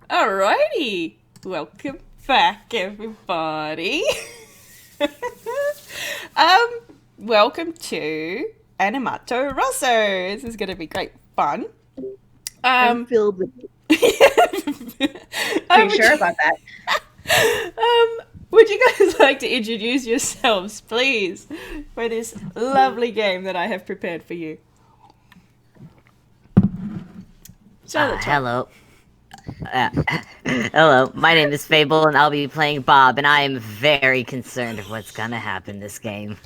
Alrighty, welcome back, everybody. Welcome to Animato Rosso. This is going to be great fun. I'm filled with. Are you sure about that? Would you guys like to introduce yourselves, please, for this lovely game that I have prepared for you? Hello. Hello, my name is Fable, and I'll be playing Bob, and I am very concerned of what's gonna happen this game.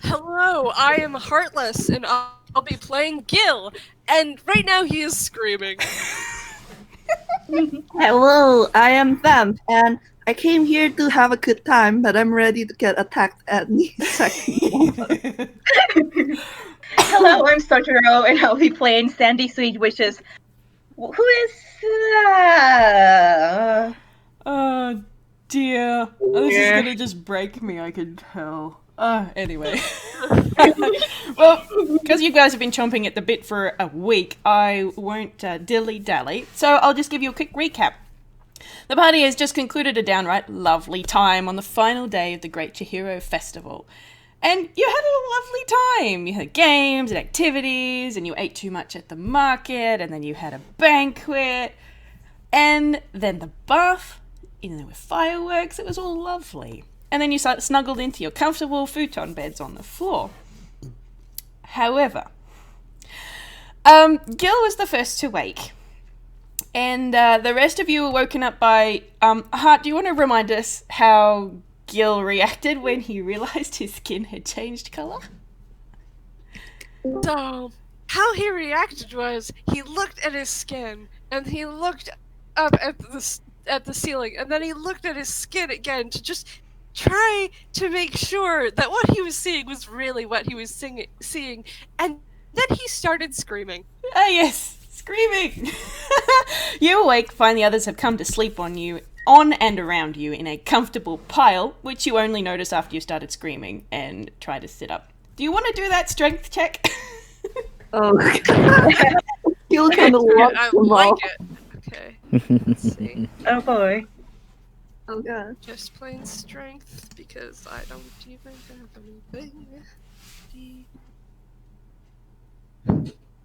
Hello, I am Heartless, and I'll be playing Gille, and right now he is screaming. Hello, I am Vamp, and I came here to have a good time, but I'm ready to get attacked at any second. Hello, I'm Sotoro, and I'll be playing Sandy Sweet Wishes. Who is... Oh, dear. This is gonna just break me, I can tell. Anyway. Well, because you guys have been chomping at the bit for a week, I won't dilly-dally. So I'll just give you a quick recap. The party has just concluded a downright lovely time on the final day of the Great Chihiro Festival. And you had a lovely time. You had games and activities, and you ate too much at the market, and then you had a banquet, and then the bath, and there were fireworks. It was all lovely. And then you snuggled into your comfortable futon beds on the floor. However, Gil was the first to wake. And the rest of you were woken up by... Hart, do you want to remind us how Gil reacted when he realised his skin had changed colour? So, how he reacted was, he looked at his skin, and he looked up at the ceiling, and then he looked at his skin again to just try to make sure that what he was seeing was really what he was seeing, and then he started screaming. Ah, yes, screaming! You awake, find the others have come to sleep on and around you in a comfortable pile, which you only notice after you started screaming and try to sit up. Do you want to do that strength check? Oh, you'll kind of walk I them like all. it. Okay, let's see. Oh boy. Oh god. Just plain strength, because I don't even have anything.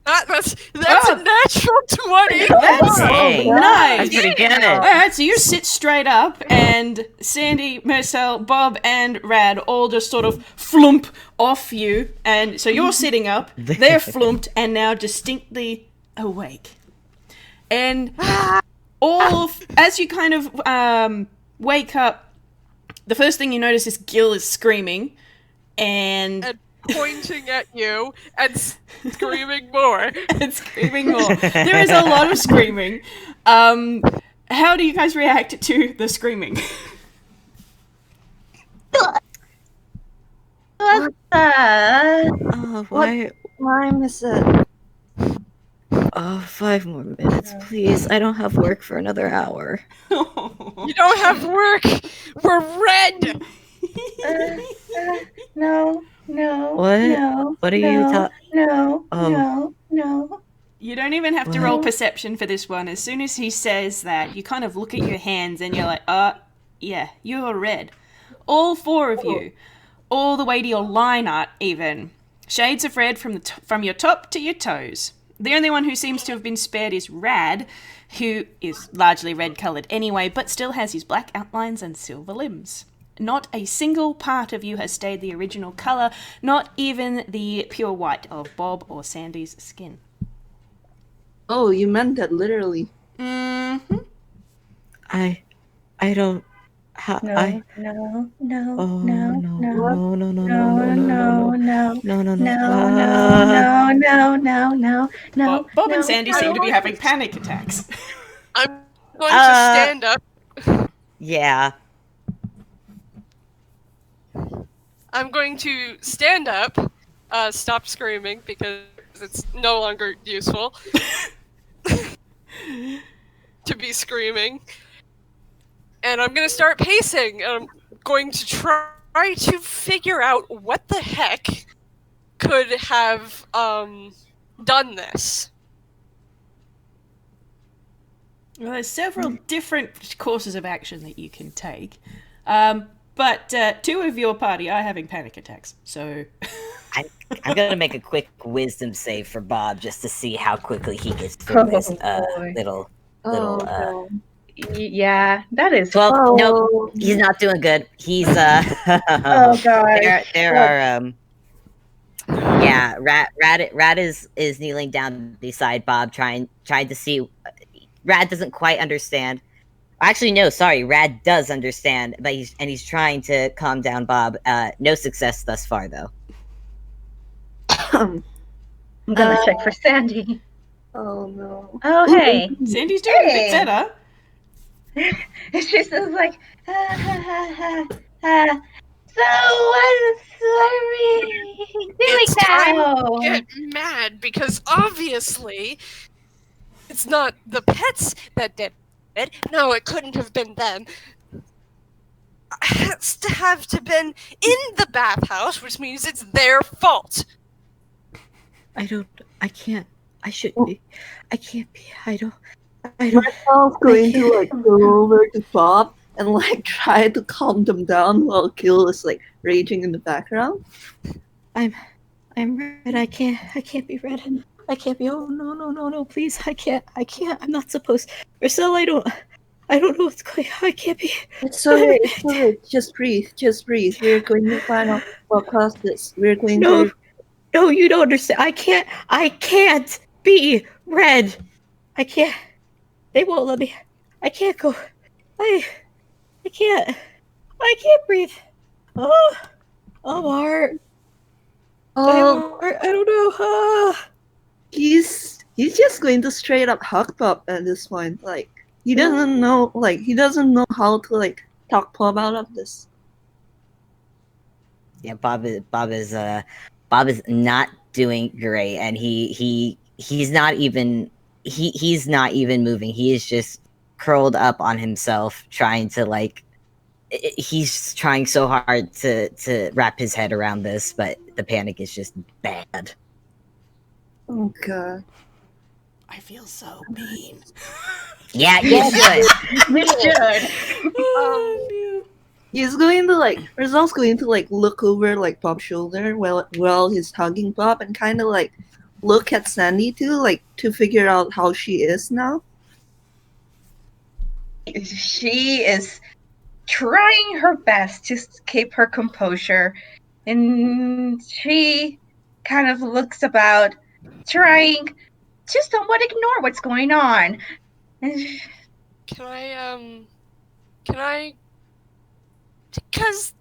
That's a natural 20! That's Hey, nice! that's pretty good. Alright, so you sit straight up, and Sandy, Mersel, Bob, and Rad all just sort of flump off you, and so you're sitting up, they're flumped, and now distinctly awake. And as you kind of wake up, the first thing you notice is Gil is screaming, and Pointing at you and screaming more. and screaming more. There is a lot of screaming. How do you guys react to the screaming? What the... Oh, why? Why miss it? Oh, 5 more minutes, please. I don't have work for another hour. You don't have work! We're red! No. What? No. What are you talking? No. You don't even have to What? roll perception for this one. As soon as he says that, you kind of look at your hands and you're like, yeah, you're red. All 4 of you. All the way to your line art, even. Shades of red from your top to your toes. The only one who seems to have been spared is Rad, who is largely red-coloured anyway, but still has his black outlines and silver limbs. Not a single part of you has stayed the original colour, not even the pure white of Bob or Sandy's skin. Oh, you meant that literally. Mm-hmm. I don't. No. Oh, No. Bob and Sandy seem to be having panic attacks. I'm going to stand up. Yeah. I'm going to stand up, stop screaming because it's no longer useful to be screaming. And I'm going to start pacing, and I'm going to try to figure out what the heck could have done this. Well, there's several different courses of action that you can take. But two of your party are having panic attacks, so... I'm gonna make a quick wisdom save for Bob just to see how quickly he gets through this boy. little. Oh, no. Yeah, that is. Well, Oh. nope, he's not doing good. He's Oh god. there are yeah, Rat is kneeling down beside Bob, trying to see. Rad doesn't quite understand. Actually, no, sorry, Rad does understand, but he's trying to calm down Bob. No success thus far, though. I'm gonna check for Sandy. Oh no. Oh hey. Sandy's doing a bit better. She's just like, so what are we doing It's time now? to get mad because obviously it's not the pets that did it. No, it couldn't have been them. It has to have been in the bathhouse, which means it's their fault. I can't be. Marcel's going to like go over to Bob and like try to calm them down while Gille is like raging in the background. I'm red. I can't be red. I can't be. Oh no, please. I can't. I'm not supposed. Mersel, I don't know what's going on. I can't be. It's alright, it's alright. Just breathe. We're going to find out what caused this. We're going to. No, you don't understand. I can't be red. I can't. They won't let me. I can't go. I can't breathe. Oh, I'm hard. Oh, I don't know. he's just going to straight up hug Bob at this point. Like he doesn't know how to like talk Bob out of this. Yeah, Bob is not doing great, and he's not even moving. He is just curled up on himself, trying to like. He's trying so hard to wrap his head around this, but the panic is just bad. Oh god. I feel so mean. Yeah, you should. We should. He's going to like Marcel's going to like look over like Bob's shoulder while he's hugging Bob and kind of like look at Sandy too, like to figure out how she is now. She is trying her best to keep her composure, and she kind of looks about, trying to somewhat ignore what's going on. Can I, because,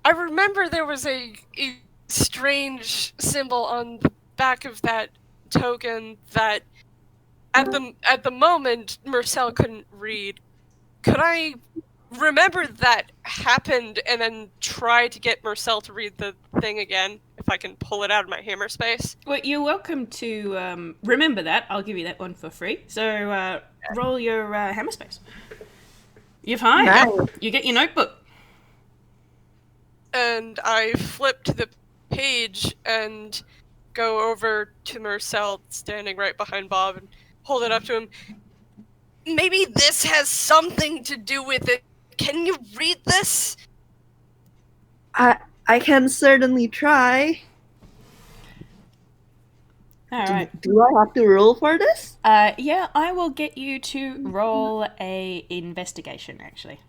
I remember there was a strange symbol on the back of that token that at the moment Mersel couldn't read. Could I remember that happened and then try to get Mersel to read the thing again, if I can pull it out of my hammer space? Well, you're welcome to remember that. I'll give you that one for free. So roll your hammer space. You're fine. Nice. You get your notebook. And I flip to the page and go over to Mersel, standing right behind Bob, and hold it up to him. Maybe this has something to do with it. Can you read this? I can certainly try. All right. Do I have to roll for this? Yeah, I will get you to roll a investigation, actually.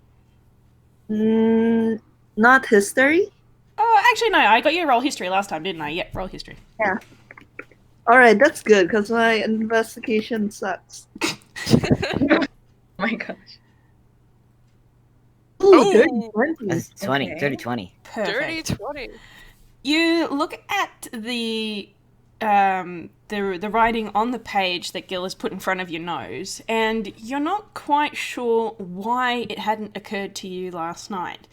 Not history. Oh, actually, no. I got you to roll history last time, didn't I? Yep, roll history. Yeah. All right, that's good because my investigation sucks. Oh my gosh. Ooh, dirty Oh. 20. That's 20, Okay. dirty 20. Perfect. Dirty 20. You look at the writing on the page that Gil has put in front of your nose, and you're not quite sure why it hadn't occurred to you last night.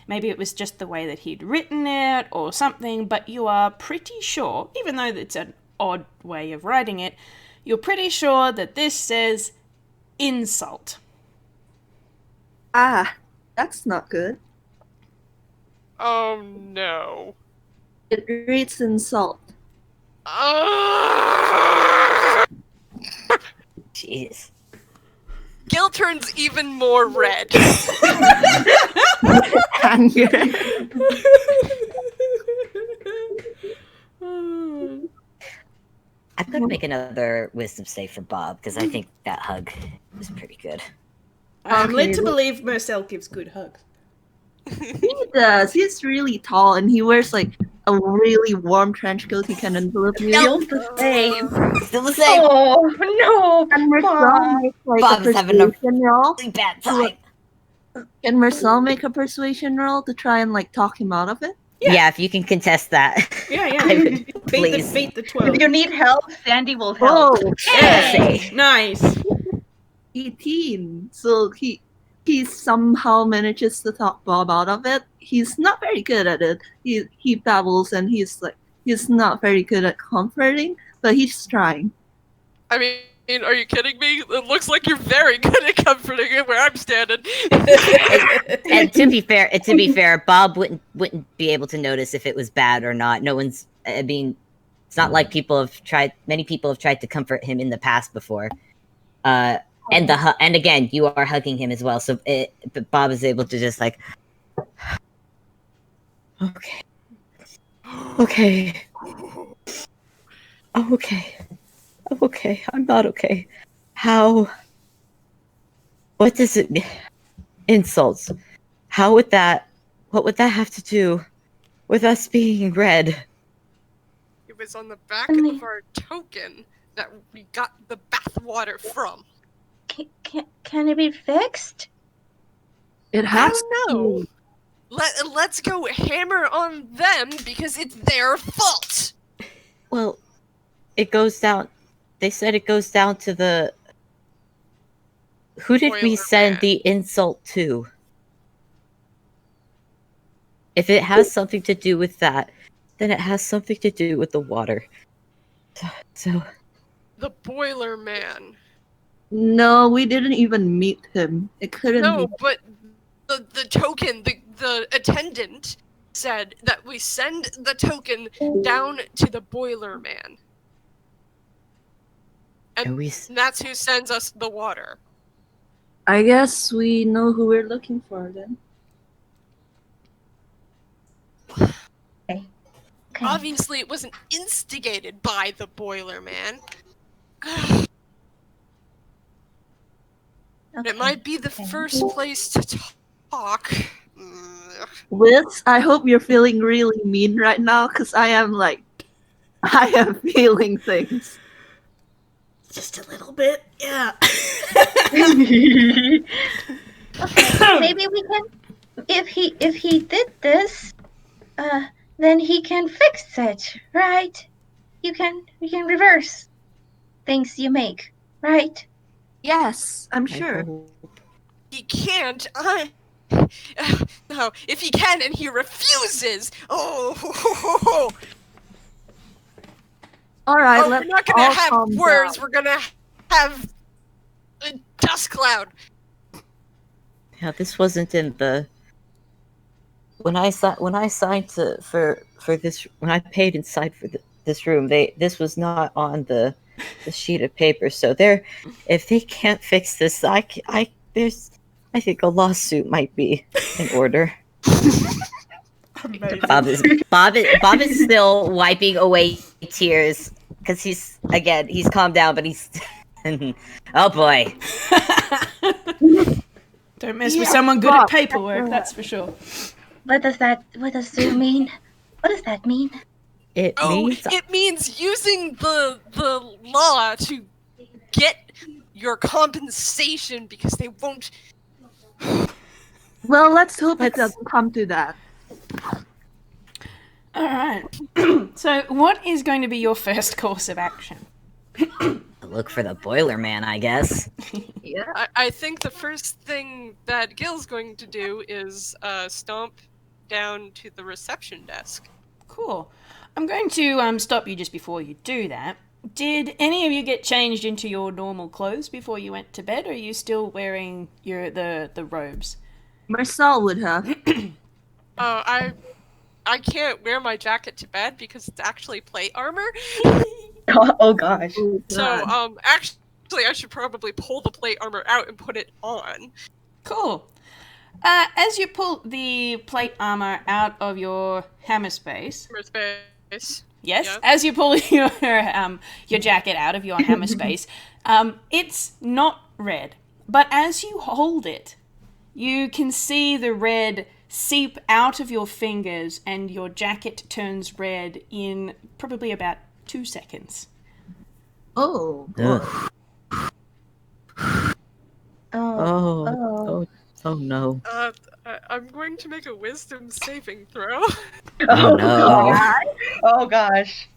Maybe it was just the way that he'd written it or something, but you are pretty sure, even though it's an odd way of writing it, you're pretty sure that this says insult. Ah, that's not good. Oh no. It reads insult. Jeez. Gil turns even more red. Anger. I'm gonna make another wisdom save for Bob because I think that hug was pretty good. I'm led to Okay. believe Mersel gives good hugs. He does. He's really tall and he wears like a really warm trench coat. He can envelop you. Feels the same. Still the same. Oh no! And Mersel Bob. makes like Bob a is having a persuasion roll. really bad time. Can Mersel make a persuasion roll to try and like talk him out of it? Yeah, if you can contest that. Yeah, yeah. I would, please. Beat the 12. If you need help, Sandy will help. Oh, Say. Nice. 18. So he somehow manages to talk Bob out of it. He's not very good at it. He babbles and he's not very good at comforting, but he's trying. I mean, are you kidding me? It looks like you're very good at comforting it where I'm standing. And to be fair, Bob wouldn't be able to notice if it was bad or not. No one's. I mean, it's not like many people have tried to comfort him in the past before. And again, you are hugging him as well. So but Bob is able to just like, okay, okay, I'm not okay. How? What does it mean? Insults. What would that have to do with us being red? It was on the back of our token that we got the bathwater from. Can it be fixed? It I has don't know. Let's go hammer on them because it's their fault. Well, it goes down. They said it goes down to the. Who did we Boiler send man. the insult to? If it has something to do with that, then it has something to do with the water. So The boiler man. No, we didn't even meet him. It couldn't No, be. but the token, the attendant said that we send the token down to the boiler man. and we. And that's who sends us the water. I guess we know who we're looking for then. Okay. Obviously, it wasn't instigated by the boiler man. Okay. It might be the first place to talk. Wiz, I hope you're feeling really mean right now, because I am feeling things. Just a little bit, yeah. Okay, maybe we can. If he did this, then he can fix it, right? We can reverse things you make, right? Yes, I'm sure. He can't. No, if he can and he refuses. Oh, All right, we're let's not gonna all have calm words. down. We're gonna have a dust cloud. Yeah, this wasn't in the. When I signed for this, when I paid inside for this room, this was not on the sheet of paper. So if they can't fix this, I think a lawsuit might be in order. Amazing. Bob is still wiping away tears because he's calmed down, but he's oh boy. Don't mess with someone good at paperwork, that's for sure. What does that mean? What does that mean? It means using the law to get your compensation because they won't. Well, let's hope it doesn't come to that. Alright. So, what is going to be your first course of action? look for the boiler man, I guess. Yeah. I think the first thing that Gil's going to do is stomp down to the reception desk. Cool. I'm going to stop you just before you do that. Did any of you get changed into your normal clothes before you went to bed, or are you still wearing the robes? Mersel would have. I can't wear my jacket to bed because it's actually plate armor. Oh gosh. So, Actually, I should probably pull the plate armor out and put it on. Cool. As you pull the plate armor out of your hammer space, Space. yes, Yeah. as you pull your jacket out of your hammer space, it's not red, but as you hold it, you can see the red seep out of your fingers, and your jacket turns red in probably about 2 seconds. Oh. Ugh. Oh. Oh no. I'm going to make a wisdom saving throw. Oh no. Oh gosh.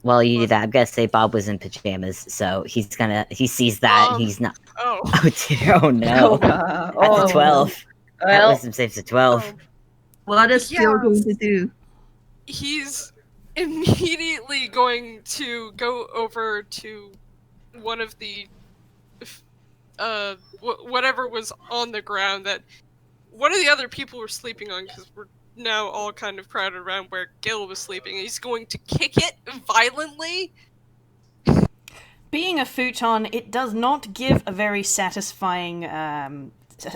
Well, you do that. I'm gonna say Bob was in pajamas, so he sees that, and he's not. Oh. Oh dear. Oh no. God. That's a 12. That Well, wisdom saves a 12. What is Phil Yeah. going to do? He's immediately going to go over to one of the whatever was on the ground that one of the other people were sleeping on, because we're now all kind of crowded around where Gil was sleeping. He's going to kick it violently. Being a futon, it does not give a very satisfying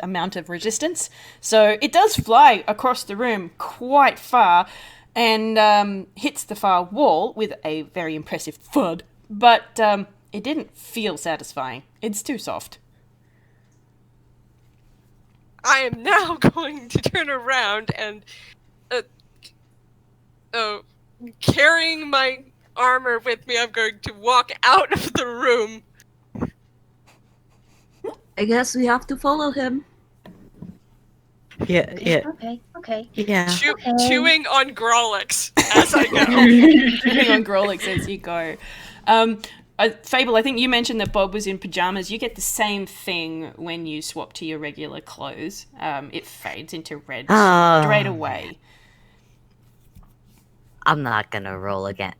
amount of resistance, so it does fly across the room quite far and hits the far wall with a very impressive thud, but it didn't feel satisfying. It's too soft. I am now going to turn around and carrying my armor with me, I'm going to walk out of the room. I guess we have to follow him. Yeah. Okay. Yeah. Chewing on Grolix as I go. Chewing on Grolix as you go. Fable, I think you mentioned that Bob was in pajamas. You get the same thing when you swap to your regular clothes. It fades into red straight away. I'm not gonna roll again.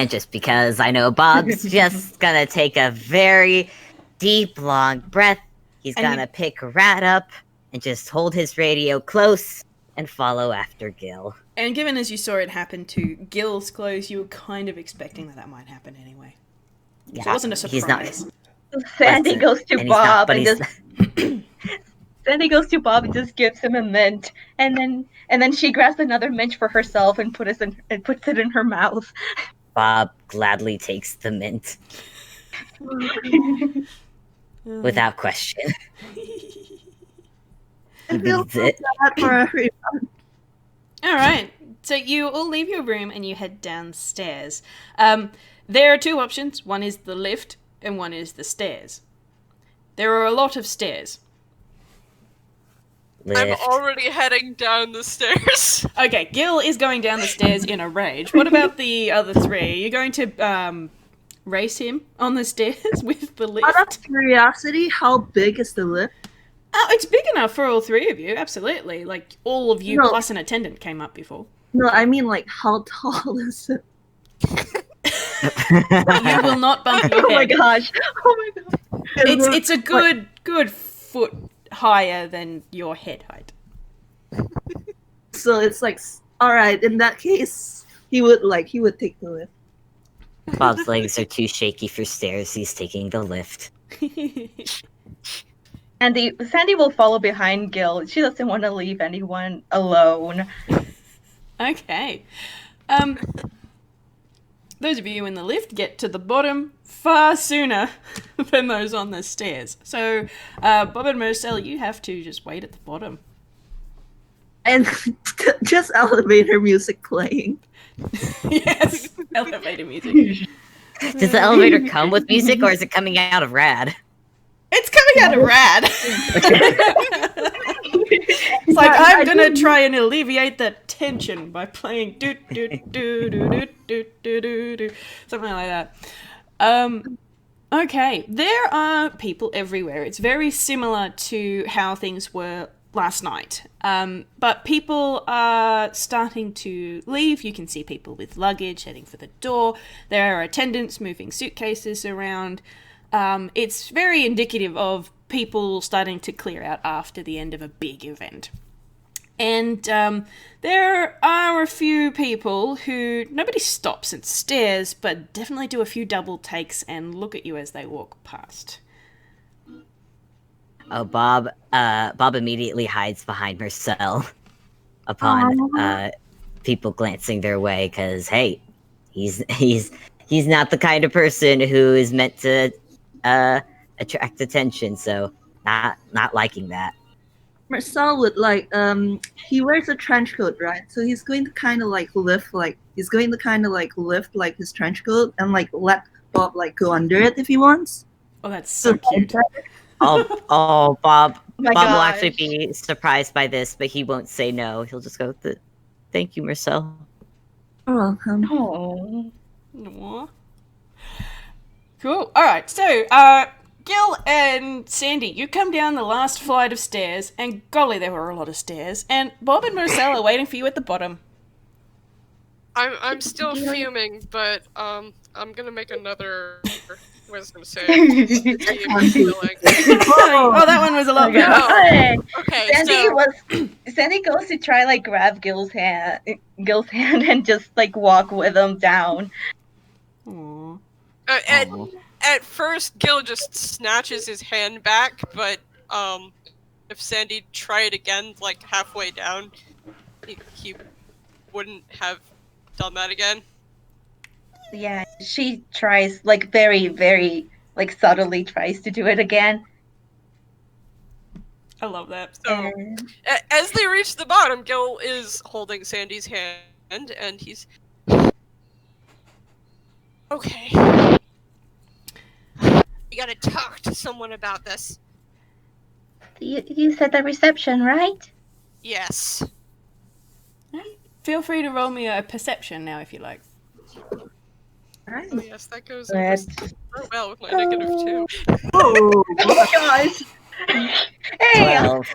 Just because I know Bob's just gonna take a very deep, long breath. He's gonna pick Rat up and just hold his radio close and follow after Gil. And given as you saw it happen to Gil's clothes, you were kind of expecting that might happen anyway. Yeah, So it wasn't a surprise. He's not. Sandy goes to and Bob but and he's just Sandy goes to Bob and just gives him a mint, and then she grabs another mint for herself and puts it in her mouth. Bob gladly takes the mint without question. I feel Needs so it. bad for everyone. All right. So you all leave your room and you head downstairs. There are two options. One is the lift and one is the stairs. There are a lot of stairs. I'm Lift. already heading down the stairs. Okay, Gil is going down the stairs in a rage. What about the other three? Are you going to race him on the stairs with the lift? Out of curiosity, how big is the lift? Oh, it's big enough for all three of you, absolutely. Like, all of you No. plus an attendant came up before. No, I mean, like, how tall is it? You will not bump your Oh my head. gosh! Oh my god! It's a good foot higher than your head height. So it's like, alright, in that case, he would take the lift. Bob's legs are too shaky for stairs. He's taking the lift. And Sandy will follow behind Gil. She doesn't want to leave anyone alone. Okay. Those of you in the lift get to the bottom far sooner than those on the stairs. So, Bob and Mersel, you have to just wait at the bottom. And just elevator music playing. Yes, elevator music. Does the elevator come with music, or is it coming out of Rad? It's coming out of Rad. It's like, I'm gonna try and alleviate the tension by playing do do do do do do do do do, something like that. Okay, there are people everywhere. It's very similar to how things were last night. But people are starting to leave. You can see people with luggage heading for the door. There are attendants moving suitcases around. It's very indicative of people starting to clear out after the end of a big event. And there are a few people who nobody stops and stares, but definitely do a few double takes and look at you as they walk past. Oh, Bob immediately hides behind Mersel upon people glancing their way, because hey, he's not the kind of person who is meant to attract attention, so not liking that. Mersel would like he wears a trench coat, right? So he's going to kind of like lift his trench coat and like let Bob like go under it if he wants. Oh, that's so cute. Oh, Bob my will gosh. actually be surprised by this, but he won't say no. He'll just go, "Thank you, Mersel." You're welcome. Oh. Aww. Cool. All right. So, Gil and Sandy, you come down the last flight of stairs, and golly, there were a lot of stairs. And Bob and Mersel are waiting for you at the bottom. I'm still fuming, but I'm gonna make another. What was I gonna say? Oh, that one was a lot better. God. Okay, Sandy goes to try like grab Gil's hand and just like walk with him down. Aww. At first, Gil just snatches his hand back, but if Sandy tried again, like halfway down, he wouldn't have done that again. Yeah, she tries like very, very like subtly tries to do it again. I love that. So, as they reach the bottom, Gil is holding Sandy's hand, and he's okay. We gotta talk to someone about this. You said the reception, right? Yes. Feel free to roll me a perception now if you like. Right. Oh yes, that goes over so well with my -2. Oh, Gosh. Hey, 12.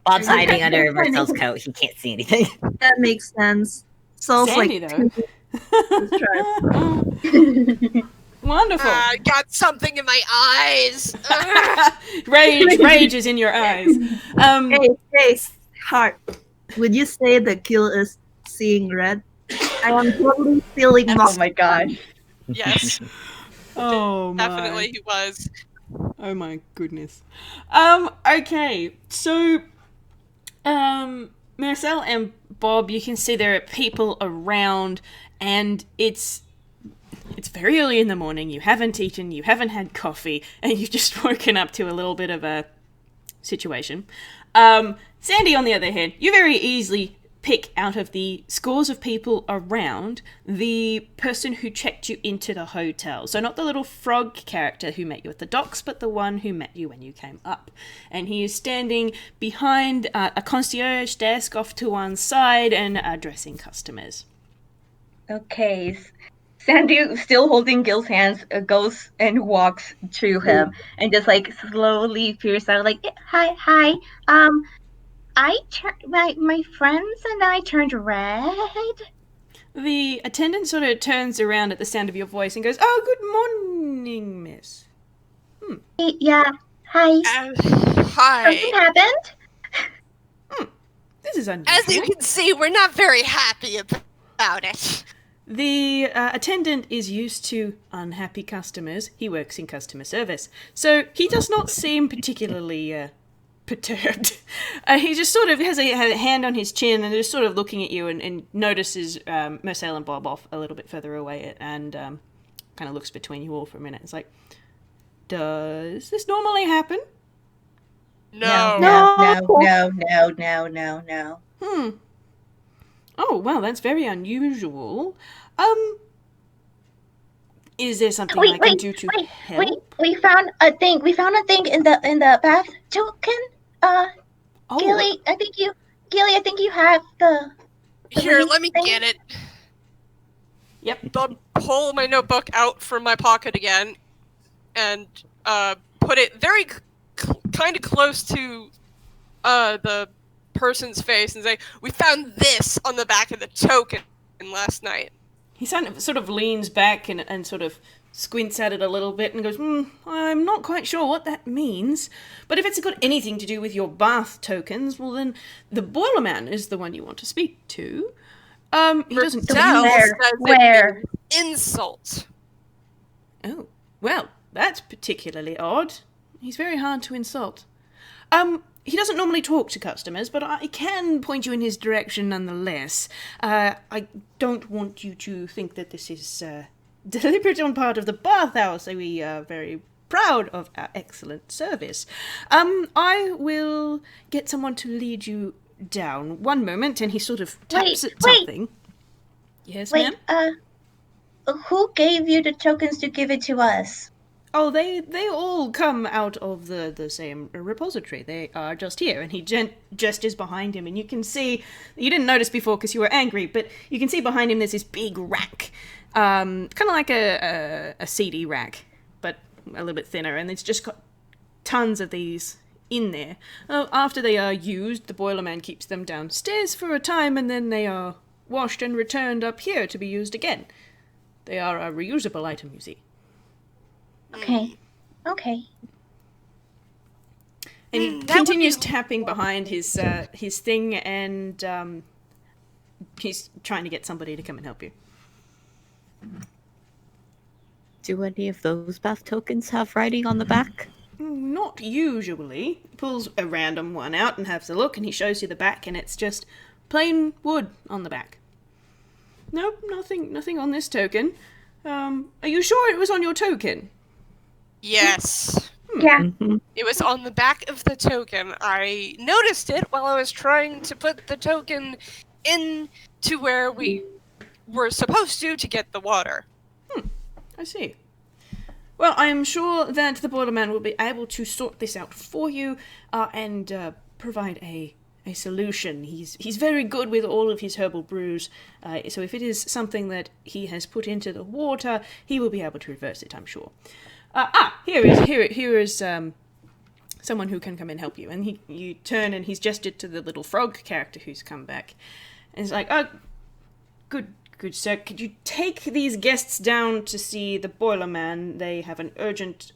Bob's hiding under Mersel's coat. He can't see anything. that makes sense. So it's Sandy, like though. Wonderful. I got something in my eyes. Rage is in your eyes. Hey, Heart. Would you say that Gil is seeing red? I am totally feeling oh my gosh. Yes, Oh my. definitely he was. Oh my goodness. Okay, so Mersel and Bob, you can see there are people around, and it's very early in the morning. You haven't eaten, you haven't had coffee, and you've just woken up to a little bit of a situation. Sandy, on the other hand, you very easily pick out of the scores of people around the person who checked you into the hotel. So not the little frog character who met you at the docks, but the one who met you when you came up. And he is standing behind a concierge desk off to one side and addressing customers. Okay. Sandy, still holding Gil's hands, goes and walks to him and just like slowly peers out, like, hi. My friends and I turned red. The attendant sort of turns around at the sound of your voice and goes, "Oh, good morning, miss." Yeah. Hi. Hi. Something happened? This is unusual. As you can see, we're not very happy about it. The attendant is used to unhappy customers. He works in customer service. So he does not seem particularly perturbed. He just sort of has a hand on his chin and is sort of looking at you and notices Mersel and Bob off a little bit further away and kind of looks between you all for a minute. It's like, does this normally happen? No. No. Oh, well, that's very unusual. Is there something I can do to help? We found a thing. We found a thing in the bath. Token. Gille, I think you have the. Here, let me get it. Yep. I'll pull my notebook out from my pocket again, and put it very kind of close to the person's face and say, "We found this on the back of the token last night." he sort of leans back and sort of squints at it a little bit and goes, I'm not quite sure what that means. But if it's got anything to do with your bath tokens, well then the Boilerman is the one you want to speak to. He doesn't Mersel use... says it Where? means insult. Oh, well, that's particularly odd. He's very hard to insult. He doesn't normally talk to customers, but I can point you in his direction nonetheless. I don't want you to think that this is deliberate on part of the bathhouse. We are very proud of our excellent service. I will get someone to lead you down. One moment, and he sort of taps at something. Yes, ma'am? Who gave you the tokens to give it to us? Oh, they all come out of the same repository. They are just here, and he gestures behind him, and you can see, you didn't notice before because you were angry, but you can see behind him there's this big rack, kind of like a CD rack, but a little bit thinner, and it's just got tons of these in there. After they are used, the Boilerman keeps them downstairs for a time, and then they are washed and returned up here to be used again. They are a reusable item, you see. Okay. And he continues tapping behind his thing, and he's trying to get somebody to come and help you. Do any of those bath tokens have writing on the back? Not usually. He pulls a random one out and has a look, and he shows you the back, and it's just plain wood on the back. Nope, nothing on this token. Are you sure it was on your token? Yes. Yeah. It was on the back of the token. I noticed it while I was trying to put the token into where we were supposed to get the water. I see. Well, I am sure that the Boilerman will be able to sort this out for you and provide a solution. He's very good with all of his herbal brews, so if it is something that he has put into the water, he will be able to reverse it, I'm sure. Here is someone who can come and help you. And you turn and he's gestured to the little frog character who's come back. And he's like, good sir, could you take these guests down to see the Boilerman? They have an urgent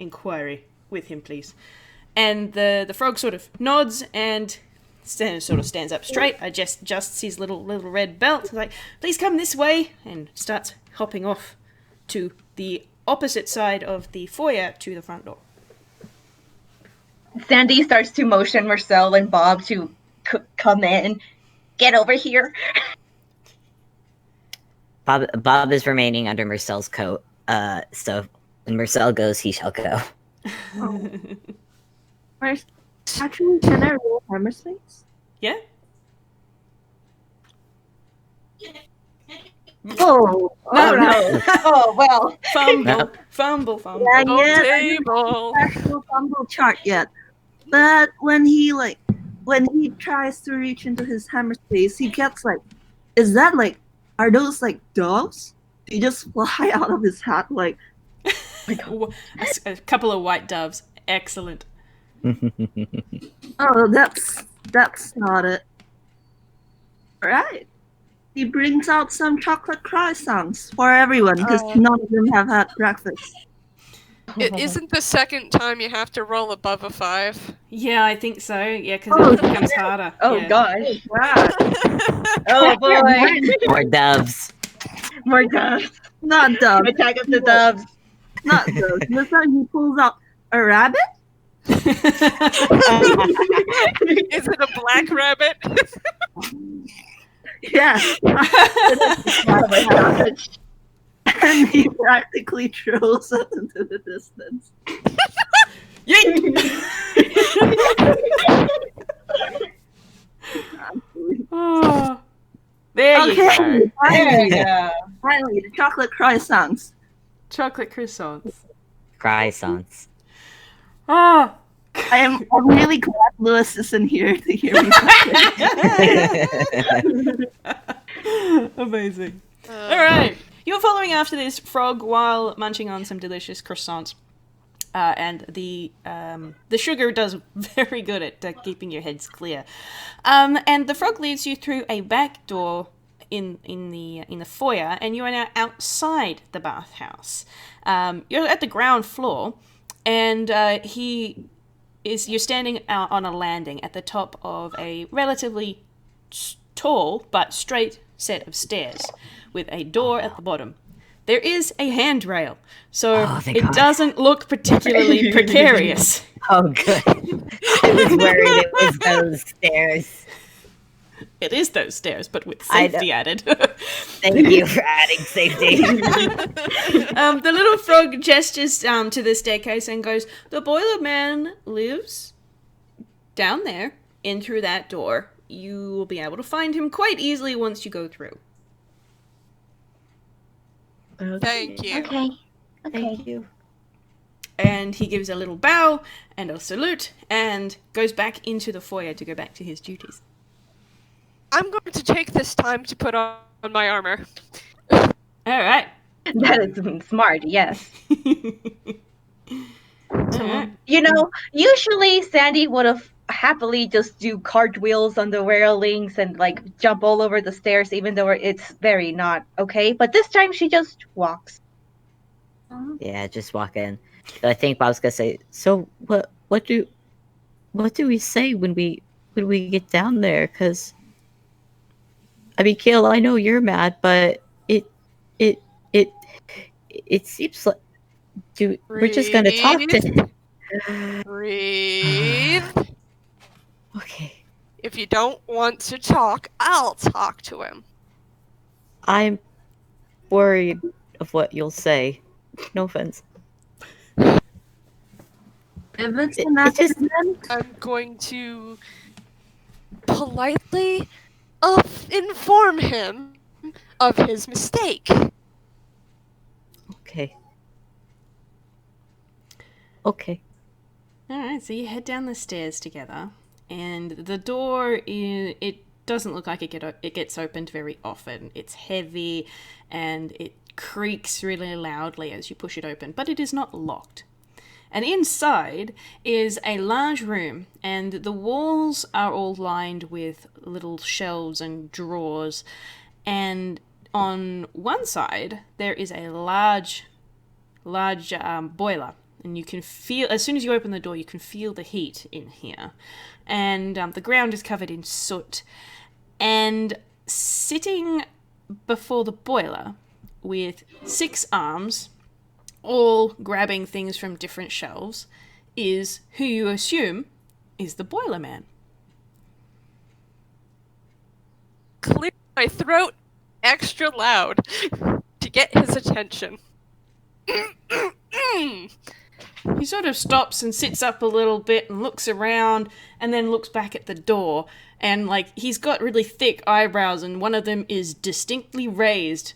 inquiry with him, please. And the frog sort of nods and stands up straight, adjusts his little red belt, like, please come this way, and starts hopping off to the opposite side of the foyer to the front door. Sandy starts to motion Mersel and Bob to come in. Get over here. Bob is remaining under Mersel's coat, so when Mersel goes, he shall go. Actually, can I roll hammer space? Yeah? Oh, alright. Oh, well. Fumble. Yeah, Table. actual fumble chart yet. But when he tries to reach into his hammer space, he gets are those doves? They just fly out of his hat A couple of white doves. Excellent. oh, that's not it. Alright. He brings out some chocolate croissants for everyone because none of them have had breakfast. It isn't the second time you have to roll above a 5. Yeah, I think so. Yeah, because it becomes harder. Oh, yeah. gosh. Wow. Oh, boy. More doves. More doves. Not doves. Attack of the doves. Not doves. This time he pulls out a rabbit? Is it a black rabbit? Yeah. And he practically throws it into the distance. Oh, there you Okay, go. There you go. finally, the chocolate croissants. Chocolate croissants. Croissants. Oh. I'm really glad Lewis isn't here to hear me. Amazing. All right. You're following after this frog while munching on some delicious croissants. And the sugar does very good at keeping your heads clear. And the frog leads you through a back door in the foyer, and you are now outside the bathhouse. You're at the ground floor, and you're standing out on a landing at the top of a relatively tall but straight set of stairs with a door at the bottom. There is a handrail, so it doesn't look particularly precarious. Oh, good. I was worried it was those stairs. It is those stairs, but with safety added. Thank you for adding safety. The little frog gestures to the staircase and goes, "The boiler man lives down there, in through that door. You will be able to find him quite easily once you go through." Thank you. Okay. Thank you. And he gives a little bow and a salute and goes back into the foyer to go back to his duties. I'm going to take this time to put on my armor. All right. That is smart, yes. Alright. You know, usually Sandy would have happily just do cartwheels on the railings and like jump all over the stairs, even though it's very not okay. But this time she just walks. Yeah, just walk in. So I think Bob's gonna say, "So what do we say when we get down there? Because I mean, Kill, I know you're mad, but it seems like we're just gonna talk to him." Breathe. Okay. If you don't want to talk, I'll talk to him. I'm worried of what you'll say. No offense. If it's an It just- accident, I'm going to politely inform him of his mistake. Okay. Okay. Alright, so you head down the stairs together, and the door it doesn't look like it gets opened very often. It's heavy, and it creaks really loudly as you push it open, but it is not locked. And inside is a large room, and the walls are all lined with little shelves and drawers, and on one side there is a large boiler. And you can feel, as soon as you open the door, you can feel the heat in here. And the ground is covered in soot. And sitting before the boiler with 6 arms, all grabbing things from different shelves, is who you assume is the boiler man. Clear my throat extra loud to get his attention. He sort of stops and sits up a little bit and looks around and then looks back at the door. And, like, he's got really thick eyebrows and one of them is distinctly raised.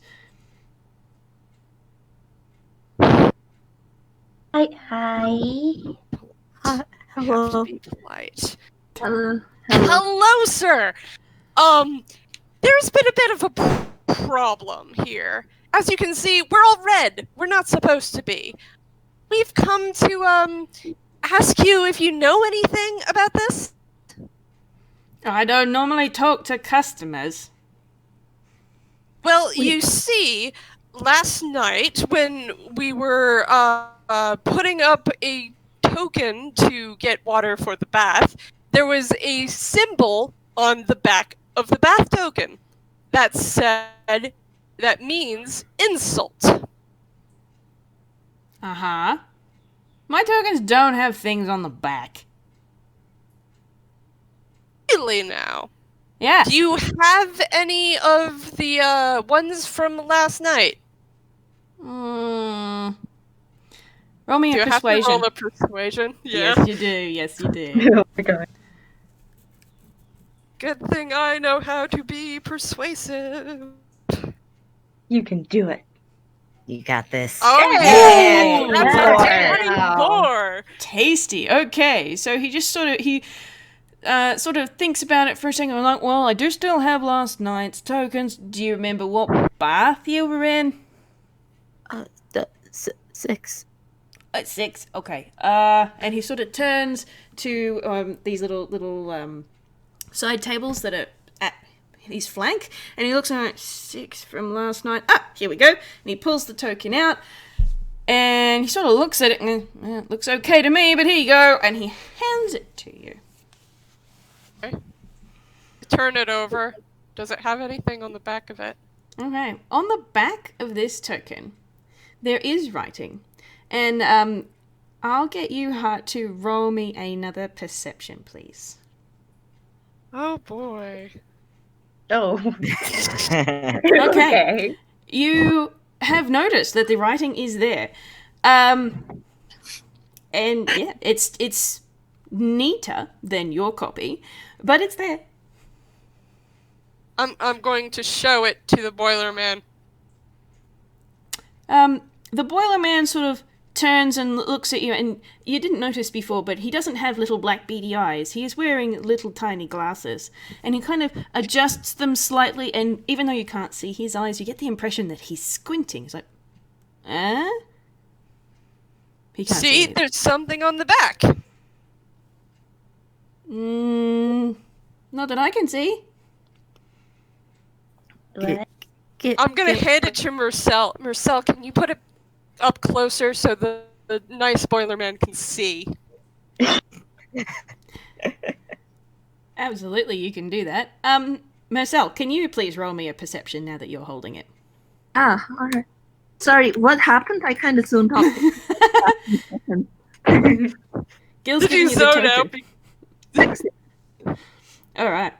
Hi. I have Hello. to be polite. hello. Hello, sir. There's been a bit of a problem here. As you can see, we're all red. We're not supposed to be. We've come to ask you if you know anything about this. I don't normally talk to customers. Well, you see, last night when we were putting up a token to get water for the bath, there was a symbol on the back of the bath token that said, that means insult. Uh-huh. My tokens don't have things on the back. Really now? Yeah. Do you have any of the ones from last night? Roll me Do a you have to persuasion. roll a persuasion? Yeah. Yes, you do. Yes, you do. Oh my god. Good thing I know how to be persuasive. You can do it. You got this. Oh, Hey! yeah! That's Wow. a 24! Tasty. Okay, so he just sort of thinks about it for a second. I'm like, well, I do still have last night's tokens. Do you remember what bath you were in? The 6. 6. Okay. And he sort of turns to these little side tables that are at his flank, and he looks at 6 from last night. Ah, here we go. And he pulls the token out, and he sort of looks at it, and it looks okay to me, but here you go. And he hands it to you. Okay. Turn it over. Does it have anything on the back of it? Okay. On the back of this token, there is writing. And I'll get you, Heart, to roll me another perception, please. Oh boy. Oh. Okay. You have noticed that the writing is there. And yeah, it's neater than your copy, but it's there. I'm going to show it to the boiler man. The boiler man sort of turns and looks at you, and you didn't notice before, but he doesn't have little black beady eyes. He is wearing little tiny glasses, and he kind of adjusts them slightly, and even though you can't see his eyes, you get the impression that he's squinting. He's like, eh? He can't see it. There's something on the back. Not that I can see. I'm gonna hand it to Mersel. Mersel, can you put it up closer so the nice boiler man can see? Absolutely, you can do that. Mersel, can you please roll me a perception now that you're holding it? Alright. Sorry, what happened? I kind of zoned out. Gil's giving you the token. Out. Alright.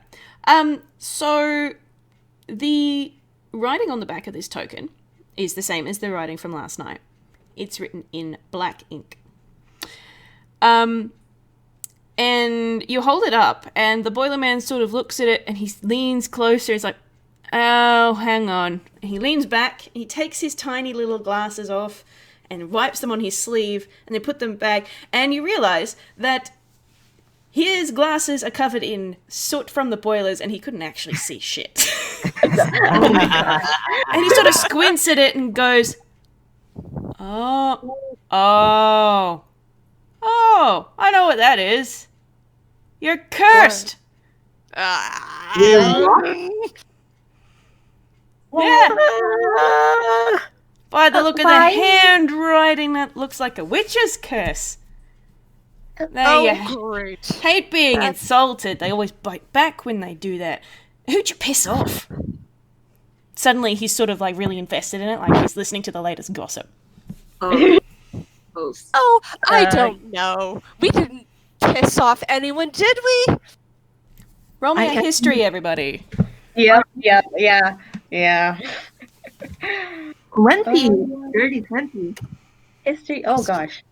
So the writing on the back of this token is the same as the writing from last night. It's written in black ink. And you hold it up, and the boiler man sort of looks at it, and he leans closer. He's like, oh, hang on. And he leans back, he takes his tiny little glasses off, and wipes them on his sleeve, and then put them back, and you realize that his glasses are covered in soot from the boilers, and he couldn't actually see shit. Oh my god. And he sort of squints at it and goes, oh, I know what that is. You're cursed. Yeah. By the look of the handwriting, that looks like a witch's curse. There you Great. hate being insulted. They always bite back when they do that. Who'd you piss off? Suddenly he's sort of like really invested in it, like he's listening to the latest gossip. Oh, I don't know. We didn't piss off anyone, did we? Roll me a history, everybody. Yeah. 20. Dirty 20. History. Oh gosh.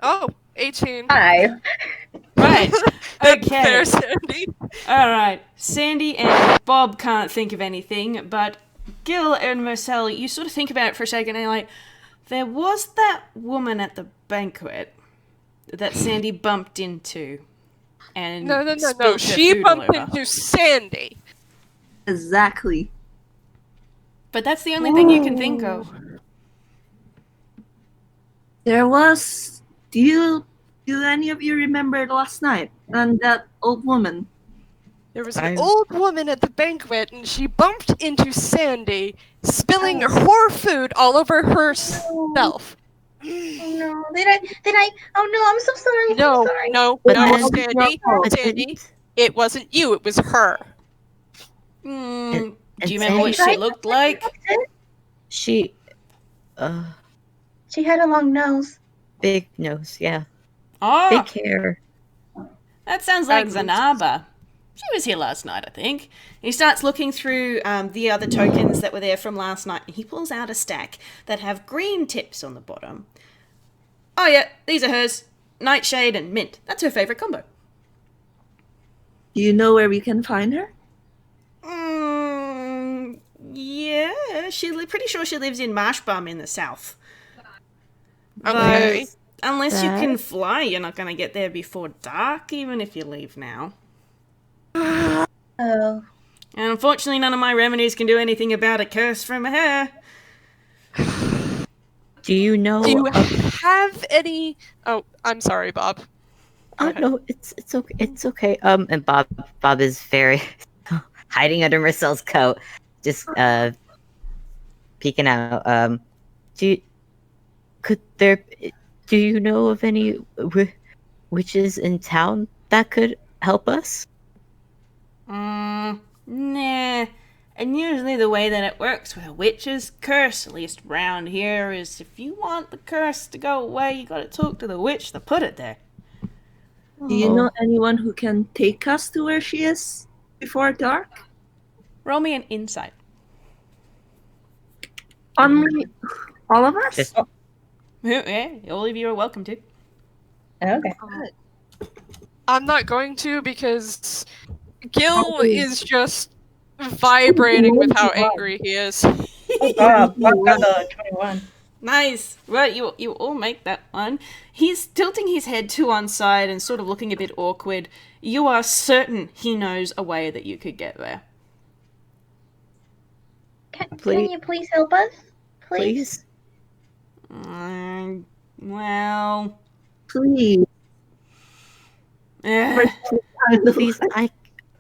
Oh, 18. 5. Right. Okay. There's Sandy. Alright. Sandy and Bob can't think of anything, but Gil and Mersel, you sort of think about it for a second, and you're like, there was that woman at the banquet that Sandy bumped into. And No. spilled her She food all bumped over. into Sandy. Exactly. But that's the only thing you can think of. There was. Do any of you remember last night? And that old woman? There was an old woman at the banquet, and she bumped into Sandy, spilling her food all over herself. Oh no. Did I? Oh no, I'm so sorry. No, I'm sorry. no, Sandy, it wasn't you, it was her. Do you remember what she looked like? She She had a long nose. big nose, yeah. Oh, Big hair. that sounds like Zanaba. She was here last night, I think. He starts looking through the other tokens that were there from last night, and he pulls out a stack that have green tips on the bottom. Oh yeah, these are hers. Nightshade and Mint. That's her favourite combo. Do you know where we can find her? Yeah, pretty sure she lives in Marshbum in the south. Okay. But unless you can fly, you're not going to get there before dark, even if you leave now. Oh. And unfortunately, none of my remedies can do anything about a curse from her. Do you know? Do you have any... Oh, I'm sorry, Bob. Go ahead. no, it's okay. It's okay. And Bob is very hiding under Marcel's coat, just peeking out. Do you, could there? Do you know of any witches in town that could help us? Nah. And usually the way that it works with a witch's curse, at least round here, is if you want the curse to go away, you gotta talk to the witch to put it there. Do you know anyone who can take us to where she is before dark? Roll me an insight. Only all of us? Just- Yeah, all of you are welcome to. Okay. I'm not going to because Gil is just vibrating with how angry he is. Oh, Bob got the 21. Nice. Well, you all make that one. He's tilting his head to one side and sort of looking a bit awkward. You are certain he knows a way that you could get there. Can you please help us? Please. Well, Please. eh, Please,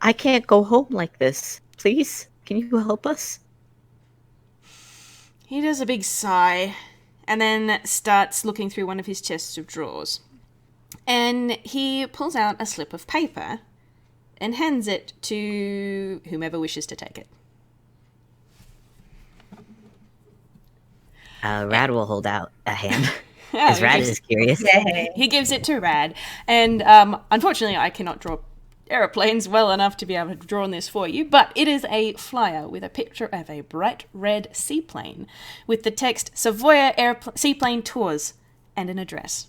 I can't go home like this. Please, can you help us? he does a big sigh and then starts looking through one of his chests of drawers. And he pulls out a slip of paper and hands it to whomever wishes to take it. Rad will hold out a hand. Yeah, Because Rad is curious. Yay. He gives it to Rad, and unfortunately I cannot draw aeroplanes well enough to be able to draw on this for you, but it is a flyer with a picture of a bright red seaplane with the text Savoia Seaplane Tours and an address.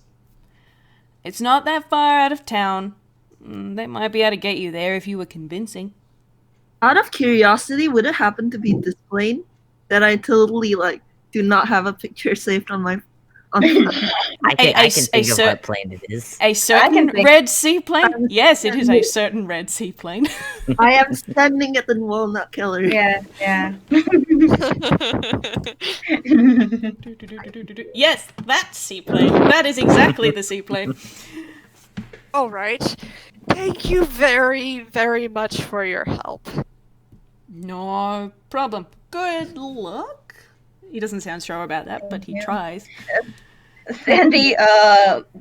It's not that far out of town. They might be able to get you there if you were convincing. Out of curiosity, would it happen to be this plane that I totally do not have a picture saved on my I can A think of what plane it is. A certain think- red seaplane? Yes, it is a certain red seaplane. I am standing at the Walnut Killer. Yeah. Yes, that seaplane. That is exactly the seaplane. All right. Thank you very, very much for your help. No problem. Good luck. He doesn't sound sure about that, but he tries. Sandy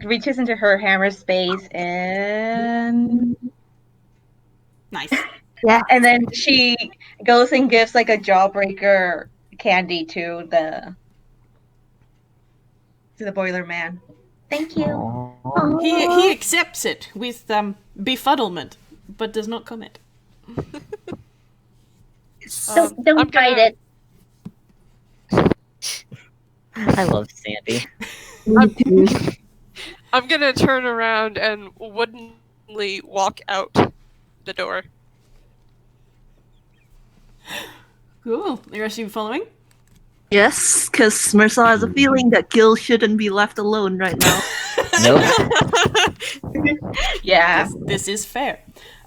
reaches into her hammer space and Nice. and then she goes and gives like a jawbreaker candy to the boiler man. Thank you. He accepts it with befuddlement, but does not comment. Don't I'm bite gonna- it. I love Sandy. I'm gonna turn around and woodenly walk out the door. Cool. The rest of you following? Yes, because Mersel has a feeling that Gil shouldn't be left alone right now. Nope. Yeah. This is fair.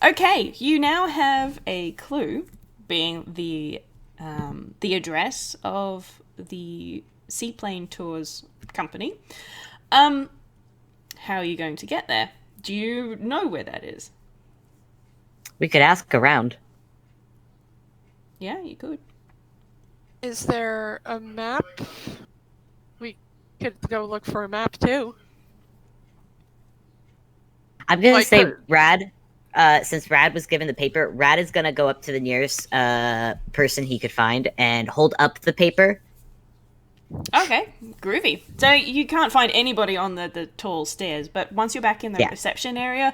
Okay, you now have a clue, being the address of the Seaplane Tours company. How are you going to get there? Do you know where that is? We could ask around. Yeah, you could. Is there a map? We could go look for a map too. I'm gonna Like say her- Rad, since Rad was given the paper, Rad is gonna go up to the nearest person he could find and hold up the paper. Okay, groovy. So you can't find anybody on the tall stairs, but once you're back in the Yeah. reception area,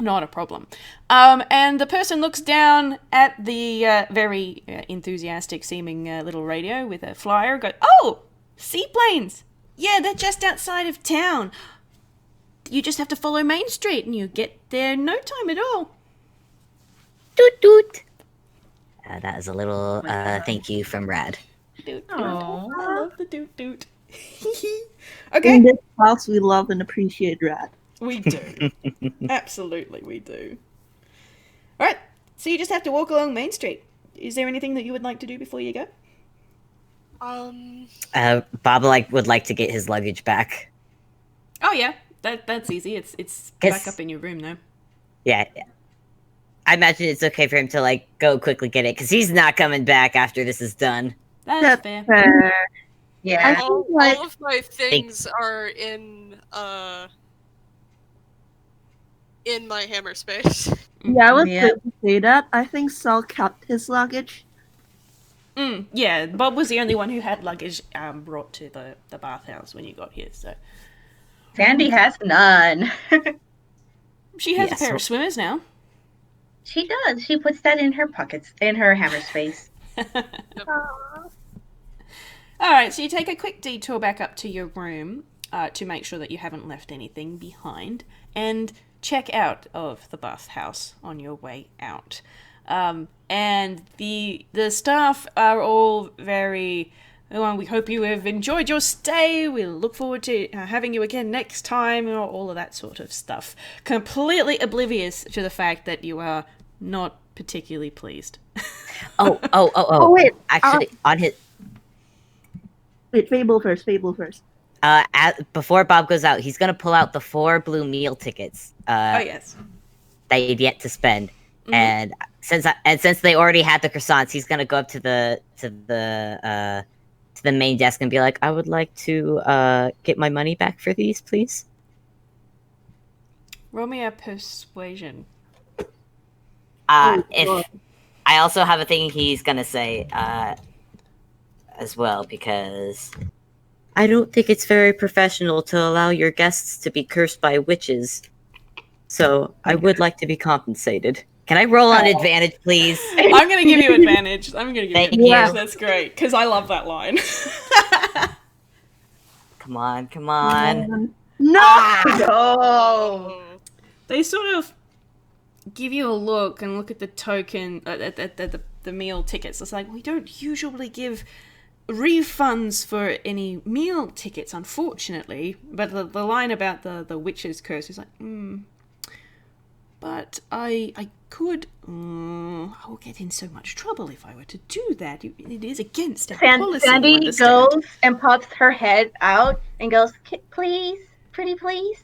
not a problem. And the person looks down at the very enthusiastic seeming little radio with a flyer and goes, "Oh, seaplanes! Yeah, they're just outside of town. You just have to follow Main Street and you get there in no time at all." Doot doot. That is a little thank you from Rad. Doot, doot. Aw. I love the doot doot. In Okay, this house, we love and appreciate Rad. we do. Absolutely, we do. All right, so you just have to walk along Main Street. Is there anything that you would like to do before you go? Um, Bob would like to get his luggage back. Oh yeah, That's easy. It's 'Cause- back up in your room though. Yeah. I imagine it's okay for him to like go quickly get it because he's not coming back after this is done. That's fair. fair. Yeah. think, like- All of my things are in my hammer space. Yeah, I was Yeah. going to say that. I think Saul kept his luggage. Yeah, Bob was the only one who had luggage brought to the bathhouse when you got here, so Sandy has none. she has Yes. a pair of swimmers now. She does. She puts that in her pockets, in her hammer space. Alright, so you take a quick detour back up to your room to make sure that you haven't left anything behind, and check out of the bathhouse on your way out. And the staff are all very... Well, we hope you have enjoyed your stay. We'll look forward to having you again next time, or all of that sort of stuff. Completely oblivious to the fact that you are not particularly pleased. Oh, wait. Actually, on his Wait, Fable first. before Bob goes out, he's gonna pull out the 4 blue meal tickets Oh, yes. that he'd yet to spend, and since they already had the croissants, he's gonna go up to the main desk and be like, "I would like to get my money back for these, please." Roll me a persuasion. If I also have a thing he's gonna say as well, because I don't think it's very professional to allow your guests to be cursed by witches. So I would like to be compensated. Can I roll on advantage, please? I'm going to give you advantage. Thank you. you. That's great, because I love that line. Come on. No! Oh. They sort of give you a look and look at the token, at the meal tickets. It's like, we don't usually give refunds for any meal tickets, unfortunately. But the line about the witch's curse is like, but I could... I will get in so much trouble if I were to do that. It is against our policy. you Sandy understand." goes and pops her head out and goes, "Please, pretty please.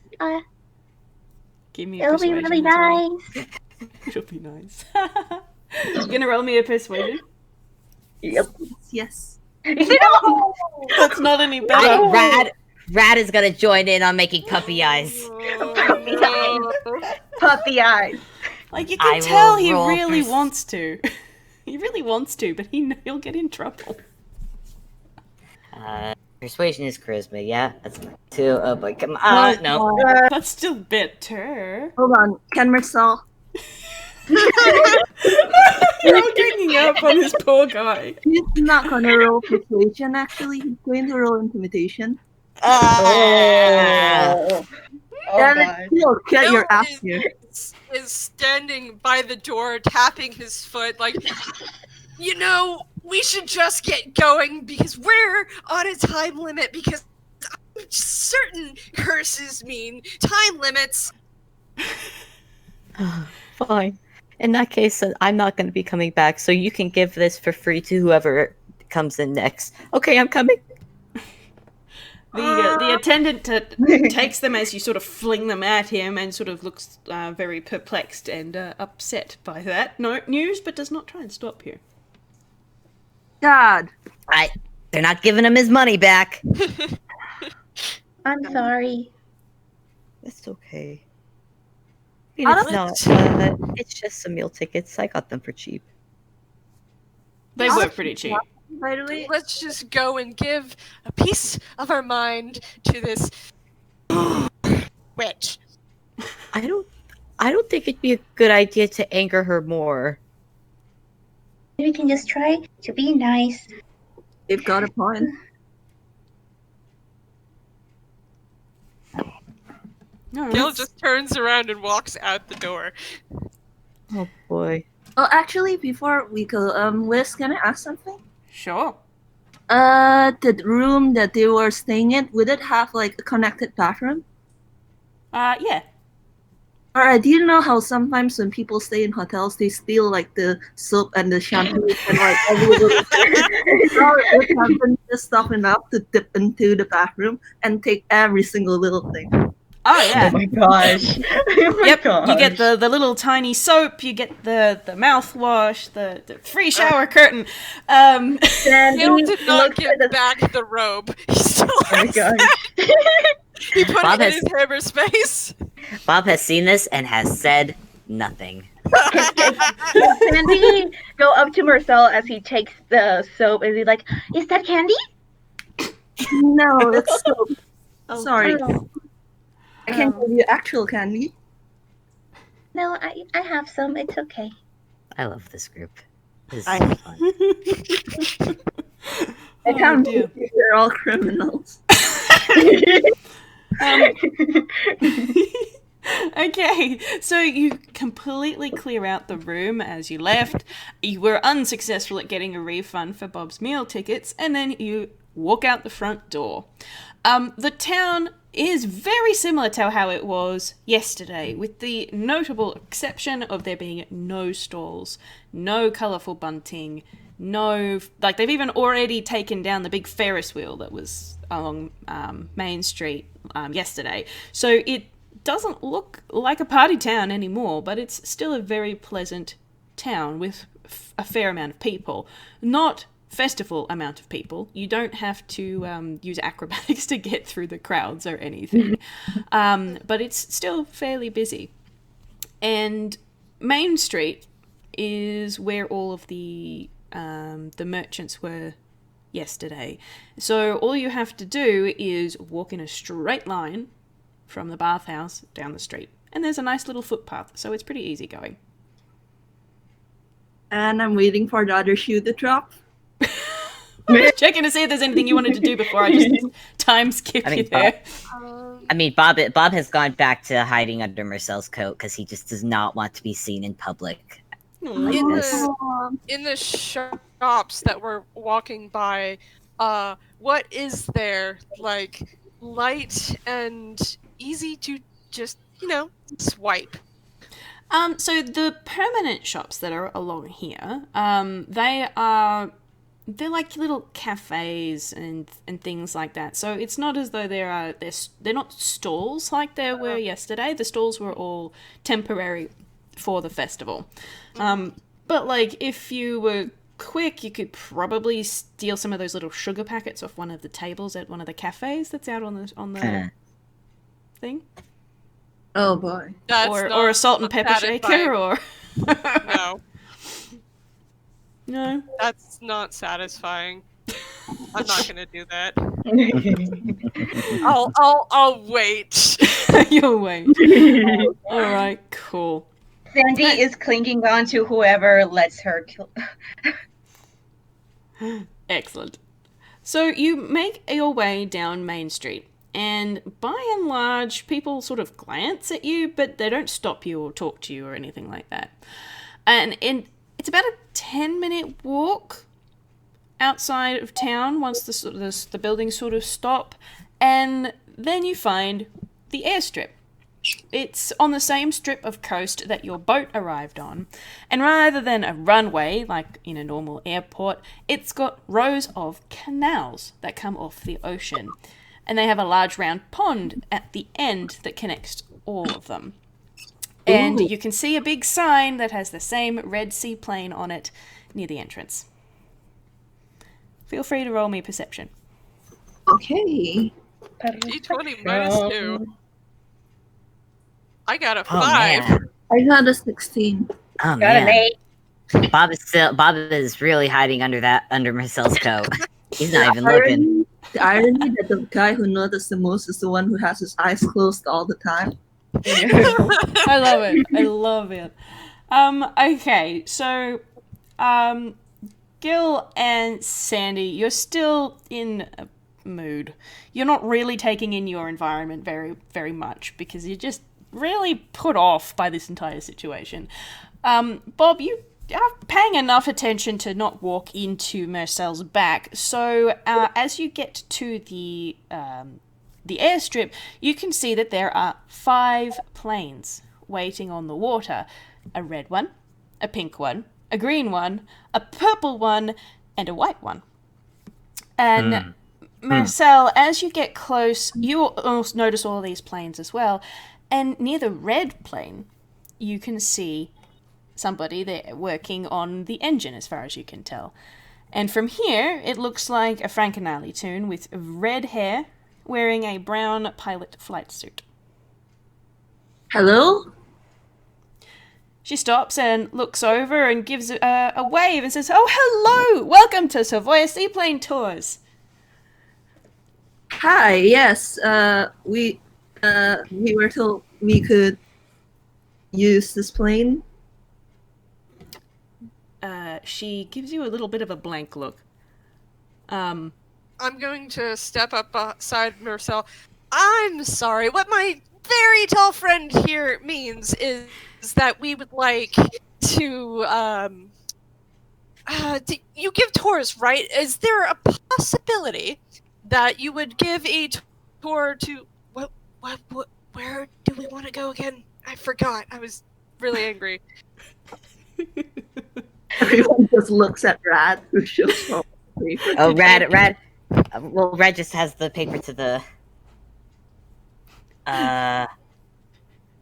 Give me a It'll be persuasion really as well. nice." It'll be nice. You gonna roll me a persuasion? Yep. Yes. No! That's not any better. Rad is gonna join in on making puppy eyes. Puppy eyes. Puppy eyes. Like, you I can tell will he roll really wants to. He really wants to, but he'll get in trouble. Persuasion is charisma, yeah? That's 2. Oh boy, come on. No. That's still bitter. Hold on. Can Mersel? You're all ganging up on this poor guy. He's not gonna roll persuasion, actually. He's going to roll intimidation. Oh. Oh, Damn God. it, Phil, get your Phil ass here. is standing by the door, tapping his foot, like, we should just get going because we're on a time limit, because I'm certain curses mean time limits. Fine. In that case, I'm not going to be coming back, so you can give this for free to whoever comes in next. Okay, I'm coming. The attendant takes them as you sort of fling them at him and sort of looks very perplexed and upset by that. No news, but does not try and stop you. God. They're not giving him his money back. I'm sorry. It's okay. It's just some meal tickets. I got them for cheap. They were pretty cheap. By the way, Let's just go and give a piece of our mind to this witch. I don't think it'd be a good idea to anger her more. We can just try to be nice. they've got a point. No, Gil just turns around and walks out the door. Oh boy. Oh, actually, before we go, Liz, can I ask something? sure. The room that they were staying in, would it have like a connected bathroom? Yeah. Alright, do you know how sometimes when people stay in hotels, they steal like the soap and the shampoo and like every little it happens just stuff enough to dip into the bathroom and take every single little thing. Oh yeah. Oh my gosh. Oh my Yep, gosh. you get the little tiny soap, you get the mouthwash, the free shower curtain. Sandy Gil did not looks give at the back the robe. He still Oh my has gosh. that. He put Bob it in has- his hammer's face. Bob has seen this and has said nothing. Can Sandy go up to Mersel as he takes the soap and he's like, "Is that candy?" No, it's so. Oh. Sorry. Oh, I can't give you actual candy. no, I have some. It's okay. I love this group. This is I- so fun. I can't dear. believe they're all criminals. Okay, so you completely clear out the room as you left. You were unsuccessful at getting a refund for Bob's meal tickets, and then you walk out the front door. The town is very similar to how it was yesterday, with the notable exception of there being no stalls, no colourful bunting, no... Like, they've even already taken down the big Ferris wheel that was along Main Street yesterday. So it doesn't look like a party town anymore, but it's still a very pleasant town with a fair amount of people. Not festival amount of people. You don't have to use acrobatics to get through the crowds or anything. But it's still fairly busy. And Main Street is where all of the merchants were yesterday. So all you have to do is walk in a straight line from the bathhouse down the street. And there's a nice little footpath, so it's pretty easy going. And I'm waiting for the other shoe to drop. I'm just checking to see if there's anything you wanted to do before I just time skip I mean, you there. Bob has gone back to hiding under Marcel's coat because he just does not want to be seen in public. In Yes. the shops that we're walking by, what is there like light and easy to just swipe? So the permanent shops that are along here, they're like little cafes and things like that. So it's not as though they're not stalls like there were yesterday. The stalls were all temporary for the festival. But like if you were quick, you could probably steal some of those little sugar packets off one of the tables at one of the cafes that's out on the thing. Oh boy. That's Or a salt and pepper satisfying. shaker, or No, no. that's not satisfying. I'm not gonna do that. I'll wait. You'll wait. All right, cool. Sandy is clinging on to whoever lets her kill. Excellent. So you make your way down Main Street, and by and large, people sort of glance at you, but they don't stop you or talk to you or anything like that. And it's about a 10-minute walk outside of town once the buildings sort of stop, and then you find the airstrip. It's on the same strip of coast that your boat arrived on, and rather than a runway like in a normal airport, it's got rows of canals that come off the ocean, and they have a large round pond at the end that connects all of them. And you can see a big sign that has the same red seaplane on it near the entrance. Feel free to roll me perception. Okay. D20 minus 2. I got a 5. man. I got a 16. Oh Got man. an 8. Bob is really hiding under Marcel's coat. He's not even looking. The irony that the guy who noticed the most is the one who has his eyes closed all the time. I love it. I love it. Okay, so Gil and Sandy, you're still in a mood. You're not really taking in your environment very, very much because you're just really put off by this entire situation. Bob, you are paying enough attention to not walk into Mercel's back. So as you get to the airstrip, you can see that there are 5 planes waiting on the water. A red one, a pink one, a green one, a purple one, and a white one. And Mersel, as you get close, you also notice all these planes as well. And near the red plane, you can see somebody there working on the engine, as far as you can tell. And from here, it looks like a Frankenali toon with red hair, wearing a brown pilot flight suit. Hello? She stops and looks over and gives a wave and says, "Oh, hello! Welcome to Savoia Seaplane Tours." Hi, yes. We were told we could use this plane. She gives you a little bit of a blank look. I'm going to step up beside Mersel. I'm sorry. What my very tall friend here means is that we would like to you give tours, right? Is there a possibility that you would give a tour to what where do we want to go again? I forgot. I was really angry. Everyone just looks at Rad, who shows all the paper. Oh, Rad. Well, Rad just has the paper to the.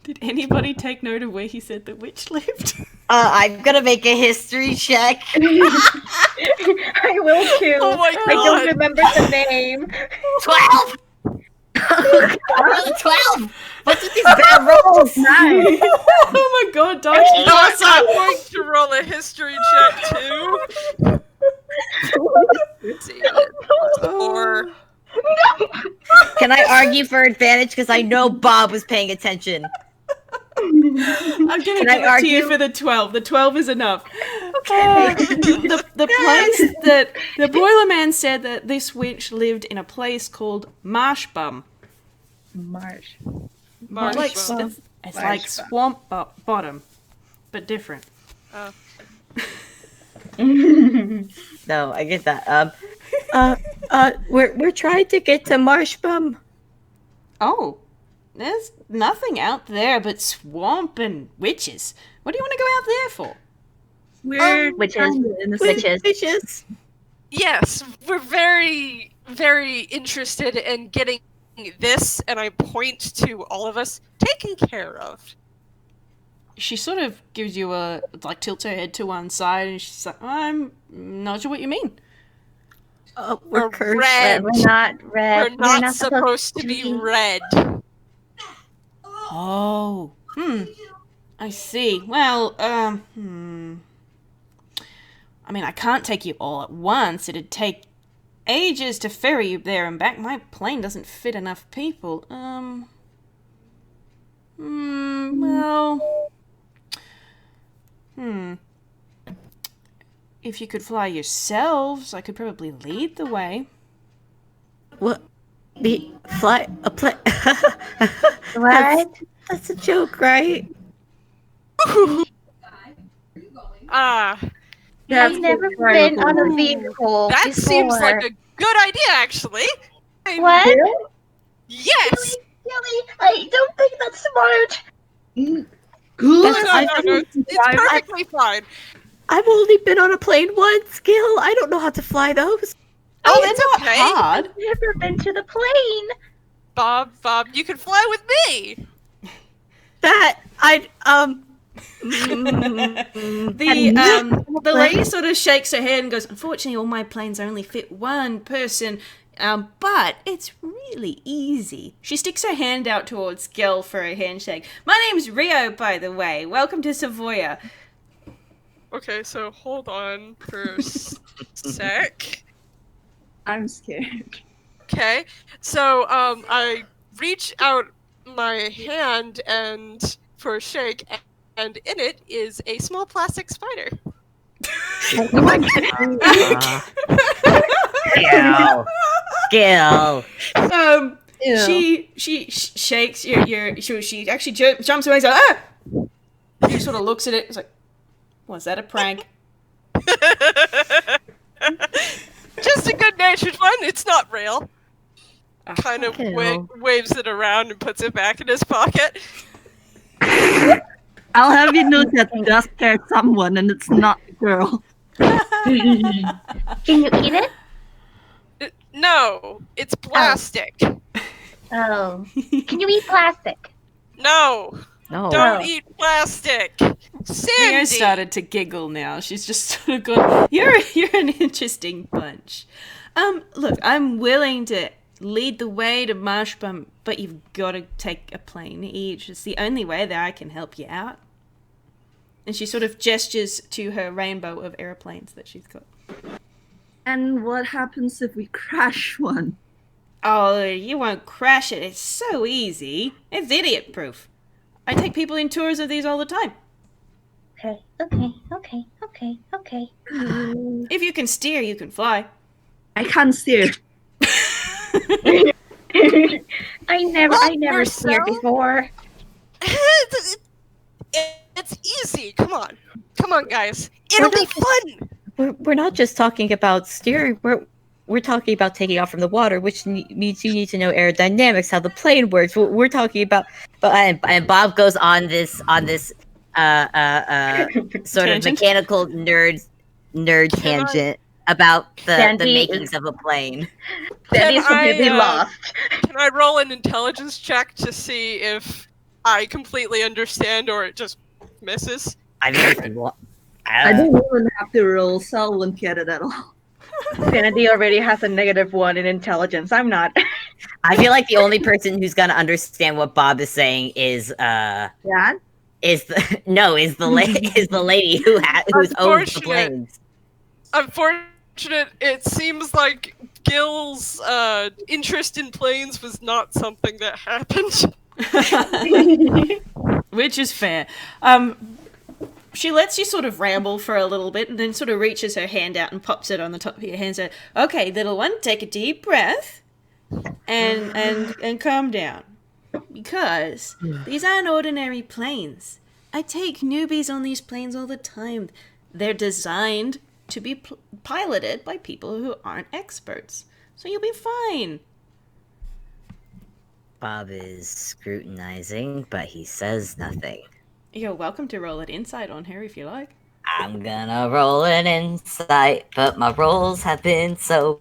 Did anybody take note of where he said the witch lived? I'm gonna make a history check. I will too. Oh my I don't God. remember the name. 12. 12. What's with these bad rolls? Oh my god, Dodge! I'm going to roll a history check too. Let's see. Or Can I argue for advantage? Because I know Bob was paying attention. I'm gonna give it to you for the 12. The 12 is enough. The place that the Boiler Man said that this witch lived in a place called Marshbum. Marsh. It's like swamp bottom, but different. No, I get that. We're trying to get to Marshbum. Oh, there's nothing out there but swamp and witches. What do you want to go out there for? We're Witches. yes, we're very, very interested in getting this, and I point to all of us, taken care of. She sort of gives you tilts her head to one side, and she's like, "I'm not sure what you mean." We're cursed. Red. We're not red. We're not supposed to be red. Oh, I see. Well, I mean, I can't take you all at once. It'd take ages to ferry you there and back. My plane doesn't fit enough people. If you could fly yourselves, I could probably lead the way. What? Fly a plane? What? That's a joke, right? I've never been on a vehicle That before. seems like a good idea, actually. What? Yes! Really? I don't think that's smart. No, it's perfectly fine. I've only been on a plane once, Gil. I don't know how to fly those. Oh, It's that's not okay. hard. I've never been to the plane. Bob, you can fly with me. The lady sort of shakes her head and goes, "Unfortunately, all my planes only fit one person, but it's really easy." She sticks her hand out towards Gil for a handshake. "My name's Rio, by the way. Welcome to Savoia." Okay, so hold on for a sec. I'm scared. Okay, so I reach out my hand and for a shake, and in it is a small plastic spider. Gil. She shakes she actually jumps away and says, "Ah!" She sort of looks at it. It's like, was that a prank? Just a good-natured one. It's not real. Kind of waves it around and puts it back in his pocket. I'll have you know that just scared someone, and it's not the girl. Can you eat it? No, it's plastic. Oh. Can you eat plastic? No, No. don't eat plastic. Theo Sandy. started to giggle now. She's just sort of gone, you're an interesting bunch. Look, I'm willing to lead the way to Marsh Bump, but you've got to take a plane each. It's the only way that I can help you out. And she sort of gestures to her rainbow of airplanes that she's got. And what happens if we crash one? Oh, you won't crash it. It's so easy. It's idiot-proof. I take people in tours of these all the time. Okay. If you can steer, you can fly. I can't steer. I never Marcel? steered before. It's easy. Come on, guys. It'll be fun. We're not just talking about steering. We're talking about taking off from the water, which means you need to know aerodynamics, how the plane works. We're talking about, and Bob goes on this sort of Tangent? mechanical nerd tangent about the Sandy makings of a plane. Sandy's completely lost. Can I roll an intelligence check to see if I completely understand or it just misses? I mean, I don't even have to roll, so I won't get it at all. Sandy already has a -1 in intelligence. I'm not. I feel like the only person who's gonna understand what Bob is saying is Yeah? is the lady who's owns the Unfortunate. planes. Unfortunate, it seems like Gil's interest in planes was not something that happened. Which is fair. She lets you sort of ramble for a little bit and then sort of reaches her hand out and pops it on the top of your hand and says, okay, little one, take a deep breath and calm down. Because these aren't ordinary planes. I take newbies on these planes all the time. They're designed to be piloted by people who aren't experts. So you'll be fine. Bob is scrutinizing, but he says nothing. You're welcome to roll an insight on her if you like. I'm gonna roll an insight, but my rolls have been so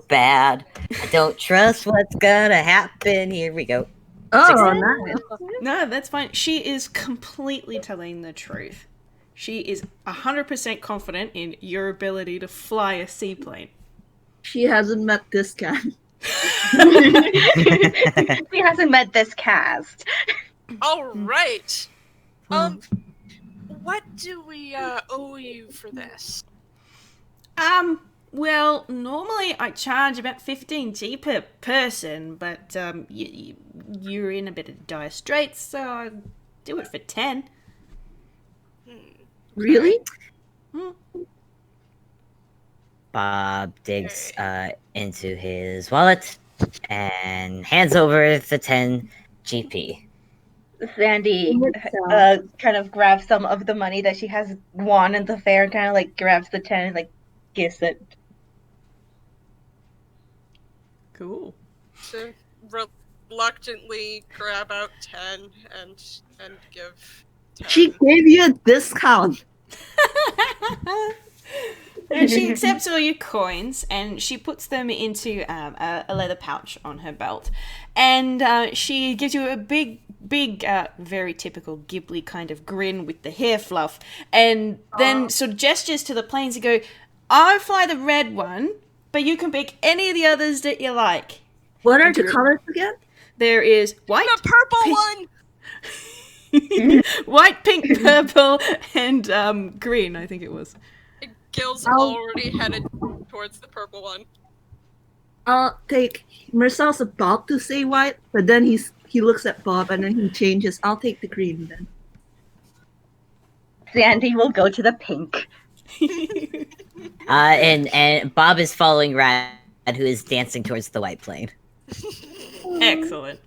bad. I don't trust what's gonna happen. Here we go. Oh, nice. No, that's fine. She is completely telling the truth. She is 100% confident in your ability to fly a seaplane. She hasn't met this guy. He hasn't met this cast. All right. What do we owe you for this? Well, normally I charge about 15G per person, but you're in a bit of dire straits, so I'll do it for 10. Really? Bob digs into his wallet and hands over the 10 GP. Sandy kind of grabs some of the money that she has won in the fair and kind of like grabs the 10 and like gives it. Cool. To reluctantly grab out 10 and give 10. She gave you a discount. And she accepts all your coins and she puts them into a leather pouch on her belt. And she gives you a big, very typical Ghibli kind of grin with the hair fluff. And then sort of gestures to the planes and go, I fly the red one, but you can pick any of the others that you like. What are the colors again? There is white, The purple one! white, pink, purple, and green, I think it was. Gil's already headed towards the purple one. I'll take. Mersel's about to say white, but then he looks at Bob and then he changes. I'll take the green then. Sandy will go to the pink. And Bob is following Rad, who is dancing towards the white plane. Excellent.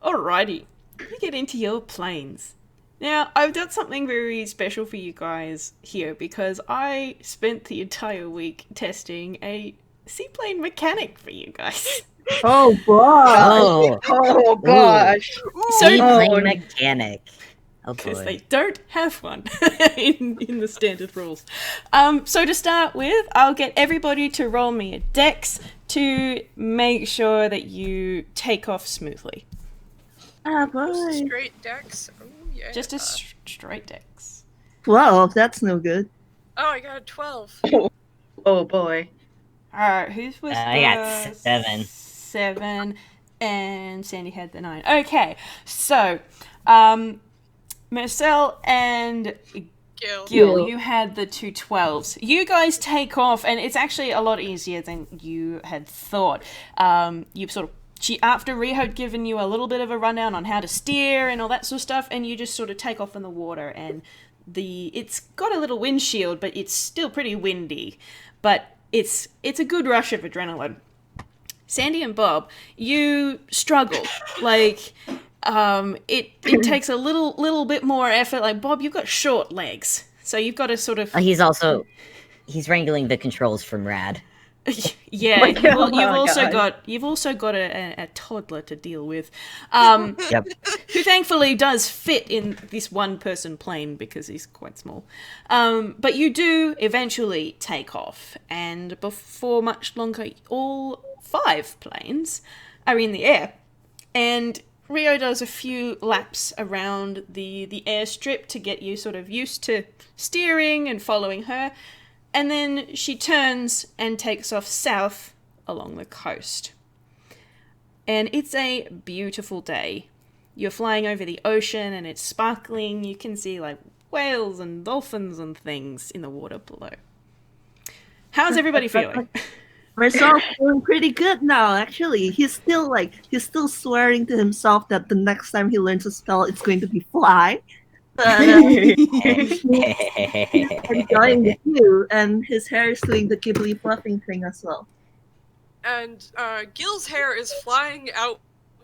Alrighty, you get into your planes. Now, I've done something very special for you guys here because I spent the entire week testing a seaplane mechanic for you guys. Oh, Bob! Oh gosh. Seaplane mechanic. Oh Because boy. they don't have one in the standard rules. So to start with, I'll get everybody to roll me a dex to make sure that you take off smoothly. Ah, boy. Straight decks. Oh, yeah. Just a straight dex. 12, that's no good. Oh, I got a 12. Oh boy. Alright, whose was I got 7. 7, and Sandy had the 9. Okay, so, Mersel and Gille, you had the 2 12s. You guys take off, and it's actually a lot easier than you had thought. You sort of, after Rio had given you a little bit of a rundown on how to steer and all that sort of stuff, and you just sort of take off in the water, and it's got a little windshield, but it's still pretty windy. But it's a good rush of adrenaline. Sandy and Bob, you struggle. Like, it takes a little bit more effort. Like, Bob, you've got short legs, so you've got to sort of... He's wrangling the controls from Rad. Yeah, you've also got a toddler to deal with, Yep. who thankfully does fit in this one-person plane because he's quite small. But you do eventually take off, and before much longer, all 5 planes are in the air. And Rio does a few laps around the airstrip to get you sort of used to steering and following her. And then she turns and takes off south along the coast. And it's a beautiful day. You're flying over the ocean and it's sparkling. You can see like whales and dolphins and things in the water below. How's everybody feeling? Mersel's feeling pretty good now, actually. He's still swearing to himself that the next time he learns a spell, it's going to be fly. But he's enjoying the view, and his hair is doing the Ghibli fluffing thing as well. And Gil's hair is flying out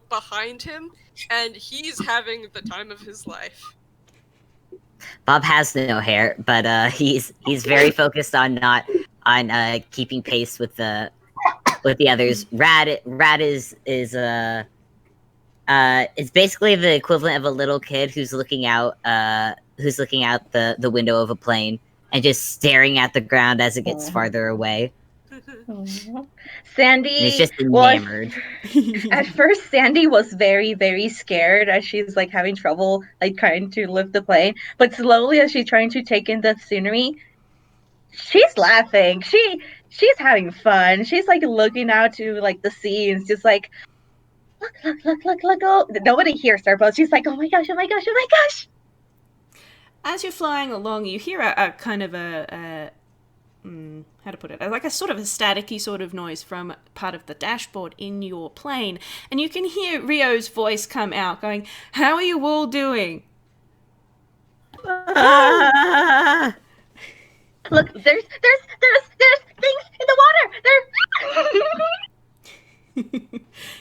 behind him, and he's having the time of his life. Bob has no hair, but he's very focused on keeping pace with the others. Rad is it's basically the equivalent of a little kid who's looking out the window of a plane and just staring at the ground as it gets farther away. Sandy And it's just enamored. At first, Sandy was very, very scared as she's like having trouble like trying to lift the plane. But slowly, as she's trying to take in the scenery, she's laughing. She's having fun. She's like looking out to like the sea and it's just like, look, oh. Nobody hears her, but she's like, oh my gosh. As you're flying along, you hear a kind of how to put it, like a sort of a staticky sort of noise from part of the dashboard in your plane, and you can hear Rio's voice come out going, how are you all doing? Look, there's things in the water.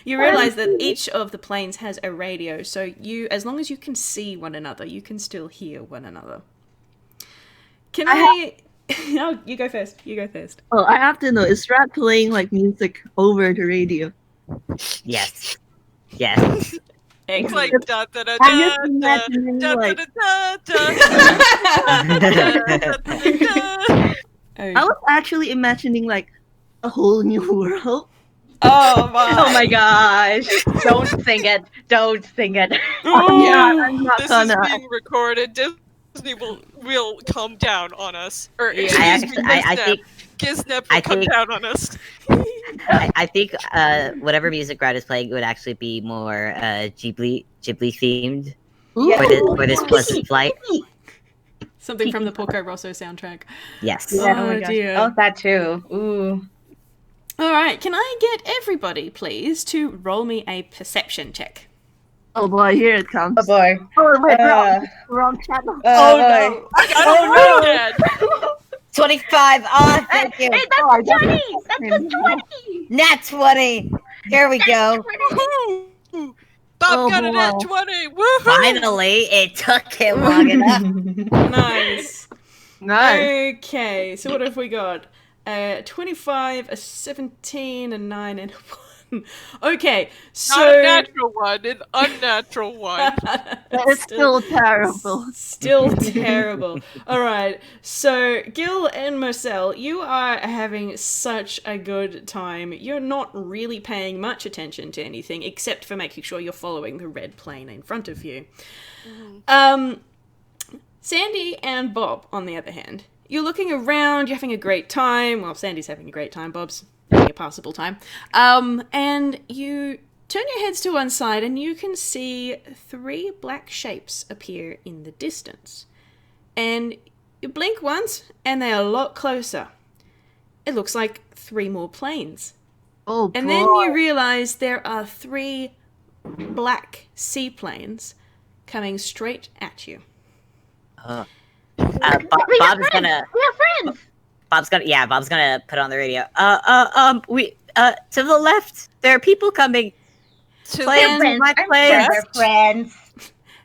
You realize that each of the planes has a radio, so as long as you can see one another, you can still hear one another. Can I No, you go first. Oh, I have to know, is Rad playing like music over the radio? Yes. It's like da da da I'm da just imagining, da like- da da da. I was actually imagining like a whole new world. Oh my gosh. Don't sing it. Yeah, I'm not This is gonna. being recorded. Disney will come down on us. Or I excuse me, think Gisnep I will come think- down on us. I think whatever music Rad is playing would actually be more Ghibli themed for this pleasant flight. Something from the Porco Rosso soundtrack. Yes. Yeah. Oh my gosh. dear. Oh, that too. Ooh. All right, can I get everybody, please, to roll me a perception check? Oh boy, here it comes. Oh boy. Oh wait, wrong channel. Oh I don't know, Dad. 25. Oh, thank you. Hey, that's a 20. That's a 20. Nat 20. Here we go. Woohoo! Bob got a nat 20. Woohoo! Finally, it took him long enough. Nice. Nice. Okay, so what have we got? 25, a 17, a 9, and a 1. Okay, Not a so natural one, an unnatural one. It's still terrible. Still terrible. All right. So, Gil and Mersel, you are having such a good time. You're not really paying much attention to anything except for making sure you're following the red plane in front of you. Sandy and Bob, on the other hand, you're looking around, you're having a great time. Well, Sandy's having a great time, Bob's having a passable time. And you turn your heads to one side and you can see 3 black shapes appear in the distance. And you blink once and they're a lot closer. It looks like 3 more planes. Oh, And boy. then you realize there are 3 black seaplanes coming straight at you. Bob's gonna. We have friends. Bob's gonna put on the radio. We to the left. There are people coming. To Plans, And my I'm plans. sure they're friends.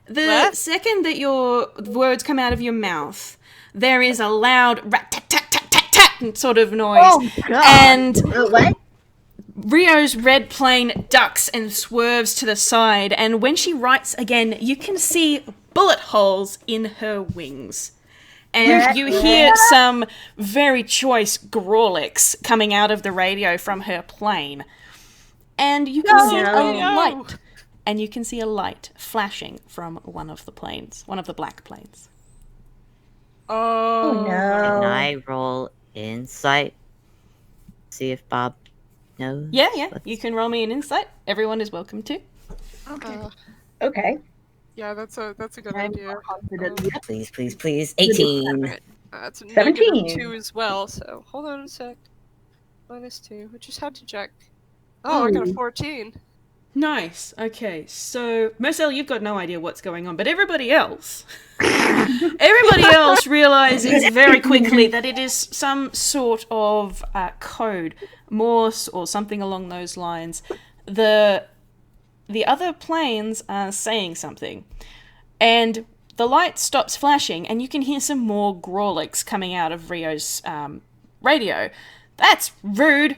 The What? second that your words come out of your mouth, there is a loud rat-tat-tat-tat-tat-tat sort of noise. Oh, God. And What? Rio's red plane ducks and swerves to the side, and when she rights again, you can see bullet holes in her wings. And you hear some very choice Grawlix coming out of the radio from her plane. And you can see a light. And you can see a light flashing from one of the planes, one of the black planes. Oh Oh, no. Can I roll insight? See if Bob knows. Yeah, what's- you can roll me an insight. Everyone is welcome to. Okay. yeah, that's a good I'm idea. confident. Um, Please, please, please. 18. Alright, that's a 17. -2 as well, so hold on a sec. -2. I just had to check. Oh, I got a Ooh. 14. Nice. Okay, so Mersel, you've got no idea what's going on, but everybody else realizes very quickly that it is some sort of code, Morse or something along those lines. The other planes are saying something, and the light stops flashing, and you can hear some more Grawlix coming out of Rio's radio. That's rude.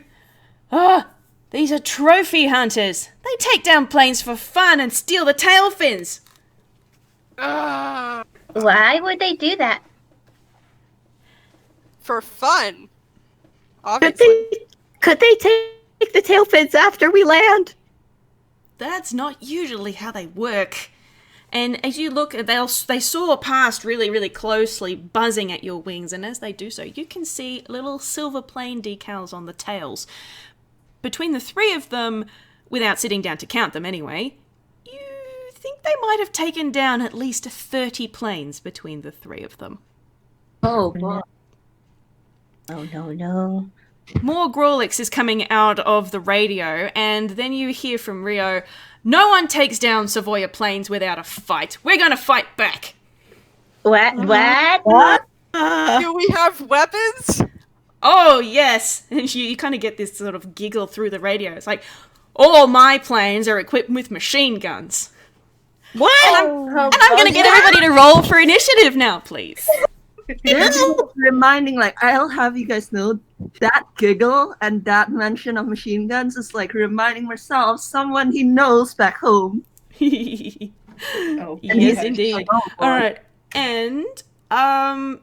These are trophy hunters. They take down planes for fun and steal the tail fins. Ah, Why would they do that? for fun. Could Obviously. they take the tail fins after we land? That's not usually how they work. And as you look, they soar past really, really closely, buzzing at your wings. And as they do so, you can see little silver plane decals on the tails. Between the 3 of them, without sitting down to count them anyway, you think they might have taken down at least 30 planes between the 3 of them. Oh, boy. Oh no. More Grawlix is coming out of the radio, and then you hear from Rio, "No one takes down Savoya planes without a fight. We're gonna fight back." What? What? Do we have weapons? Oh, yes. And you kind of get this sort of giggle through the radio. It's like, all my planes are equipped with machine guns. What? And I'm going to get everybody to roll for initiative now, please. It's reminding, like, I'll have you guys know that giggle and that mention of machine guns is like reminding myself someone he knows back home. Oh, Yes, indeed. Oh, boy. All right. And I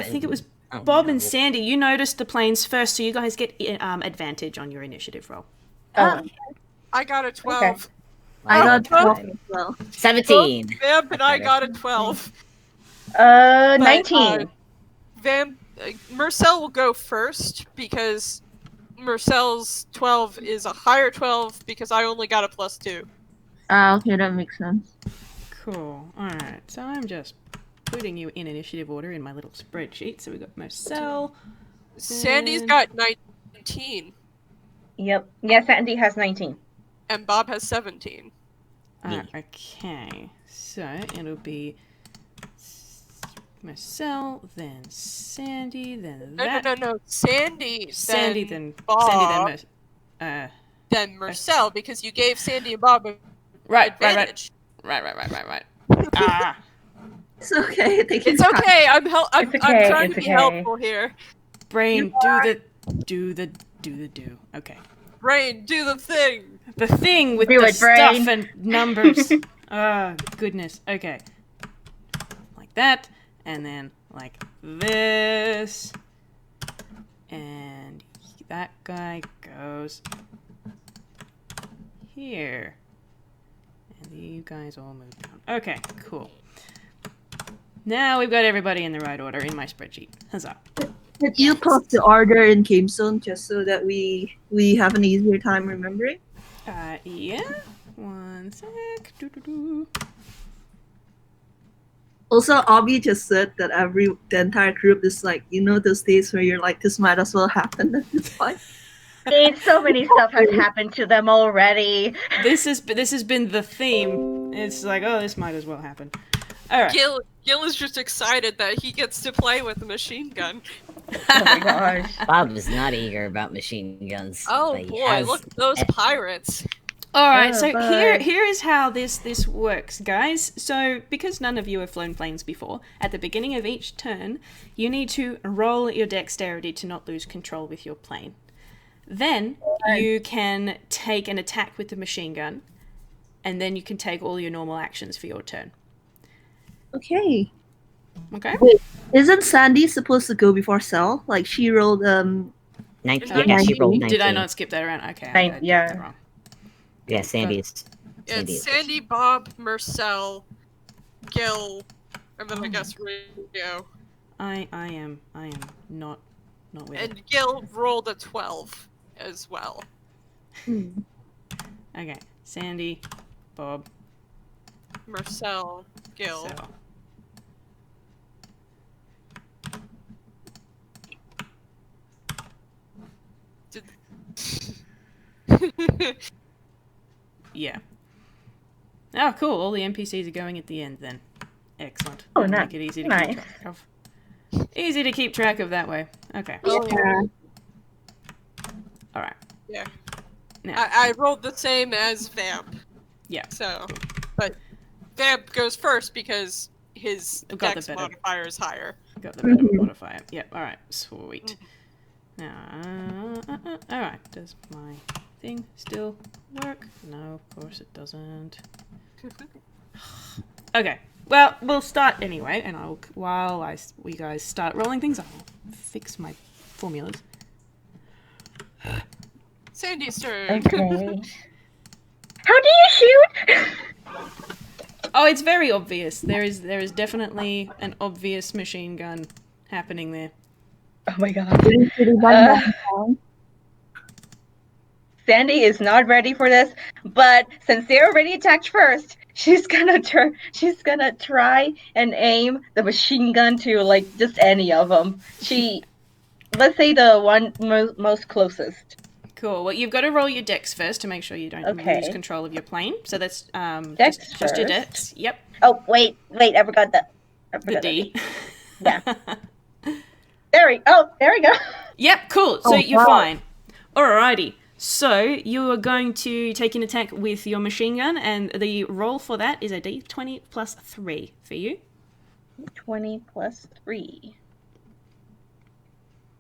think it was Bob and Sandy. Sandy. You noticed the planes first, so you guys get advantage on your initiative roll. Oh, I got a 12. I got Oh, 12 as well. 17. Vamp and I got a 12. 19. Mersel will go first because Mersel's 12 is a higher 12 because I only got a +2. Okay, that makes sense. Cool. All right. So I'm just putting you in initiative order in my little spreadsheet. So we got Mersel. Sandy's got 19 Yep. Yes, Sandy has 19. and Bob has 17. Okay. So it'll be Mersel, then Sandy, then that. No. Sandy, Sandy, then then Bob, Sandy, then then Mersel because you gave Sandy and Bob a Right. advantage. Right. Ah. It's okay. Take your It's time. okay. I'm It's okay, trying it's to be okay. helpful here. Brain, do the do. Okay. brain, do the thing. The thing with Do the it, stuff brain. and numbers. Oh, goodness. Okay. Like that, and then like this. And that guy goes here. And you guys all move down. Okay, cool. Now we've got everybody in the right order in my spreadsheet. Huzzah. Could you post the order in Game Zone just so that we have an easier time remembering? Yeah. One sec. Doo-doo-doo. Also, Abby just said that the entire group is like, those days where you're like, this might as well happen at this point. So many stuff has happened to them already. This has been the theme. It's like, oh, this might as well happen. All right. Gil is just excited that he gets to play with the machine gun. Oh my gosh. Bob is not eager about machine guns. Oh but he boy, has- look at those pirates. All right, Oh, so but- here is how this works, guys. So because none of you have flown planes before, at the beginning of each turn, you need to roll your dexterity to not lose control with your plane. Then you can take an attack with the machine gun, and then you can take all your normal actions for your turn. Okay. Okay? Isn't Sandy supposed to go before Cell? Like, she rolled, 19. Yeah, Yeah, she rolled 19. Did I not skip that around? Okay, I did Yeah. that wrong. Yeah, Sandy is. Sandy It's is. Sandy, Bob, Mersel, Gil, and then I guess Rio. I am not with it. And Gil rolled a 12 as well. Okay, Sandy, Bob, Mersel, Gil. so. Yeah. Oh, cool. All the NPCs are going at the end then. Excellent. Oh, That'll nice. make it easy to Nice. keep track of. Easy to keep track of that way. Okay. Oh, Yeah. All right. yeah. Now, I rolled the same as Vamp. Yeah. So, but Vamp goes first because his I've got the dex better. modifier is higher. got the better modifier. Yep. All right. Sweet. Now, all right. Does my thing still work? No, of course it doesn't. Okay. Well, we'll start anyway, and while we guys start rolling things, I'll fix my formulas. Sandy's turn. Okay. How do you shoot? Oh, it's very obvious. There is definitely an obvious machine gun happening there. Oh my god. Sandy is not ready for this, but since they already attacked first, she's gonna try and aim the machine gun to like just any of them. Let's say the one most closest. Cool. Well, you've got to roll your dex first to make sure you don't Okay. lose control of your plane. So that's Dex just your first. dex. Yep. Oh wait, I forgot the. The D. Yeah. There we go. Yep. Cool. So Oh, you're wow. fine. Alrighty. So you are going to take an attack with your machine gun, and the roll for that is a D20 plus 3 for you. 20 plus 3.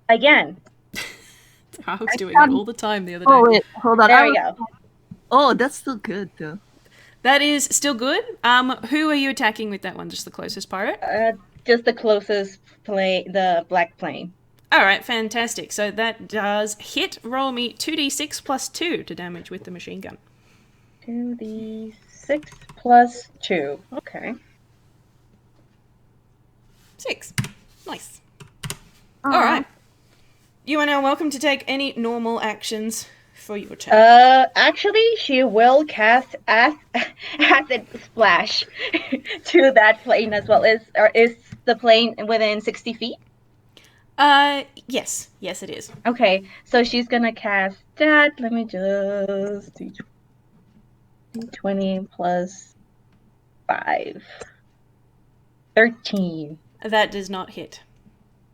Again. I was doing it all the time the other day. Oh, wait, hold on. There we go. Oh, that's still good, though. That is still good. Who are you attacking with that one? Just the closest pirate? Just the closest the black plane. Alright, fantastic. So that does hit. Roll me 2d6 plus 2 to damage with the machine gun. 2d6 plus 2. Okay. 6. Nice. Alright. You are now welcome to take any normal actions for your turn. Actually, she will cast acid splash to that plane as well. Is the plane within 60 feet? Yes. Yes, it is. Okay, so she's gonna cast that. Let me just do 20 plus 5. 13. That does not hit.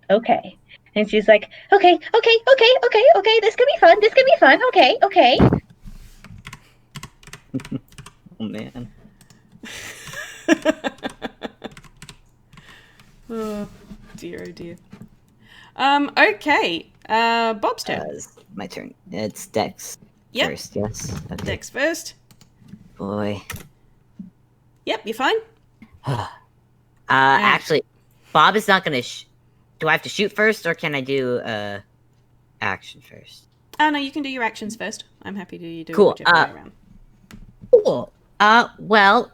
Okay. And she's like, okay, this could be fun, okay. Oh man. Oh dear, oh dear. Okay. Bob's turn. It's my turn. It's Dex. Yep. first, yes. Okay. Dex first. Boy. Yep, you're fine. Actually, Bob is not gonna. Do I have to shoot first, or can I do action first? Oh, no, you can do your actions first. I'm happy to do Cool, whichever way around. Cool. Well,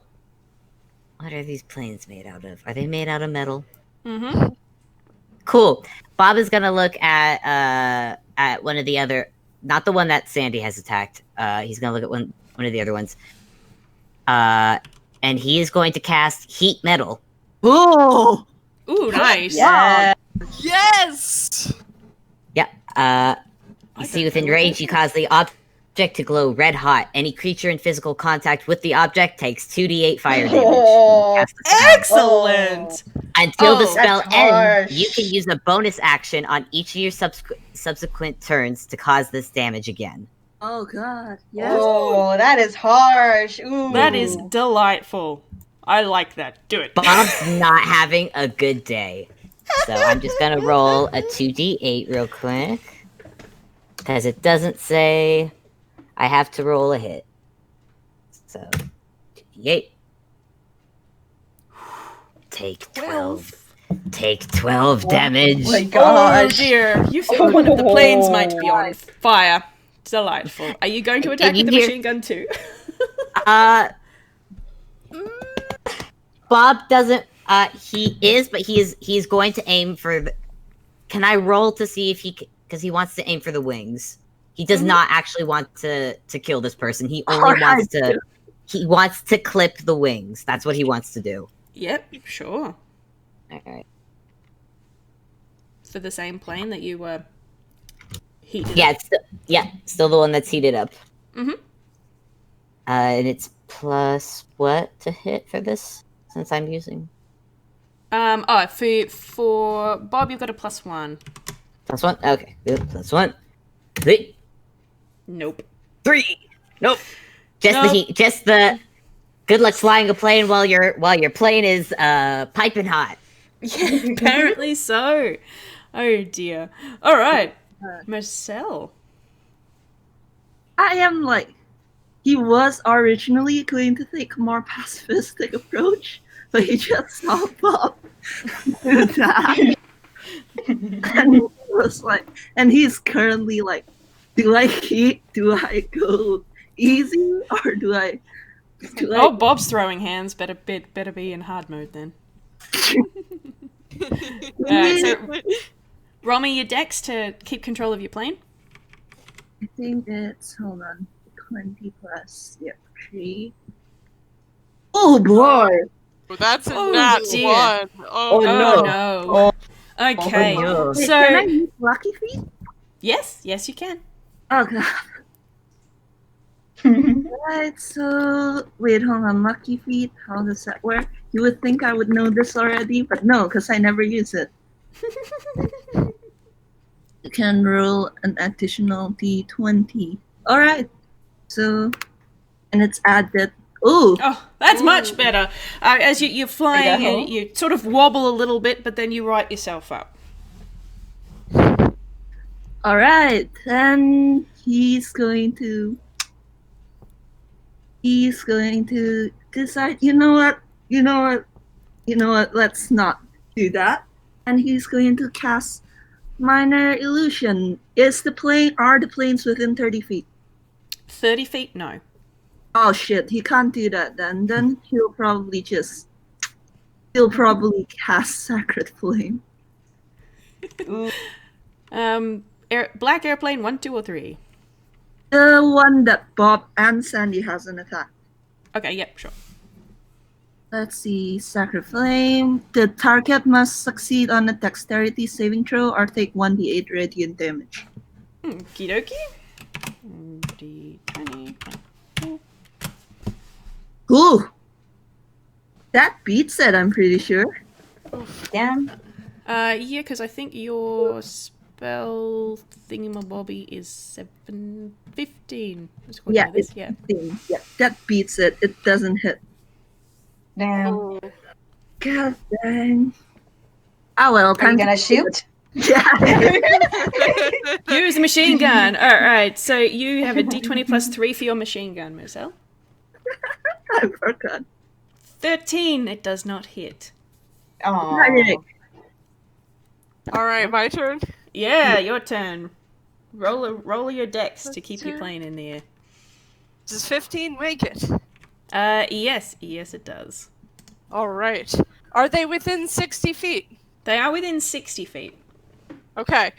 what are these planes made out of? Are they made out of metal? Mm-hmm. Cool. Bob is gonna look at one of the other, not the one that Sandy has attacked. He's gonna look at one of the other ones. And he is going to cast Heat Metal. Oh, Ooh, nice. Yeah. Yes! Yeah. I You see, don't within know what range, that you cause the object to glow red hot. Any creature in physical contact with the object takes 2d8 fire damage. Oh. Cast the spell. Excellent! Until the Oh, spell that's ends, harsh. you can use a bonus action on each of your subsequent turns to cause this damage again. oh God, yes. Oh, that is harsh. Ooh. That is delightful. I like that. Do it. Bob's not having a good day. So I'm just gonna roll a 2d8 real quick. Because it doesn't say I have to roll a hit. So, 2d8. Take 12. Take 12 damage. Oh my Oh gosh. dear, you think one of the planes might be on fire. Delightful. Are you going to attack you with the hear- machine gun too? Bob doesn't. He is, but he's going to aim for. Can I roll to see if because he wants to aim for the wings. He does not actually want to kill this person. He only wants to. He wants to clip the wings. That's what he wants to do. Yep, sure. All right. For the same plane that you were heated. Yeah, still the one that's heated up. Mhm. And it's plus what to hit for this? Since I'm using For Bob, you've got a +1. +1. Okay, good. +1. 3. Nope. 3. Nope. Just Nope. the heat. Just the. Good luck flying a plane while your plane is piping hot. Yeah, apparently so. Oh dear. All right, Mersel. I am like, he was originally going to take a more pacifistic approach, but he just saw Bob do that. And he was like, and he's currently like, do I go easy or do I Oh, Bob's throwing hands. Better be in hard mode then. So roll me your dex to keep control of your plane. I think it's, hold on, 20 plus, 3. Oh boy! Well, that's a Oh, nat dear. 1. Oh no. Okay. no. Wait, So can I use Lucky Feet? yes, you can. Oh god. Right, so wait, hold on, Lucky Feet, how does that work? You would think I would know this already, but no, because I never use it. You can roll an additional d20. Alright, so, and it's added. Ooh! Oh, that's much better. As you're flying, There you go. and you sort of wobble a little bit, but then you right yourself up. Alright, then he's going to decide, you know what, let's not do that. And he's going to cast Minor Illusion. Are the planes within 30 feet? 30 feet? No. Oh shit, he can't do that then. Then he'll probably cast Sacred Flame. Black airplane 1, 2, or 3? The one that Bob and Sandy hasn't attacked. Okay, yep, sure. Let's see, Sacred Flame. The target must succeed on a dexterity saving throw or take 1d8 radiant damage. Okie dokie. D20. Ooh! That beats it, I'm pretty sure. Damn. Yeah, because I think your spell thingamabobby is 715. Yeah, this. Yeah. Yeah, that beats it. It doesn't hit. Damn. Oh. God dang. Oh well, Are you time gonna shoot? Yeah. Use the machine gun. All right, so you have a d20 plus 3 for your machine gun, Mersel. I forgot. 13. It does not hit. Aw. All right, my turn. Yeah, your turn. Roll your dex to keep your plane in the air. Does 15 make it? Yes, it does. All right. Are they within 60 feet? They are within 60 feet. Okay.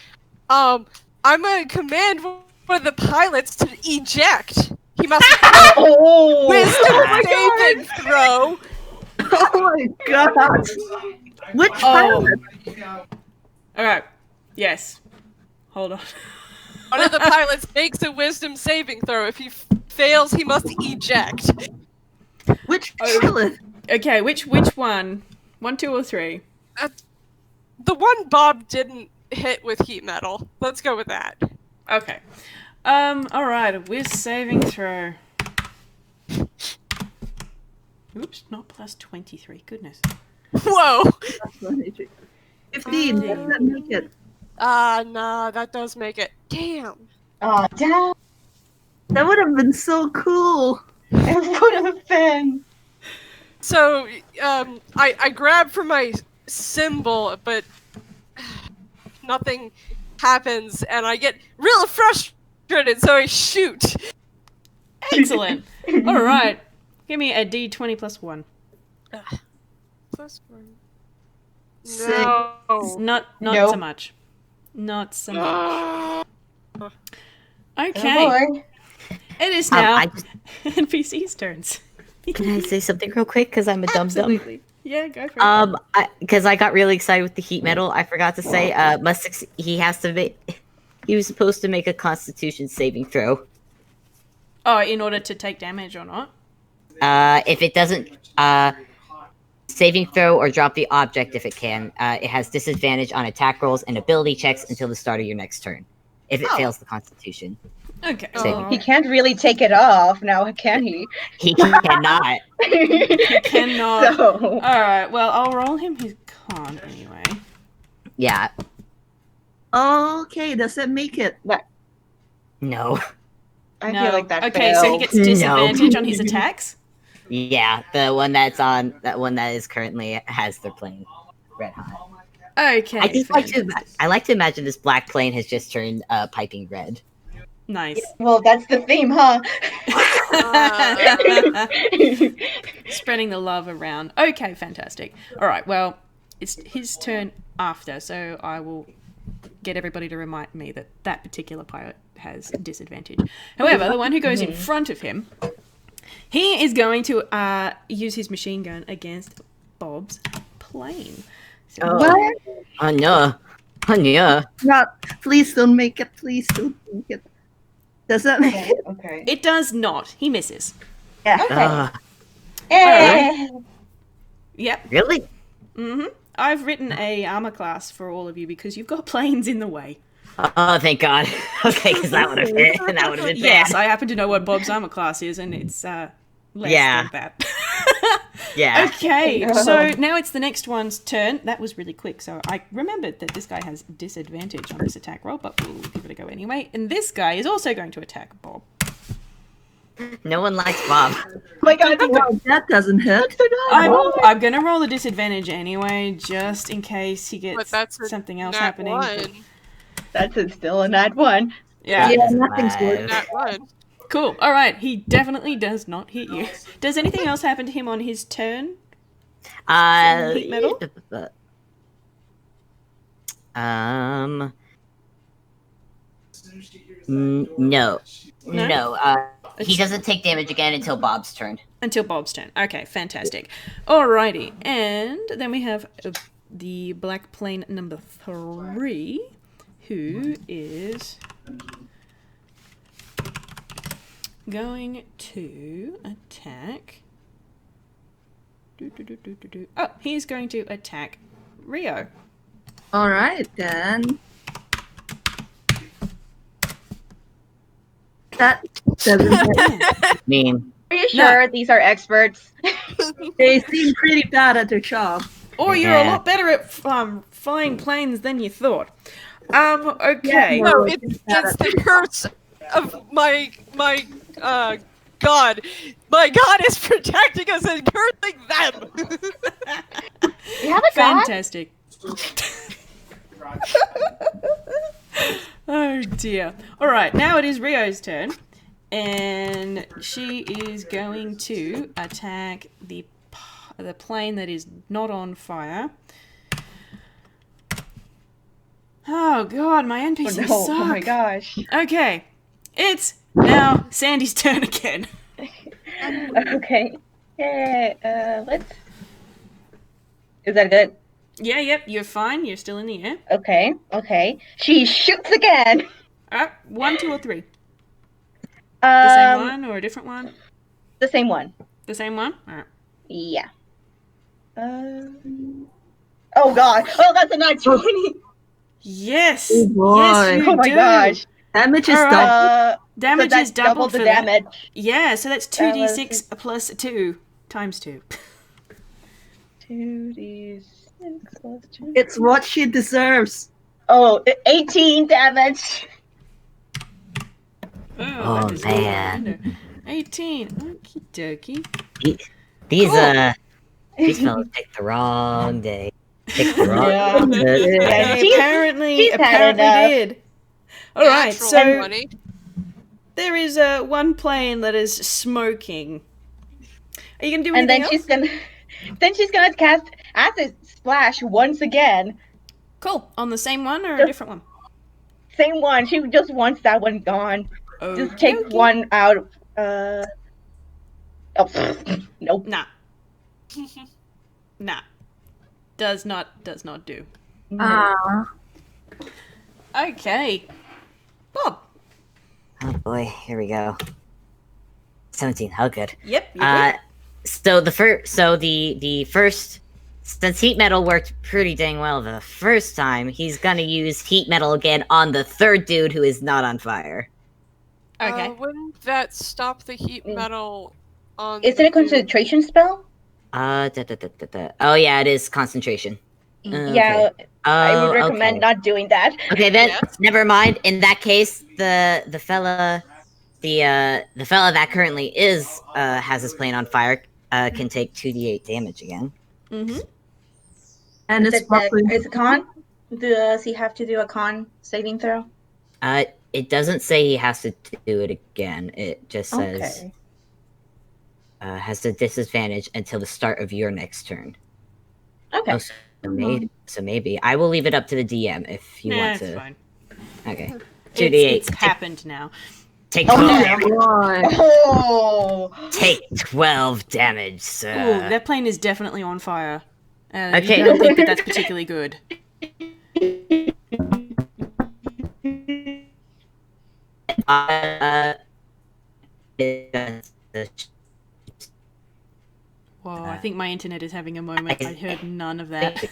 I'm gonna command one of the pilots to eject. He must Oh! wisdom saving throw. Oh my god. Which pilot? All right. Yes. Hold on. One of the pilots makes a wisdom saving throw. If he fails, he must eject. Which pilot? Okay, which one? 1, 2, or 3? The one Bob didn't hit with heat metal. Let's go with that. Okay. All right. A whiz saving throw. Oops, not plus 23. Goodness. Whoa. 15. Does that make it? Nah, that does make it. Damn. Aw, damn. That would have been so cool. It would have been. So, I grab for my symbol, but nothing happens, and I get real frustrated, so I shoot. Excellent. All right. Give me a d20 plus 1. Plus 1. Six. No. Not Nope. so much. Not so much. Oh Okay. boy. It is now I just, NPC's turns. can I say something real quick? Because I'm a dum dum. Absolutely. Yeah, go for it. Because I got really excited with the heat metal. I forgot to say, he has to make. He was supposed to make a Constitution saving throw. Oh, in order to take damage or not? If it doesn't, saving throw or drop the object if it can. It has disadvantage on attack rolls and ability checks until the start of your next turn. If it fails the Constitution, Okay. Saving. He can't really take it off now, can he? he cannot. He cannot. So, All right. Well, I'll roll him his con anyway. Yeah, Okay, does that make it? no. I No. feel like that Okay, failed. so he gets disadvantage on his attacks. Yeah, the one that is currently has their plane red hot. Okay. I just like to. fantastic. I like to imagine this black plane has just turned piping red. Nice. Well, that's the theme, huh? Spreading the love around. Okay, fantastic. All right. Well, it's his turn after, so I will get everybody to remind me that that particular pilot has disadvantage. However, the one who goes in front of him, he is going to use his machine gun against Bob's plane. So, What? Anya. Not. Please don't make it. Please don't make it. Does that make Okay. it? Okay. it does not. He misses. Okay. Eh. Yep. Really? Mm-hmm. I've written a armor class for all of you because you've got planes in the way. Oh, thank God. Okay, because that would have been bad. Yes, I happen to know what Bob's armor class is, and it's less Yeah. than that. Yeah. Okay, so now it's the next one's turn. That was really quick, so I remembered that this guy has disadvantage on this attack roll, but we'll give it a go anyway. And this guy is also going to attack Bob. No one likes Bob. Oh my god. Well, that doesn't hit. I'm going to roll a disadvantage anyway, just in case he But gets that's a something else nat happening. one. That's still a nat one. Yeah. Yeah, nothing's Five. working. Nat one. Cool. All right. He definitely does not hit you. Does anything else happen to him on his turn? Heat metal? No. No? No. He doesn't take damage again until Bob's turn. Until Bob's turn. Okay, fantastic. Alrighty. And then we have the black plane number 3, who is going to attack. Oh, he's going to attack Rio. All right then. That doesn't hit. mean, Are you sure these are experts? They seem pretty bad at their job. Or you're a Yeah. lot better at flying planes than you thought. Okay. No, it's the curse of my god. My god is protecting us and cursing them. You have a god? Fantastic. Oh dear. Alright, now it is Rio's turn. And she is going to attack the plane that is not on fire. Oh god, my NPC suck. Oh my gosh. Okay, it's now Sandy's turn again. Okay. Yeah, let's... Is that good? Yeah, yep, you're fine. You're still in the air. Okay. She shoots again! Alright, 1, 2, or 3? The same one or a different one? The same one. The same one? Alright. Yeah. Oh god. Oh, that's a nat 20. Yes! Oh, boy. Yes, you Oh my do. gosh. Damage is double. Damage so is doubled the for that. damage. Yeah, so that's 2d6 plus 2 times 2. 2d6 plus 2. It's what she deserves. Oh, 18 damage. Oh, that is man. good. 18. Okie dokie. These Cool. these fellas picked the wrong day. Picked the wrong. Yeah. They she's apparently had enough. did. Alright, Natural so 20. there is one plane that is smoking. Are you gonna do And anything then else? she's gonna cast acid splash once again. Cool. On the same one or a different one? Same one. She just wants that one gone. Just take Okey-dokey. one out. Oh, nope. Nah. Nah. Does not do. Okay. Bob. Oh boy, here we go. 17. How good. Yep. You're good. So the first, since heat metal worked pretty dang well the first time, he's gonna use heat metal again on the third dude who is not on fire. Okay. Wouldn't that stop the heat metal on? Is it a concentration spell? Oh yeah, it is concentration. Yeah, I would recommend not doing that. Okay, then Yes. never mind. In that case, the fella that currently is has his plane on fire can take 2d8 damage again. Mm-hmm. And it's probably Is it con? Does he have to do a con saving throw? It doesn't say he has to do it again. It just says has a disadvantage until the start of your next turn. Okay. Oh, so maybe I will leave it up to the DM if you want It's to. fine. Okay, It's 2d8. happened now. Take 12 no. damage. boy. Oh. Take 12 damage, sir. Ooh, that plane is definitely on fire. Okay. You don't think that that's particularly good. Whoa, I think my internet is having a moment. I heard none of that.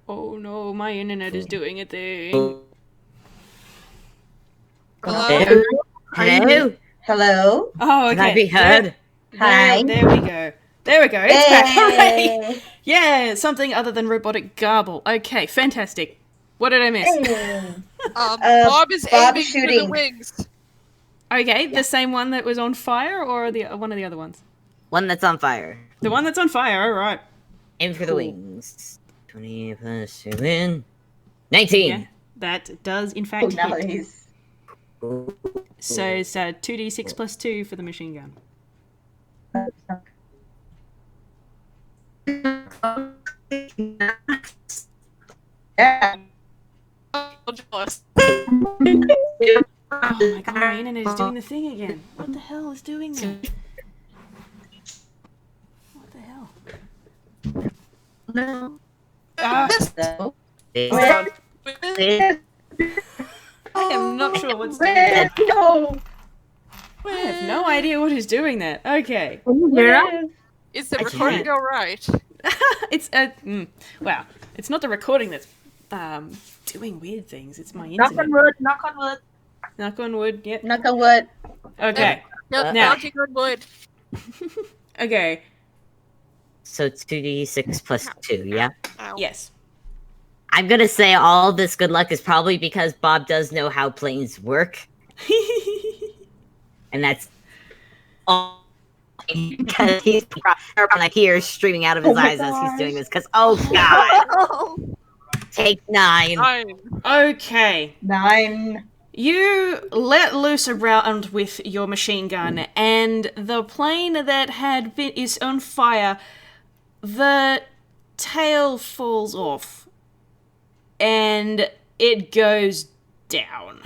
Oh no, my internet is doing a thing. Hello? Hello? Hello. Oh, okay. Can I be heard? Hi. There we go. There we go. It's back. Hooray! Hey. Yeah, something other than robotic garble. Okay, fantastic. What did I miss? Hey. Bob is Bob aiming for shooting. the wings. Okay, the same one that was on fire, or the one of the other ones? One that's on fire. The one that's on fire. All right. Aim for the wings. 20 plus 2 in. 19! Yeah, that does in fact hit. Nice. So it's 2d6 plus 2 for the machine gun. Yeah. Oh, jealous. Oh my god, my internet is doing the thing again. What the hell is doing that? What the hell? No. So, I am not sure what's doing that. no. I have no idea what is doing that. Okay. Can you hear us? Is the I recording can't. go right? It's wow. It's not the recording that's doing weird things. It's my Knock internet. on wood. Knock on wood. Knock on wood. Yep. Knock on wood. Okay. Yep, Now. knocking on wood. Okay. So 2d6 plus 2, yeah? Ow. Yes. I'm gonna say all this good luck is probably because Bob does know how planes work, and that's all because he's like tears streaming out of his Oh my eyes as he's doing gosh. this. Because God, take 9. Fine. Okay. 9. You let loose around with your machine gun, and the plane that had been is on fire. The tail falls off, and it goes down.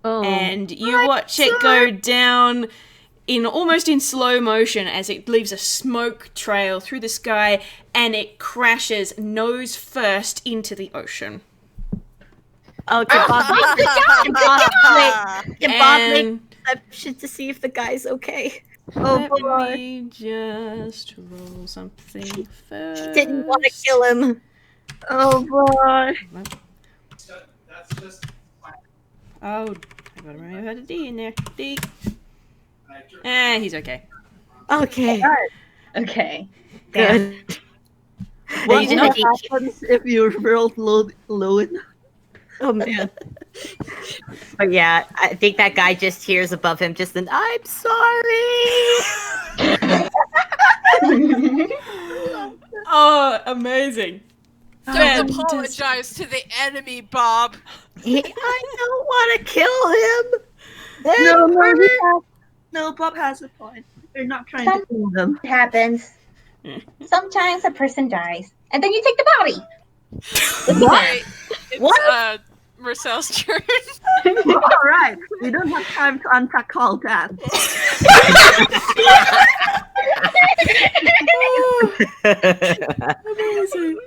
Oh. And you watch it go down almost in slow motion as it leaves a smoke trail through the sky, and it crashes nose first into the ocean. Oh, can Bob make And perception to see if the guy's okay? Oh, let boy. me just roll something first. He didn't want to kill him. Oh boy. Oh, I gotta remember how to D in there. D. He's okay. Okay, Okay. good. What He's not- happens if you roll low enough? Oh man. But yeah, I think that guy just hears above him just an "I'm sorry." Oh, amazing. Don't Fantastic. apologize to the enemy, Bob. I don't want to kill him. No, Bob has a point. You're not trying to kill them. It happens. Sometimes a person dies, and then you take the body. Right. It's, What? Mersel's turn. All right, we don't have time to unpack all that. Amazing.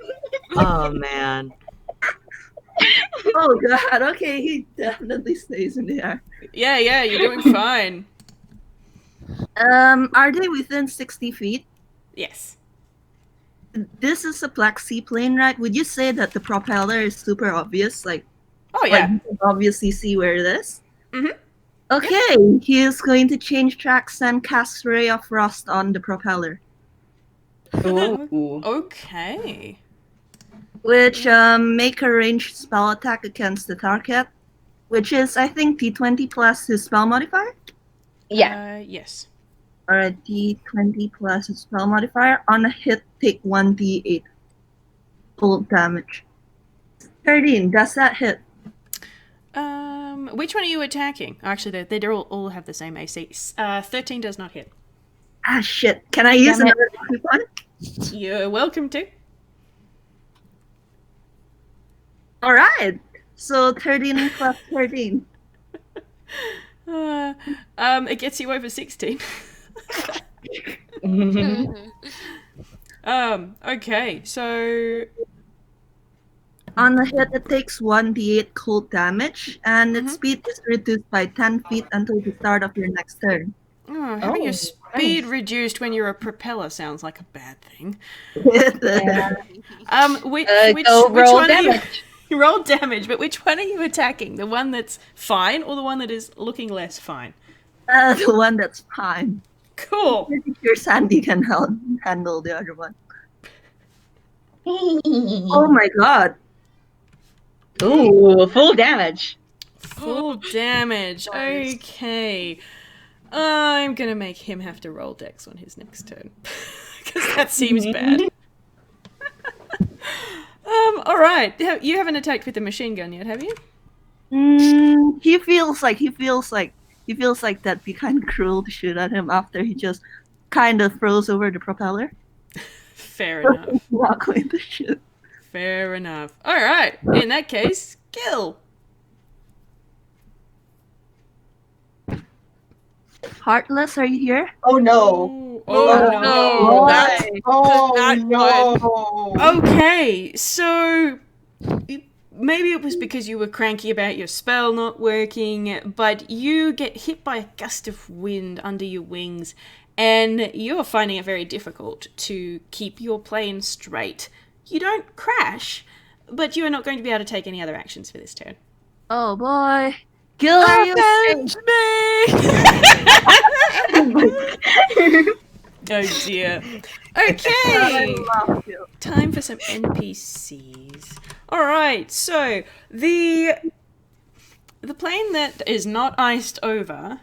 Oh man. Oh god. Okay, he definitely stays in there. Yeah, you're doing fine. Are they within 60 feet? Yes. This is a black seaplane, right? Would you say that the propeller is super obvious? Like, Oh, yeah. you can obviously see where it is? Mhm. Okay, he is going to change tracks and cast Ray of Frost on the propeller, Ooh. Okay. which make a ranged spell attack against the target, which is, I think, D20 plus his spell modifier? Yeah. Yes. Alright, D20 plus his spell modifier. On a hit, take 1d8 cold damage. 13, does that hit? Which one are you attacking? Actually, they all have the same AC. 13 does not hit. Ah, shit. Can I use Damn it. another coupon? You're welcome to. Alright, so 13 plus 13. It gets you over 16. Okay, so On the hit, it takes 1d8 cold damage, and its speed is reduced by 10 feet until the start of your next turn. having your Oh, speed nice. reduced when you're a propeller sounds like a bad thing. Yeah. Which Go roll one are you? damage. You roll damage, but which one are you attacking? The one that's fine or the one that is looking less fine? The one that's fine. Cool. Pretty sure Sandy can handle the other one. Oh my god. Ooh, full damage. Full damage. Okay. I'm gonna make him have to roll dex on his next turn. Because that seems bad. Alright. You haven't attacked with the machine gun yet, have you? He feels like that'd be kind of cruel to shoot at him after he just kind of throws over the propeller. Fair enough. Not going to shoot. Fair enough. Alright. In that case, Gille. Heartless, are you here? Oh no. Oh, no. That's Oh not no. Okay, so maybe it was because you were cranky about your spell not working, but you get hit by a gust of wind under your wings, and you're finding it very difficult to keep your plane straight. You don't crash, but you are not going to be able to take any other actions for this turn. Oh boy. Gille, are you Avenge me! Oh dear. I Okay. love Gille. Time for some NPCs. Alright, so the plane that is not iced over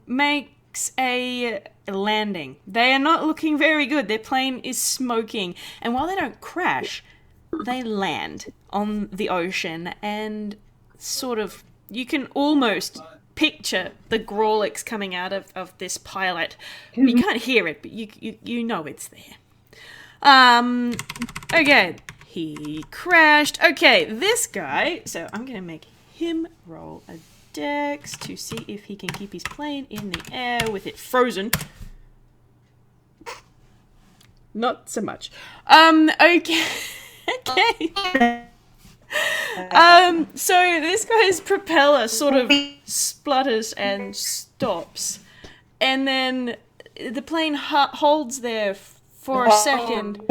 makes a landing. They are not looking very good. Their plane is smoking. And while they don't crash, they land on the ocean and sort of, you can almost picture the Grawlix coming out of this pilot. You can't hear it, but you know it's there. Okay, he crashed. Okay, this guy, so I'm gonna make him roll a dex to see if he can keep his plane in the air with it frozen. Not so much. Okay. Okay. So this guy's propeller sort of splutters and stops, and then the plane holds there for a second,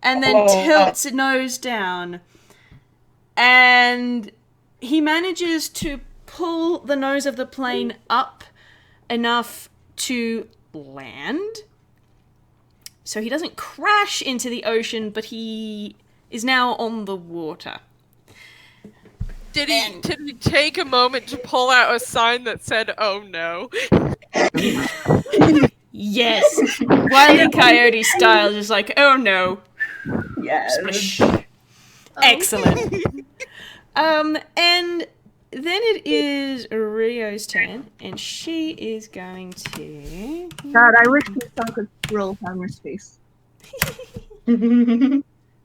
and then tilts its nose down, and he manages to pull the nose of the plane up enough to land. So he doesn't crash into the ocean, but he is now on the water. Did he take a moment to pull out a sign that said, "Oh no"? Yes. Wile E. Coyote style, just like, oh no. Yes. Splish. Excellent. And then it is Rio's turn, and she is going to... God, I wish this song could roll Hammer's face.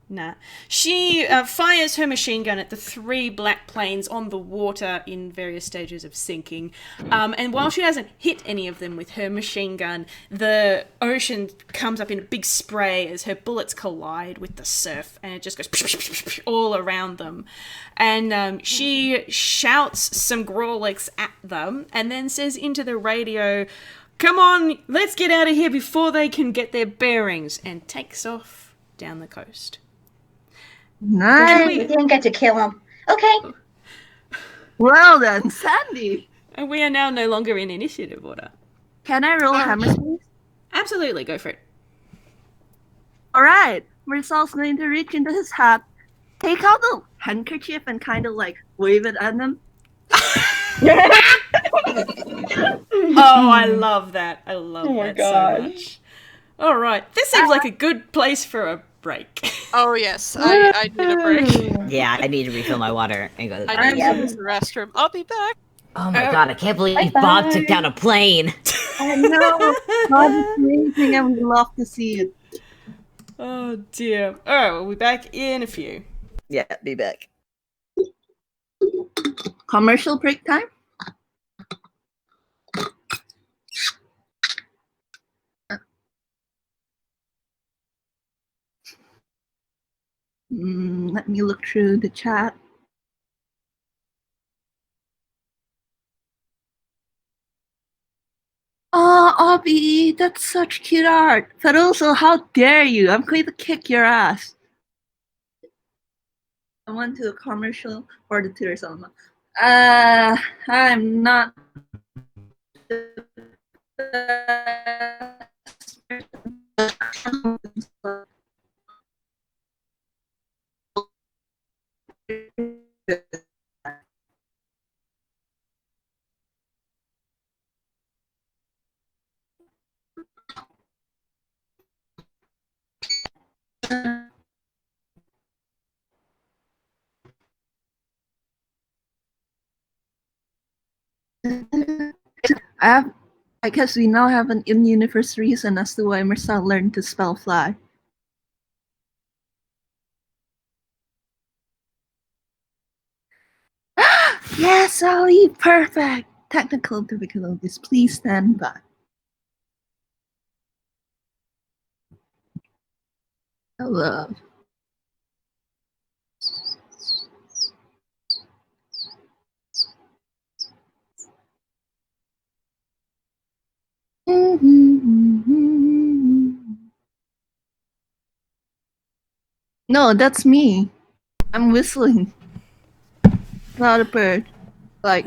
Nah. She fires her machine gun at the 3 black planes on the water in various stages of sinking. And while she doesn't hit any of them with her machine gun, the ocean comes up in a big spray as her bullets collide with the surf, and it just goes all around them. And she shouts some Grawlix at them, and then says into the radio, "Come on, let's get out of here before they can get their bearings," and takes off down the coast. Nice. We didn't get to kill him. Okay. Well then, Sandy. And we are now no longer in initiative order. Can I roll Hammer's face? Absolutely, go for it. Alright. Mersel's going to reach into his hat, take out the handkerchief, and kind of like wave it at them. Oh, I love that. I love my that gosh. so much. All right, this seems like a good place for a break. Oh yes, I need a break. Yeah, I need to refill my water and go to the I need to bathroom. use the restroom. I'll be back. Oh my god, I can't believe Bye-bye. Bob took down a plane. I know. God, it's amazing. I would love to see it. Oh dear. All right, we'll be back in a few. Yeah, be back. Commercial break time? Let me look through the chat. Oh, Obi, that's such cute art. But also, how dare you? I'm going to kick your ass. I went to a commercial for the Twitter Salma. I'm not. I guess we now have an in-universe reason as to why Mersel learned to spell fly. Yes, Ali, perfect. Technical difficulties, please stand by. Hello. No, that's me. I'm whistling. Not a bird. Like,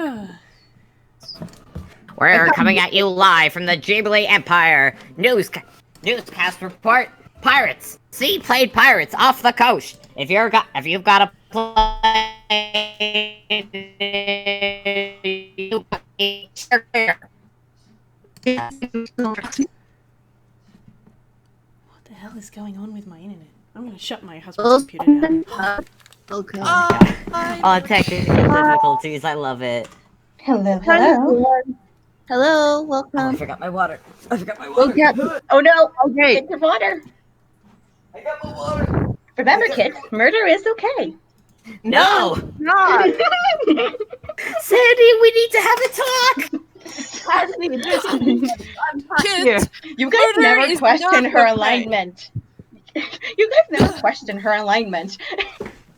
We're coming at you live from the Gille Empire. Newscast report. Pirates. Sea played pirates off the coast. If you've got a plane, What the hell is going on with my internet? I'm gonna shut my husband's computer down. okay. Oh, technical difficulties. I love it. Hello, Hi, hello. everyone. Hello, Oh, I welcome. forgot my water. Oh, yeah. Oh no! Oh, great. Get your water. I got my water. Remember, kids, murder is okay. No! God. Sandy, we need to have a talk! Kids, You guys Murder never is question not her okay. alignment. You guys never question her alignment.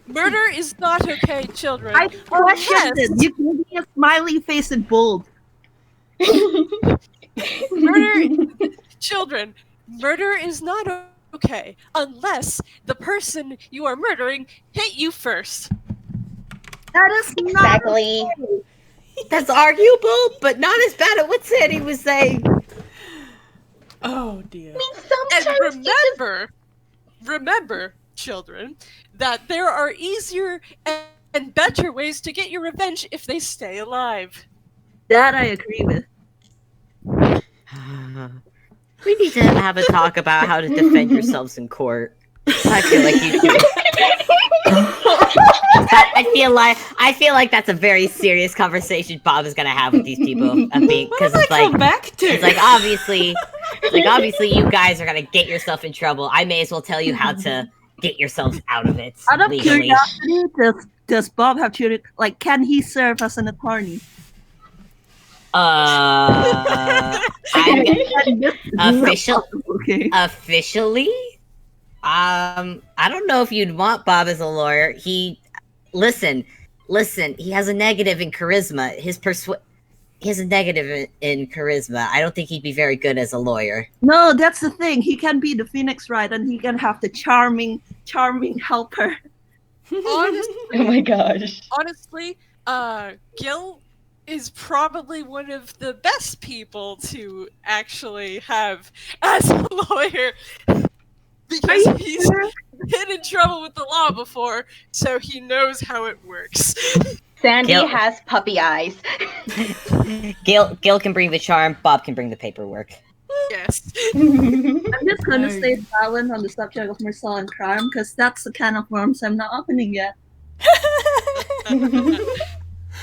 murder is not okay, children. I questioned it. Unless You can be a smiley face and bold. murder is not okay unless the person you are murdering hit you first. That is not Exactly. That's arguable, but not as bad at what Sandy was saying. Oh dear. I mean, And sometimes you just remember, children, that there are easier and better ways to get your revenge if they stay alive. that I agree with. We need to have a talk about how to defend yourselves in court. I feel like you do. I feel like that's a very serious conversation Bob is gonna have with these people. Because it's like Come back to. it's like obviously you guys are gonna get yourself in trouble. I may as well tell you how to get yourselves out of it Out of legally. curiosity, does Bob have children? Like, can he serve as an attorney? I'm official. Okay. Officially, I don't know if you'd want Bob as a lawyer. Listen. He has a negative in charisma. He has a negative in charisma. I don't think he'd be very good as a lawyer. No, that's the thing. He can be the Phoenix Wright, and he can have the charming helper. Honestly, Oh my gosh. Gil is probably one of the best people to actually have as a lawyer because he's been in trouble with the law before, so he knows how it works. Sandy Gil- has puppy eyes. Gil can bring the charm. Bob can bring the paperwork. Yes. I'm just gonna No. stay silent on the subject of Mersel and crime because that's the can of worms I'm not opening yet.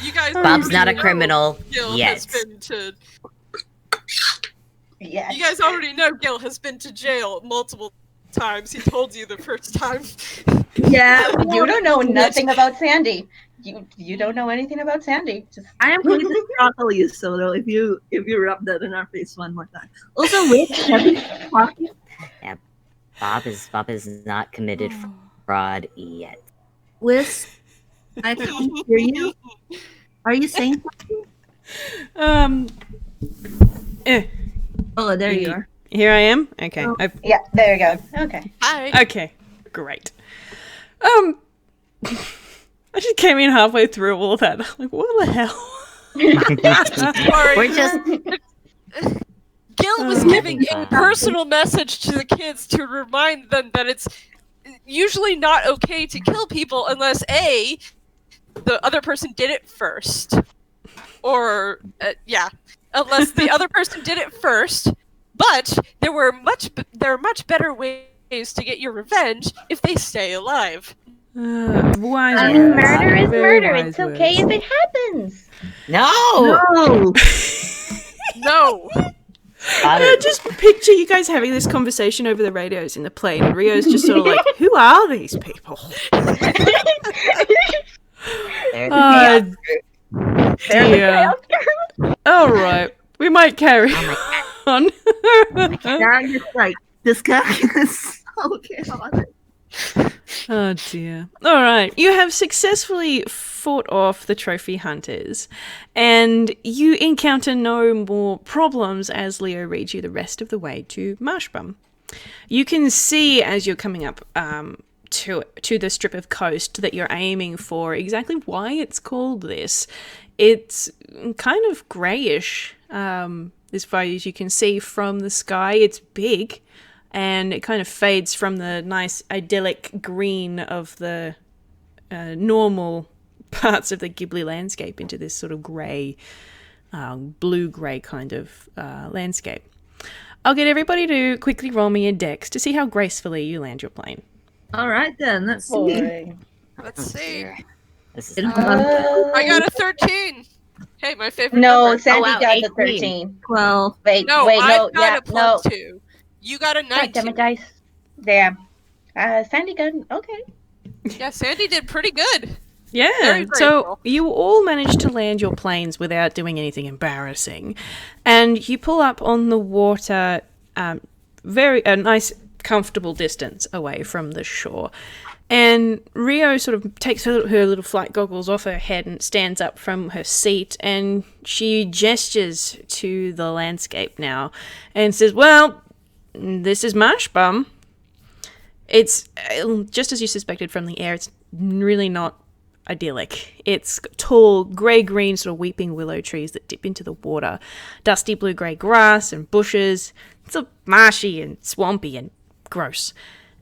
You guys Bob's not a already know criminal Gil yet. has been to. Yes. You guys already know Gil has been to jail multiple times. He told you the first time. Yeah, You don't know nothing about Sandy. You don't know anything about Sandy. Just I am going to throttle you, Soto, if you rub that in our face one more time. Also, wait, have you talking? Bob is not committed fraud yet. Wiz, I can't hear you. Are you saying something? Oh, there you are. Here I am. Okay. Oh. yeah, there you go. Okay. Hi. Okay. Great. I just came in halfway through all of that. Like, what the hell? Sorry. We're just Gil was giving a personal message to the kids to remind them that it's usually not okay to kill people unless A, the other person did it first. Or, unless the other person did it first. But there are much better ways to get your revenge if they stay alive. Wise I mean, words. murder is Very murder. wise It's okay words. if it happens. no. No! No. I just picture you guys having this conversation over the radios in the plane, and Rio's just sort of like, "Who are these people?" There's Oh, There's a dear. chaos girl. All right, we might carry on. Now I'm just like, this guy is so chaotic. Oh dear. All right. You have successfully fought off the trophy hunters, and you encounter no more problems as Leo leads you the rest of the way to Marshbum. You can see as you're coming up to the strip of coast that you're aiming for. Exactly why it's called this. It's kind of greyish, as far as you can see from the sky. It's big, and it kind of fades from the nice idyllic green of the normal parts of the Ghibli landscape into this sort of grey, blue-grey kind of landscape. I'll get everybody to quickly roll me a dex to see how gracefully you land your plane. All right then, let's see. Boy. Let's see. This is I got a 13. Hey, my favorite No, number. Sandy wow, got the 18. 13. 12. Wait, No, wait, I no, got yeah, a plus no. 2. You got a God damn 19. it, guys. Damn. Sandy got, okay. Yeah, Sandy did pretty good. Yeah, Very so grateful. you all managed to land your planes without doing anything embarrassing. And you pull up on the water a nice, comfortable distance away from the shore. And Rio sort of takes her little flight goggles off her head and stands up from her seat, and she gestures to the landscape now and says, well, this is Marsh Bum. It's just as you suspected from the air. It's really not idyllic. It's tall, grey-green sort of weeping willow trees that dip into the water, dusty blue-grey grass and bushes. It's so marshy and swampy and gross.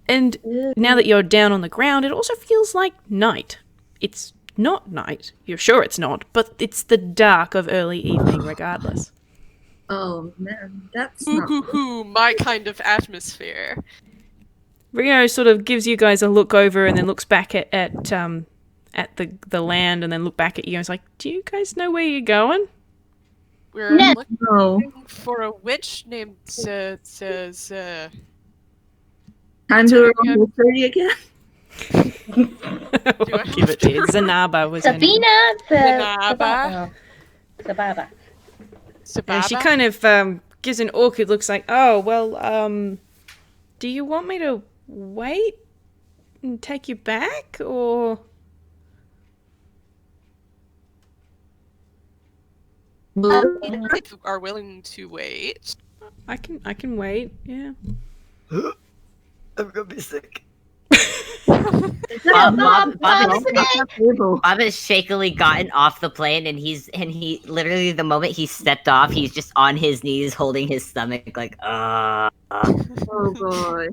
And now that you're down on the ground, it also feels like night. It's not night. You're sure it's not, but it's the dark of early evening regardless. Oh man, that's Ooh, not hoo, hoo, my kind of atmosphere. Rio sort of gives you guys a look over and then looks back at the land and then look back at you and is like, do you guys know where you're going? We're No. looking no. for a witch named Time Say to it roll again. 30 again. I'll give it to you. Zanaba was her name. Sabina. Sababa. And she Sababa? kind of gives an awkward look like, oh, well, do you want me to wait and take you back, or... If you are willing to wait. I can wait, yeah. I'm gonna be sick. Bob, Bob, Bob, it's okay. Fable. Bob has shakily gotten off the plane, and he literally the moment he stepped off, he's just on his knees holding his stomach like Oh boy.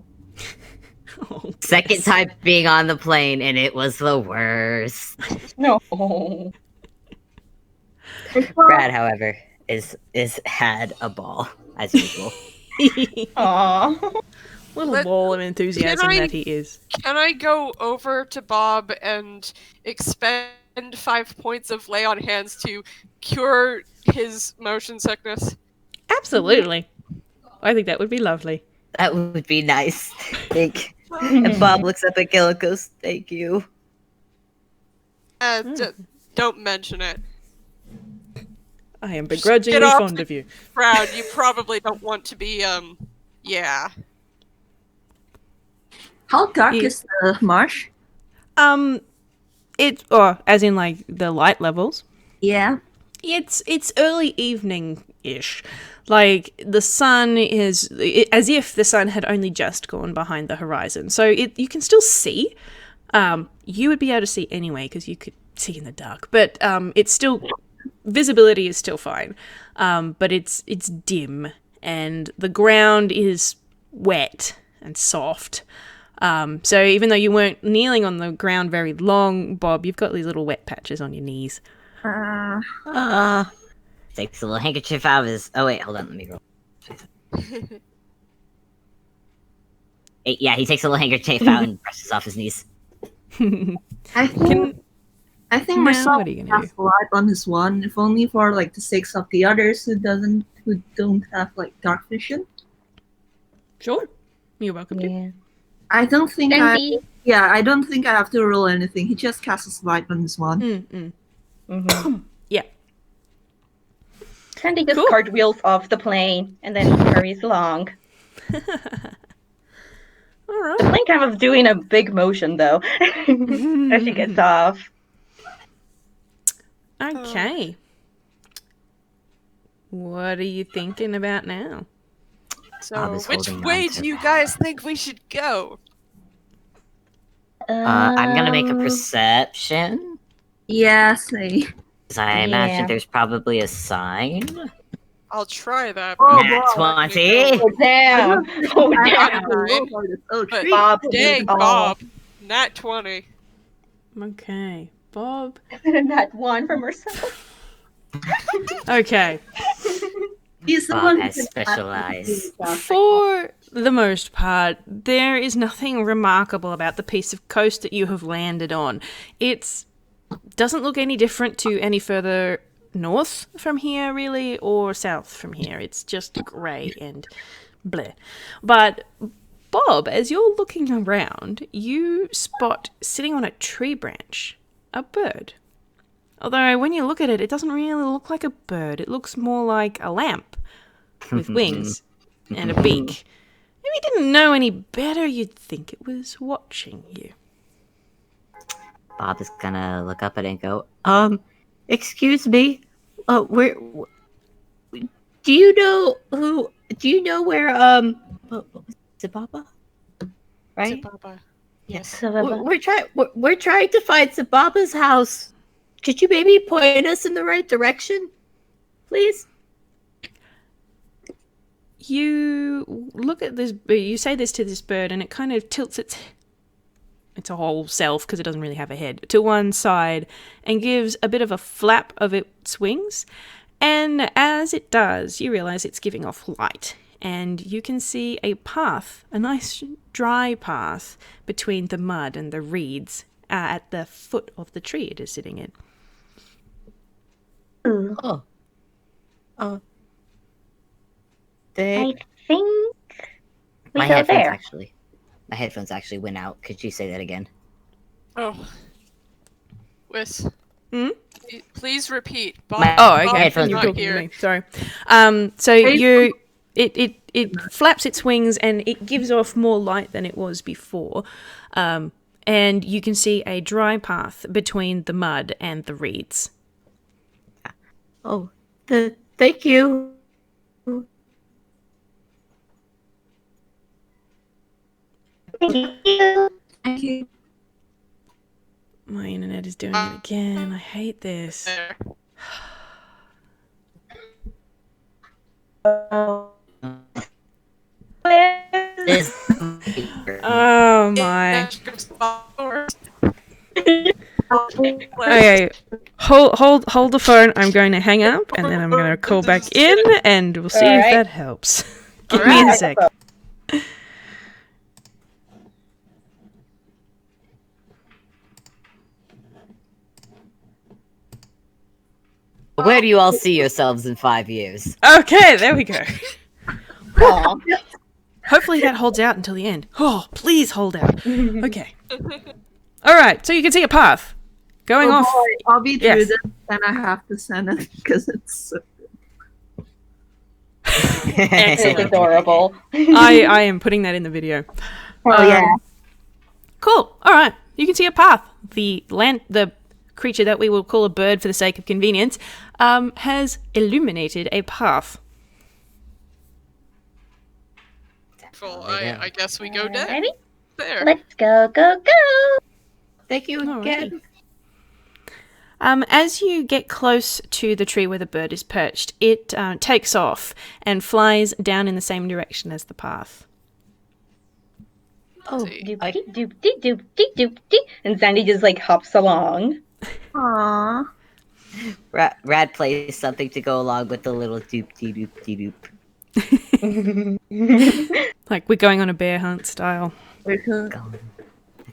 Oh, Second time being on the plane, and it was the worst. No. Brad, however, is had a ball as usual. Aww. little Let- ball of enthusiasm Can I- that he is. Can I go over to Bob and expend 5 points of lay on hands to cure his motion sickness? Absolutely. I think that would be lovely. That would be nice. Thank. And Bob looks up at Gille and goes, "Thank you." Don't mention it. I am begrudgingly Get off fond of you. Proud, you probably don't want to be, yeah. How dark Yeah. is the marsh? Or as in like the light levels. Yeah. It's early evening-ish. Like the sun is as if the sun had only just gone behind the horizon. So you can still see. You would be able to see anyway because you could see in the dark. But it's still visibility is still fine. But it's dim and the ground is wet and soft. So even though you weren't kneeling on the ground very long, Bob, you've got these little wet patches on your knees. Takes a little handkerchief out of his. Oh wait, hold on, let me roll. Yeah, he takes a little handkerchief out and brushes off his knees. I think Now, Mersel what are you gonna has light on his one, if only for like the sakes of the others who don't have like dark vision. Sure. You're welcome to. Yeah. I don't think Sandy. I don't think I have to roll anything. He just casts light on his one. Mm-hmm. Yeah. Sandy just Cool. cartwheels off the plane and then hurries along. All right. The plane kind of doing a big motion though as she gets off. Okay. What are you thinking about now? Bob So, is which holding way on to do you that. guys think we should go? I'm gonna make a perception. Yes. Because I imagine there's probably a sign. I'll try that. Oh, Nat boy. 20. Oh, damn. Oh, I damn. have to roll for this. Oh, But treat. Bob. dang, Oh. Bob. Nat 20. Okay, Bob. Not one for Mersel. Okay. He's the Bob one has who can specialized. For the most part, there is nothing remarkable about the piece of coast that you have landed on. It doesn't look any different to any further north from here, really, or south from here. It's just grey and bleh. But Bob, as you're looking around, you spot sitting on a tree branch a bird. Although when you look at it, it doesn't really look like a bird. It looks more like a lamp with wings and a beak. If you didn't know any better, you'd think it was watching you. Bob is gonna look up at it and go, excuse me, where, do you know where, what was it, Baba? Right? Baba. Yes. We're trying to find Sababa's house. Could you maybe point us in the right direction, please? You look at this, you say this to this bird, and it kind of tilts its whole self, because it doesn't really have a head, to one side and gives a bit of a flap of its wings. And as it does, you realize it's giving off light. And you can see a path, a nice dry path between the mud and the reeds at the foot of the tree it is sitting in. Oh. I They, think we my go headphones there. my headphones actually went out. Could you say that again? Oh. Whis. Hmm? Please repeat. Bob, My- Oh, okay. Bob headphones is You're not talking to here. me. Sorry. So it flaps its wings and it gives off more light than it was before. And you can see a dry path between the mud and the reeds. Oh, thank you. Thank you. Thank you. My internet is doing it again. I hate this. There. This Oh my. Okay. Hold the phone. I'm going to hang up and then I'm going to call back in and we'll see if Alright. that helps. Give me a Alright. sec. Where do you all see yourselves in 5 years? Okay, there we go. Aw. Hopefully that holds out until the end. Oh, please hold out. Okay. All right, so you can see a path going Oh off. boy, I'll be through Yes. this, and I have to send it because it's so It's Excellent. adorable. I am putting that in the video. Oh, yeah. Cool. All right. You can see a path. The creature that we will call a bird for the sake of convenience has illuminated a path. Well, I guess we go down. Alrighty. There. Let's go, go, go. Thank you Alrighty. again. As you get close to the tree where the bird is perched, it takes off and flies down in the same direction as the path. Oh, See. Doop, doop, doop, doop, doop, doop, doop, doop. And Sandy just like hops along. Aww. Rad plays something to go along with the little doop dee doop dee doop. Like we're going on a bear hunt style. Because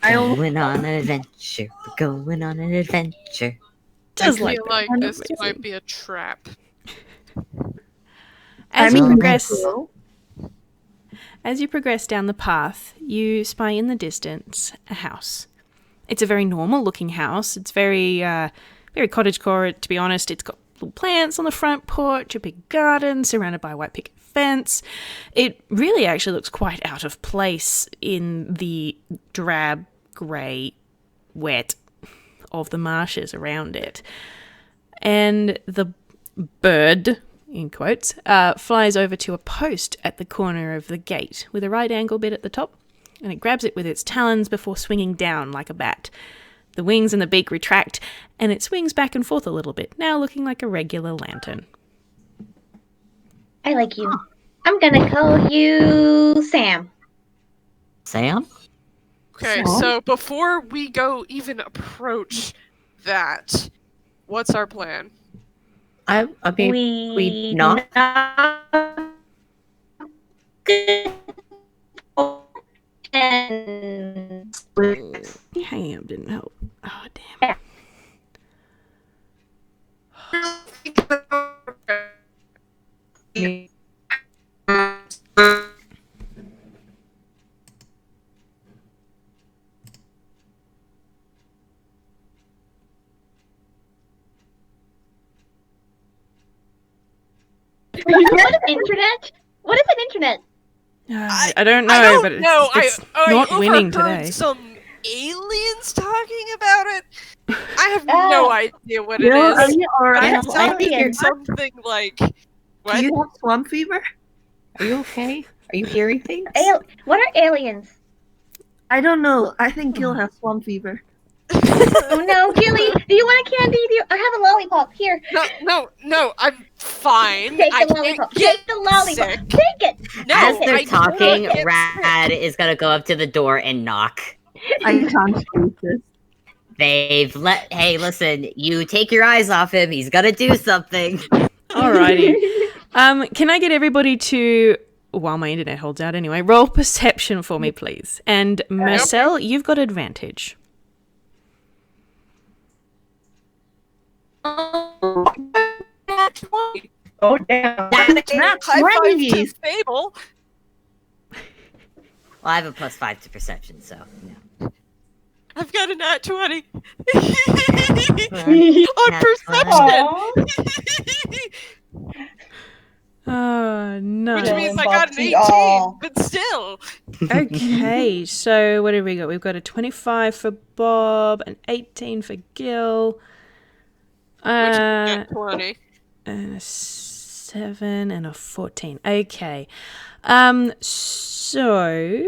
Going on an adventure. We're going on an adventure. Just I like feel that. like this might be a trap. As I you mean, progress, hello? as you progress down the path, you spy in the distance a house. It's a very normal-looking house. It's very, very cottagecore. To be honest, it's got little plants on the front porch, a big garden surrounded by a white picket fence. It really actually looks quite out of place in the drab, grey, wet of the marshes around it. And the bird, in quotes, flies over to a post at the corner of the gate with a right angle bit at the top and it grabs it with its talons before swinging down like a bat. The wings and the beak retract, and it swings back and forth a little bit, now looking like a regular lantern. I like you. I'm gonna call you Sam. Sam? Okay, So? so before we go even approach that, what's our plan? I mean, we not. And Ham didn't help. Oh, damn. what is internet? What is an internet? I don't know, I don't but know. it's I not winning overheard today. some aliens talking about it. I have no idea what it Gille, are is. you But alright? it sounded like something like Do what? you have swamp fever? Are you okay? Are you hearing things? What are aliens? I don't know. I think Gil has swamp fever. Oh no, Gilly, do you want a candy? I have a lollipop. Here, No, I'm fine. take I the can't lollipop. get Take the lollipop. sick. Take it. No, As they're I talking, cannot get Rad is gonna go up to the door and knock. I can't do this. Hey, listen, you take your eyes off him. He's gonna do something. Alrighty. Can I get everybody to, while my internet holds out anyway, roll perception for me, please. And Mersel, you've got advantage. Oh damn! That's High five to nice. Fable. Well, I have a +5 to perception, so. Yeah. I've got a nat 20 Nat on 20. perception. Oh, no. Which means I got an 18, but still. Okay, so what have we got? We've got a 25 for Bob, an 18 for Gil, Which is nat 20. and a 7 and a 14. Okay. So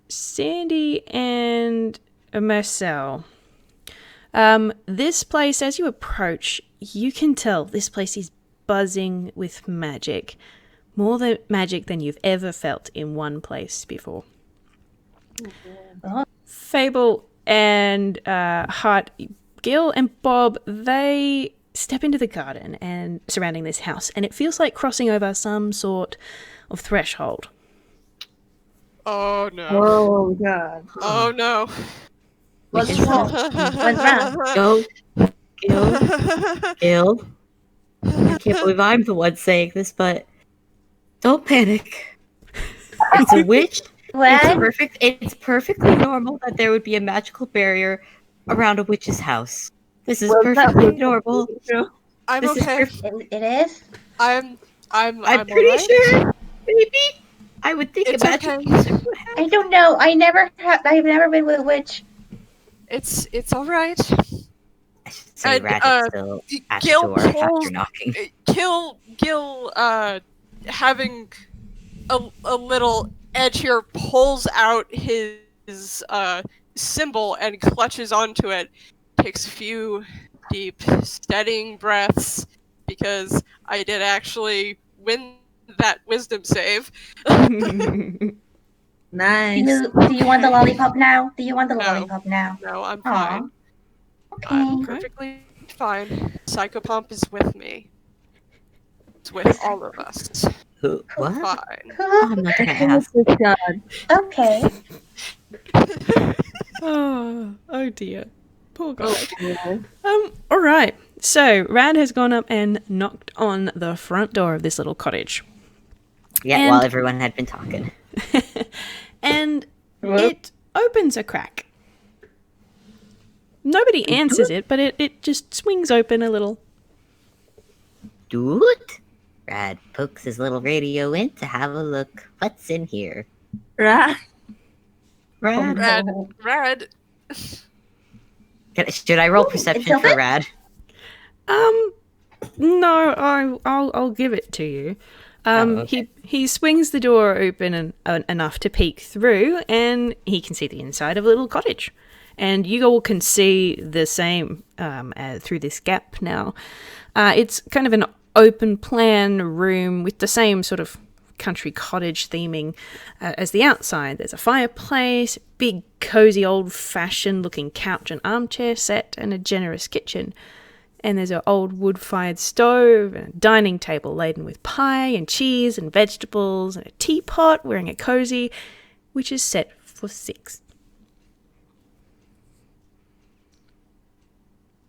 Sandy and Mersel. This place, as you approach, you can tell this place is buzzing with magic. More magic than you've ever felt in one place before. Fable and Gil and Bob, they step into the garden and surrounding this house, and it feels like crossing over some sort of threshold. Oh no. Oh god. Oh no. What's wrong? What's wrong? Gil. I can't believe I'm the one saying this, but don't panic. It's a witch. What? It's perfectly normal that there would be a magical barrier around a witch's house. This is Well, that perfectly would- normal. I'm This is okay. perfect. It is. I'm I'm pretty alright. sure. Maybe I would think It's a magic okay. user would have. I don't know. I've never been with a witch. It's alright. I should say And, Rat is still at the Gil door pulls- after knocking. Gil having a little edge here, pulls out his symbol and clutches onto it. Takes a few deep, steadying breaths, because I did actually win that wisdom save. Nice. Do you want the lollipop now? Do you want the No. lollipop now? No, I'm Aw. fine. Okay. I'm perfectly fine. Psychopomp is with me. It's with all of us. Who? What? Fine. I'm not gonna ask. Oh god. Okay. Oh dear. Poor guy. Alright. So, Rad has gone up and knocked on the front door of this little cottage. Yeah, And- while everyone had been talking. And it opens a crack. Nobody answers it, but it just swings open a little. Dude? Rad pokes his little radio in to have a look. What's in here? Right. Rad? Rad. Should I roll perception for open? Rad? No, I'll give it to you. Okay. He swings the door open enough to peek through, and he can see the inside of a little cottage. And you all can see the same through this gap now. It's kind of an open plan room with the same sort of country cottage theming as the outside. There's a fireplace, big cozy old-fashioned looking couch and armchair set, and a generous kitchen. And there's an old wood-fired stove and a dining table laden with pie and cheese and vegetables and a teapot wearing a cozy, which is set for 6.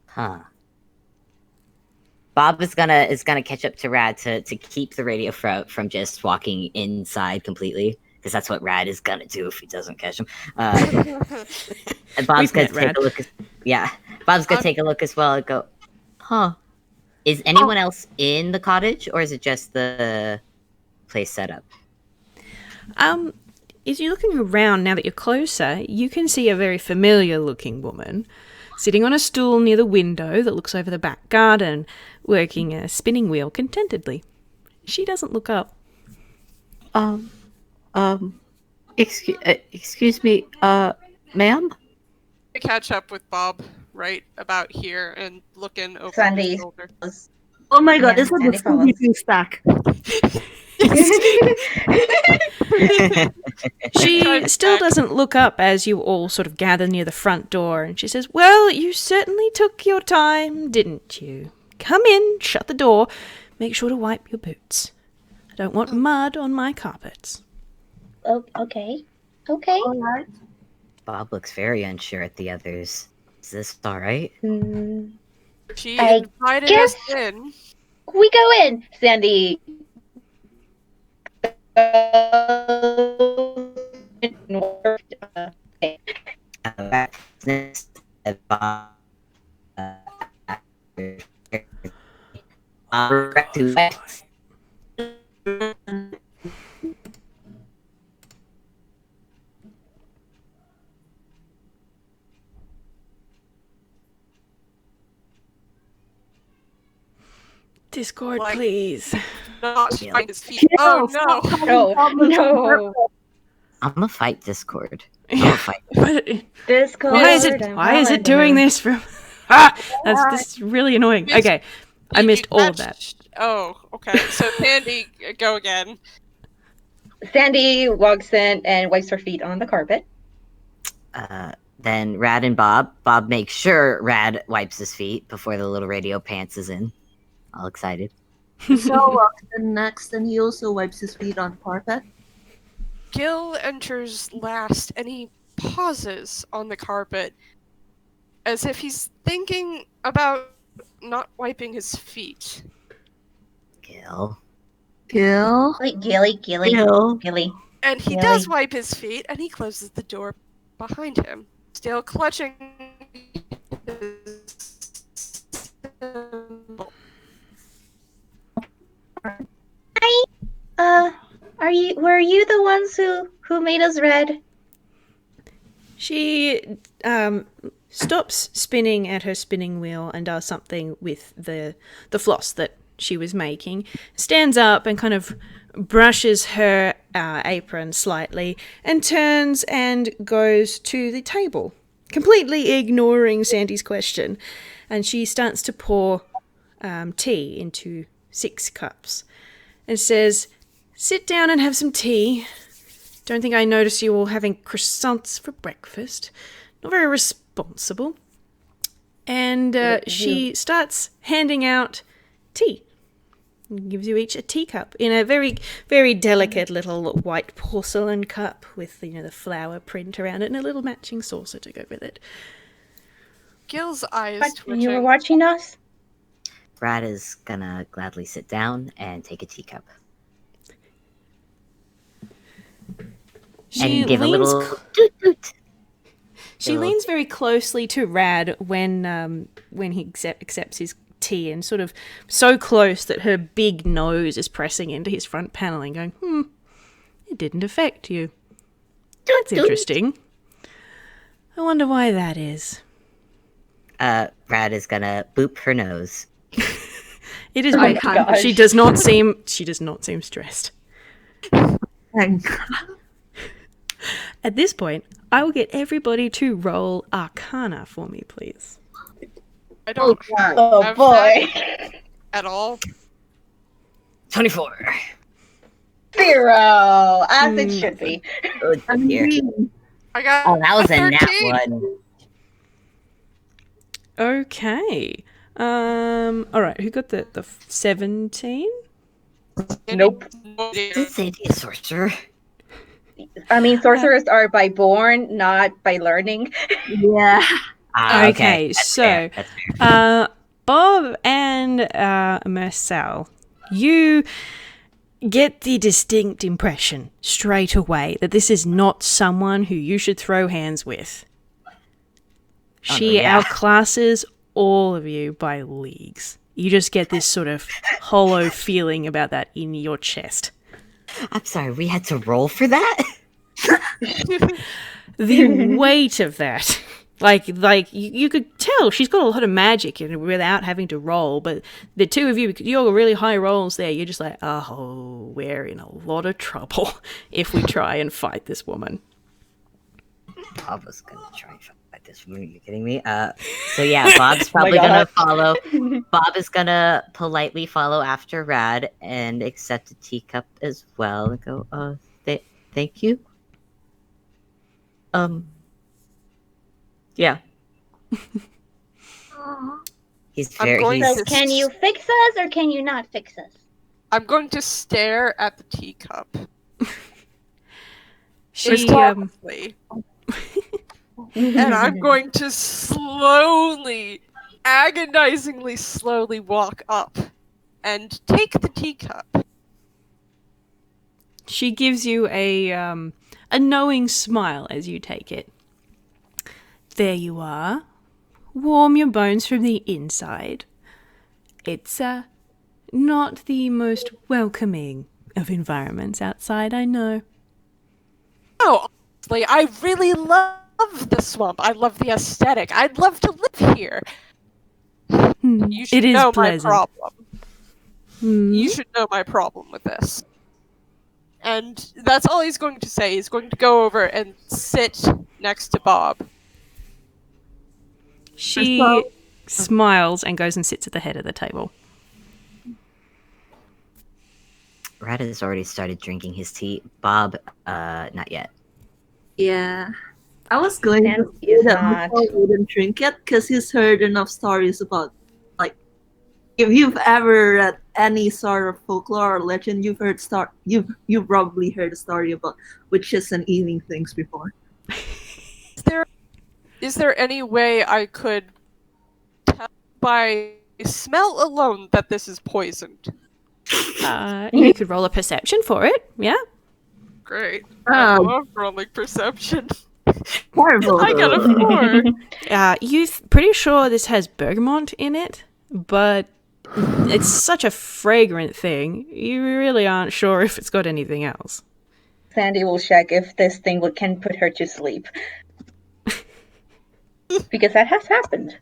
Huh. Bob is gonna catch up to Rad to keep the radio from just walking inside completely, because that's what Rad is gonna do if he doesn't catch him. And Bob's gonna take a look. Bob's gonna take a look as well and go, huh? Is anyone else in the cottage, or is it just the place set up? As you're looking around now that you're closer, you can see a very familiar looking woman sitting on a stool near the window that looks over the back garden, working a spinning wheel contentedly. She doesn't look up. Excuse me, ma'am? I catch up with Bob right about here and looking over Sandy. his shoulder. Oh my god, Yeah, is it Sandy the Scooby-Doo stack? She still doesn't look up as you all sort of gather near the front door, and she says, "Well, you certainly took your time, didn't you? Come in, shut the door, make sure to wipe your boots. I don't want mud on my carpets." Oh, okay. Okay. All right. Bob looks very unsure at the others. Is this all right? She I invited guess- us in. We go in, Sandy. Okay. Discord, Like- please. Not find his feet. Oh no! Oh, no. I'm gonna fight Discord. I'm gonna fight. What? Discord. Why is it? I'm Why is it calling doing her. this from? This is really annoying. Miss- Okay, I You missed all of that. catch- Oh, okay. So Sandy, go again. Sandy walks in and wipes her feet on the carpet. Then Rad and Bob. Bob makes sure Rad wipes his feet before the little radio pants is in. All excited. Michelle walks in next, and he also wipes his feet on carpet. Gil enters last, and he pauses on the carpet, as if he's thinking about not wiping his feet. Gil. Gil. Like Gilly. Gil. And he Really? does wipe his feet, and he closes the door behind him, still clutching his symbol. Were you the ones who made us red? She stops spinning at her spinning wheel and does something with the floss that she was making, stands up and kind of brushes her apron slightly, and turns and goes to the table, completely ignoring Sandy's question. And she starts to pour tea into 6 cups and says, "Sit down and have some tea. Don't think I noticed you all having croissants for breakfast. Not very responsible." And she starts handing out tea. And gives you each a teacup in a very, very delicate little white porcelain cup with, the flower print around it and a little matching saucer to go with it. Gil's eyes But you were twitching. watching us? Rad is gonna gladly sit down and take a teacup. She And give a leans little toot toot. She Little leans very closely to Rad when he accepts his tea, and sort of so close that her big nose is pressing into his front paneling, going, it didn't affect you. That's interesting. I wonder why that is. Rad is gonna boop her nose. It is. I Bob. can't. gosh. She does not seem. She does not seem stressed. Thank God. At this point, I will get everybody to roll Arcana for me, please. I don't Oh have boy. that at all. 24. 0, as it should be. Oh, I'm dear. green. I got Oh, that was a nat 13. one. Okay. All right. Who got the 17? Nope. Did say a sorcerer? I mean, sorcerers are by born, not by learning. Yeah. Ah, Okay, That's so fair. That's fair. Bob and Mersel, you get the distinct impression straight away that this is not someone who you should throw hands with. She yeah. outclasses all of you by leagues. You just get this sort of hollow feeling about that in your chest. I'm sorry, we had to roll for that? The weight of that. Like you could tell she's got a lot of magic without having to roll, but the two of you, because you're really high rolls there, you're just like, oh, we're in a lot of trouble if we try and fight this woman. Bob was gonna try and fight this woman. Are you kidding me? So yeah, Bob's my probably gonna God. follow. Bob is gonna politely follow after Rad and accept a teacup as well and go, thank you. Yeah. He's I'm very. going He's, to- So can you fix us or can you not fix us? I'm going to stare at the teacup. She Respectfully. And I'm going to slowly, agonizingly slowly walk up and take the teacup. She gives you a knowing smile as you take it. There you are. Warm your bones from the inside. It's not the most welcoming of environments outside, I know. Oh, honestly, I really love the swamp. I love the aesthetic. I'd love to live here. You should It is know pleasant. my problem. Hmm. You should know my problem with this. And that's all he's going to say. He's going to go over and sit next to Bob. She smiles and goes and sits at the head of the table. Rad has already started drinking his tea. Bob, not yet. Yeah. I was going to And say he's that not. Michael wouldn't drink it because he's heard enough stories about, like, if you've ever read any sort of folklore or legend, you've probably heard a story about witches and eating things before. Is there any way I could tell by smell alone that this is poisoned? You could roll a perception for it, yeah? Great. I Oh. love rolling perception. Horrible. I got a 4. You're pretty sure this has bergamot in it, but it's such a fragrant thing, you really aren't sure if it's got anything else. Sandy will check if this thing can put her to sleep. Because that has happened.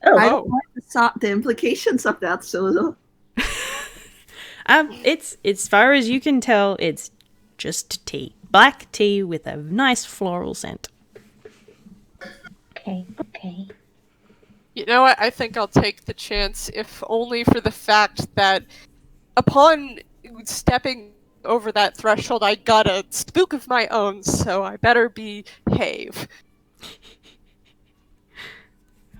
I Oh, don't like the implications of that, so It's as far as you can tell, it's just tea. Black tea with a nice floral scent. okay. You know what? I think I'll take the chance, if only for the fact that upon stepping over that threshold, I got a spook of my own, so I better behave.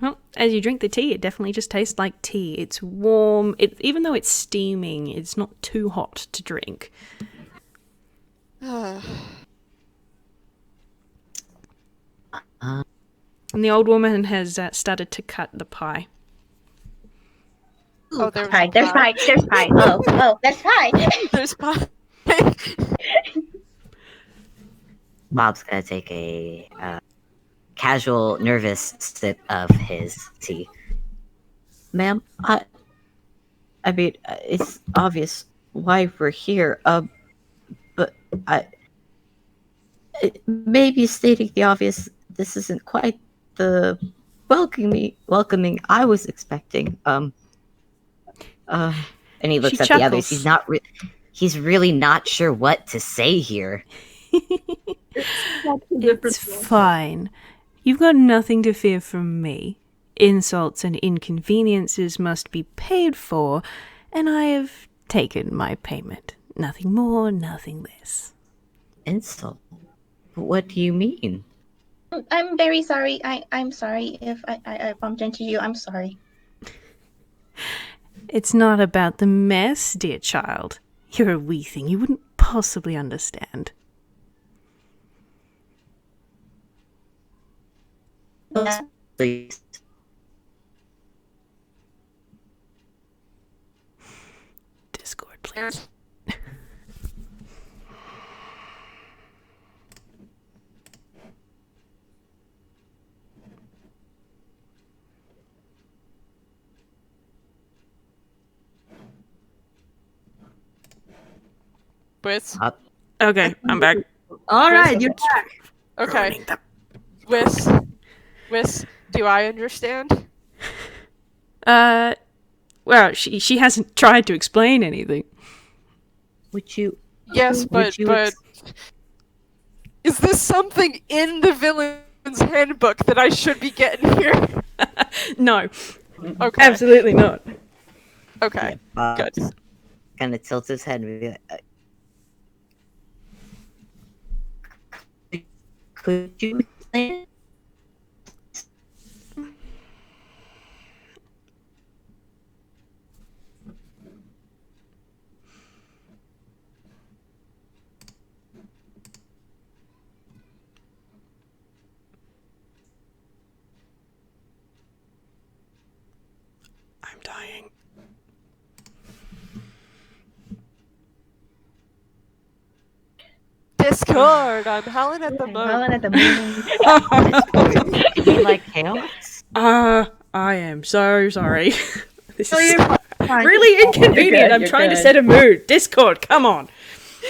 Well, as you drink the tea, it definitely just tastes like tea. It's warm. Even though it's steaming, it's not too hot to drink. And the old woman has started to cut the pie. Oh, there's Pie. There's pie. There's pie. Oh, there's pie. There's pie. Bob's gonna take a casual, nervous sip of his tea. Ma'am, I mean, it's obvious why we're here. But maybe stating the obvious, this isn't quite the welcoming I was expecting. And he looks She at the others. chuckles. He's really not sure what to say here. It's fine. You've got nothing to fear from me. Insults and inconveniences must be paid for, and I have taken my payment. Nothing more, nothing less. Insult? What do you mean? I'm very sorry. I'm sorry if I bumped into you. I'm sorry. It's not about the mess, dear child. You're a wee thing. You wouldn't possibly understand. Please. Discord, please. Whis. Okay, I'm back. All right, you're back. Okay. Whis, do I understand? Well, she hasn't tried to explain anything. Would you? Yes, but is this something in the villain's handbook that I should be getting here? No, Okay. absolutely not. Okay. Good. Kind of tilts his head and be like, could you explain it? I'm dying. Discord. I'm howling at the moon. Howling at the moon. You mean like chaos? I am so sorry. This Oh, is you're fine. really inconvenient. You're good, I'm you're trying to good. set a mood. Discord, come on.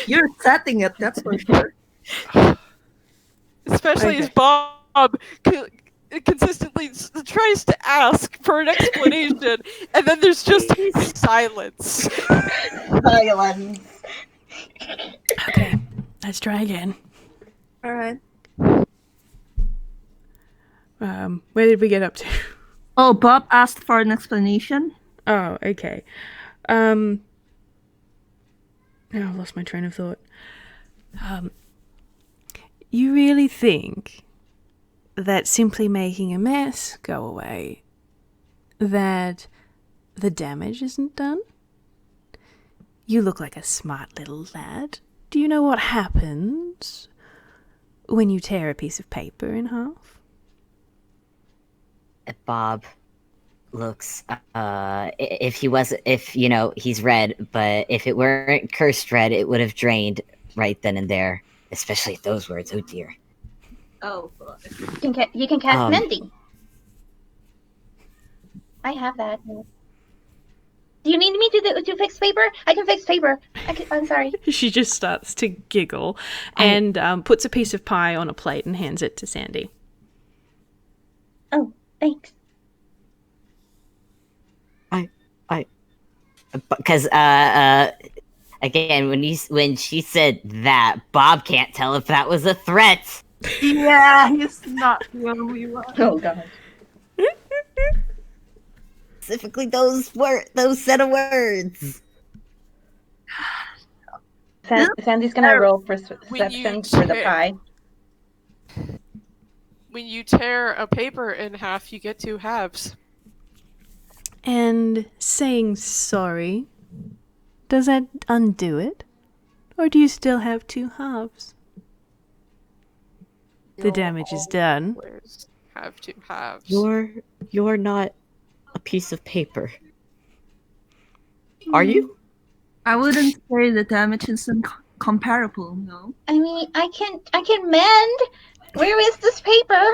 You're setting it, that's for sure. Especially as Bob consistently tries to ask for an explanation, and then there's just silence. Silence. Okay, let's try again. All right. Where did we get up to? Oh, Bob asked for an explanation. Oh, okay. Now I've lost my train of thought. You really think that simply making a mess go away, that the damage isn't done? You look like a smart little lad. Do you know what happens when you tear a piece of paper in half? Bob looks, if he's red, but if it weren't cursed red, it would have drained right then and there. Especially those words, oh dear. Oh, boy. You can cast Um, mending. I have that. Do you need me to fix paper? I can fix paper. I'm sorry. She just starts to giggle and puts a piece of pie on a plate and hands it to Sandy. Oh, thanks. Because again, when she said that, Bob can't tell if that was a threat. Yeah, he's not where we want. Oh god. Specifically those set of words. Sandy's gonna roll perception you for the tear- pie. When you tear a paper in half, you get 2 halves. And saying sorry, does that undo it? Or do you still have 2 halves? The damage is done. Always have 2 halves. You're not a piece of paper. Are you? I wouldn't say the damage is comparable, no. I mean, I can mend. Where is this paper?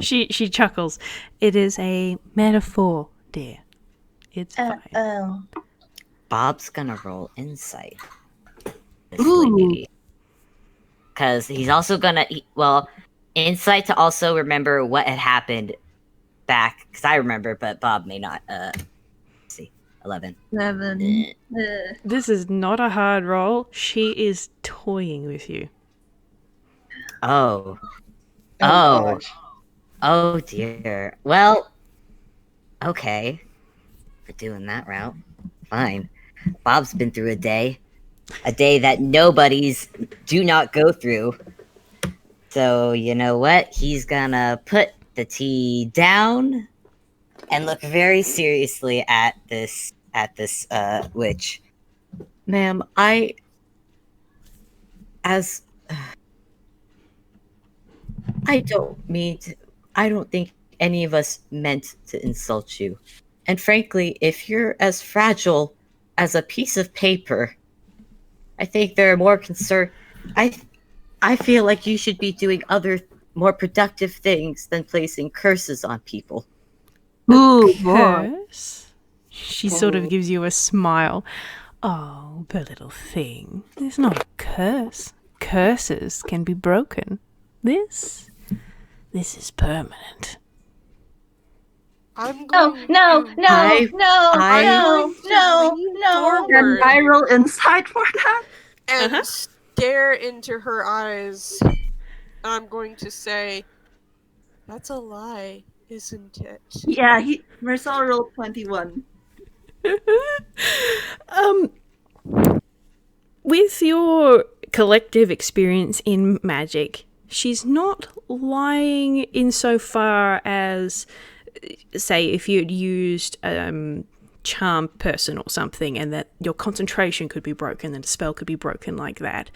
She chuckles. It is a metaphor, dear. It's fine. Oh. Bob's gonna roll insight. Ooh. Because he's also gonna insight to also remember what had happened back. Because I remember, but Bob may not. Let's see. 11. 7. This is not a hard roll. She is toying with you. Oh. Oh, Oh. gosh. Oh dear. Well, okay. We're doing that route. Fine. Bob's been through a day that nobodies do not go through. So, you know what? He's gonna put the tea down and look very seriously at this witch. Ma'am, as I don't mean to, I don't think any of us meant to insult you. And frankly, if you're as fragile as a piece of paper, I think there are more concern. I feel like you should be doing other more productive things than placing curses on people. Ooh, boy. Curse? She sort of gives you a smile. Oh, poor little thing. It's not a curse. Curses can be broken. This is permanent. I'm No, going no, to no, I- no, I- no, no, lean no. Can forward I roll insight for that? and stare into her eyes. And I'm going to say, "That's a lie, isn't it?" Yeah, Mersel rolled 21. With your collective experience in magic, she's not lying insofar as, say, if you'd used charm person or something and that your concentration could be broken and a spell could be broken like that.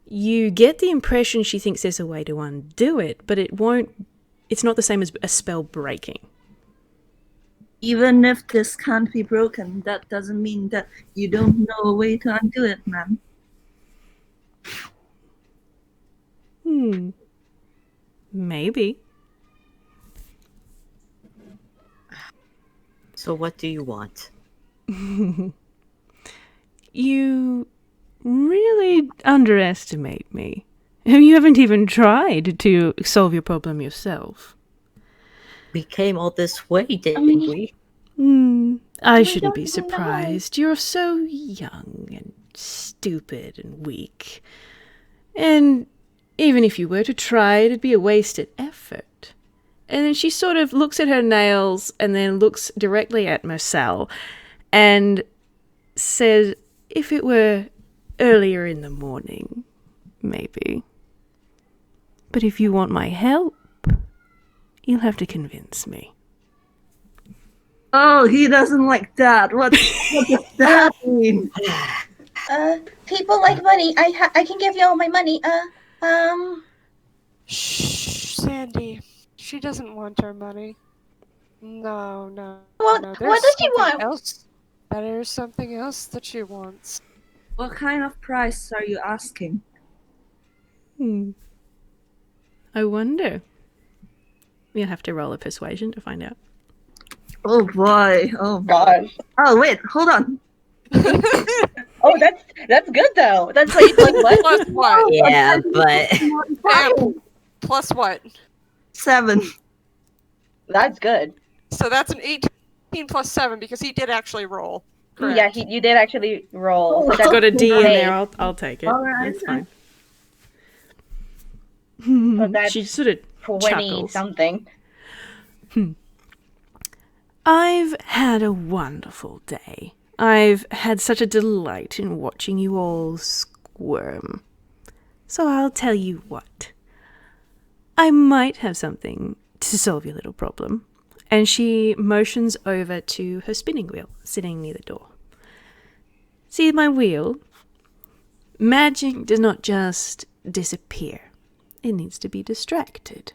You get the impression she thinks there's a way to undo it, but it's not the same as a spell breaking. Even if this can't be broken, that doesn't mean that you don't know a way to undo it, ma'am. Maybe. So what do you want? You really underestimate me. You haven't even tried to solve your problem yourself. We came all this way, didn't we? I We shouldn't don't be even know. surprised. You're so young and stupid and weak. And even if you were to try, it'd be a wasted effort. And then she sort of looks at her nails and then looks directly at Mersel and says, if it were earlier in the morning, maybe. But if you want my help, you'll have to convince me. Oh, he doesn't like that. What does that mean? People like money. I can give you all my money. Shh, Sandy. She doesn't want our money. No. What There's does she something want? else. There's something else that she wants. What kind of price are you asking? I wonder. You'll have to roll a persuasion to find out. Oh boy. Oh Gosh. Oh wait, hold on. Oh, that's good though. That's like what? Plus what? Yeah, but Plus what? 7. That's good. So that's an 18 plus 7 because he did actually roll. Correct. Yeah, you did actually roll. So It's that's got a D in okay. there. I'll take it. Alright. It's fine. So that's She sort of 20 chuckles. something. I've had a wonderful day. I've had such a delight in watching you all squirm. So I'll tell you what. I might have something to solve your little problem. And she motions over to her spinning wheel, sitting near the door. See my wheel? Magic does not just disappear. It needs to be distracted.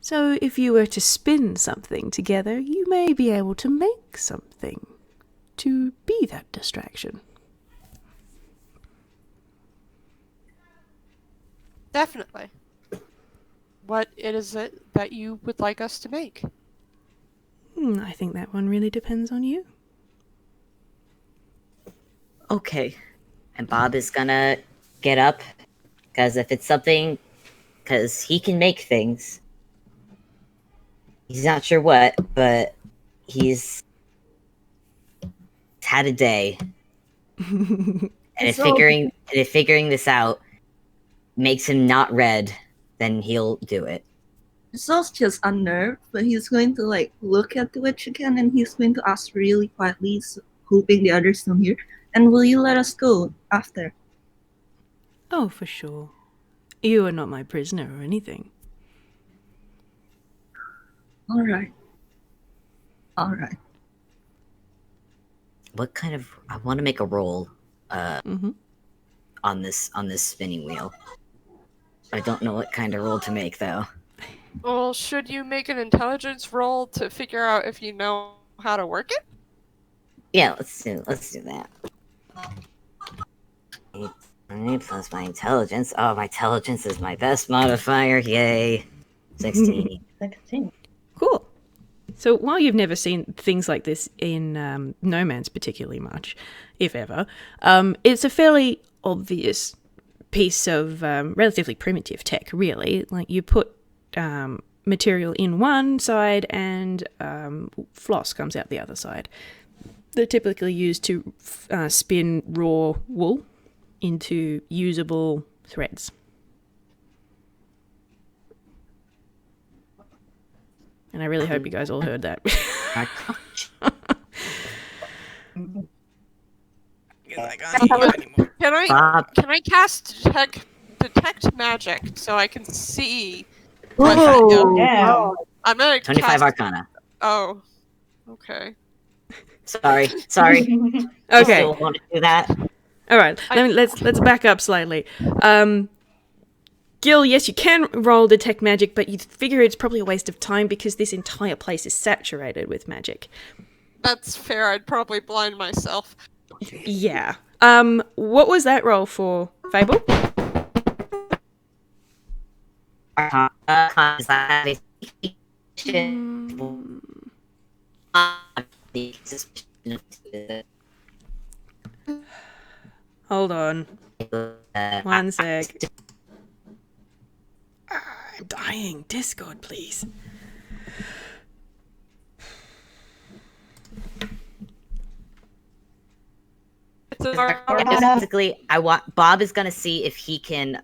So if you were to spin something together, you may be able to make something to be that distraction. Definitely. What is it that you would like us to make? I think that one really depends on you. okay. And Bob is gonna get up because if it's something, because he can make things. He's not sure what, but he's had a day, and if So- figuring this out makes him not red, then he'll do it. Rizzo's just unnerved, but he's going to like look at the witch again, and he's going to ask really quietly, hoping the others don't hear. And will you let us go after? Oh, for sure. You are not my prisoner or anything. All right. All right. What kind of? I want to make a roll Mm-hmm. on this spinning wheel. I don't know what kind of roll to make though. Well, should you make an intelligence roll to figure out if you know how to work it? Yeah, let's do that. 8 plus my intelligence. Oh, my intelligence is my best modifier. Yay. 16. 16. Cool. So while you've never seen things like this in No Man's particularly much, if ever, it's a fairly obvious piece of relatively primitive tech, really. Like you put material in one side and floss comes out the other side. They're typically used to spin raw wool into usable threads. And I really hope you guys all heard that. Can I cast detect magic so I can see? Whoa! Yeah. I'm gonna 25 cast... Arcana. Oh, okay. Sorry. You Okay. still want to do that? All right. Let's back up slightly. Gil, yes, you can roll detect magic, but you figure it's probably a waste of time because this entire place is saturated with magic. That's fair. I'd probably blind myself. Yeah. What was that roll for, Fable? Arcana is that Hold on. One sec. I'm dying. Discord, please. Basically, Bob is gonna see if he can,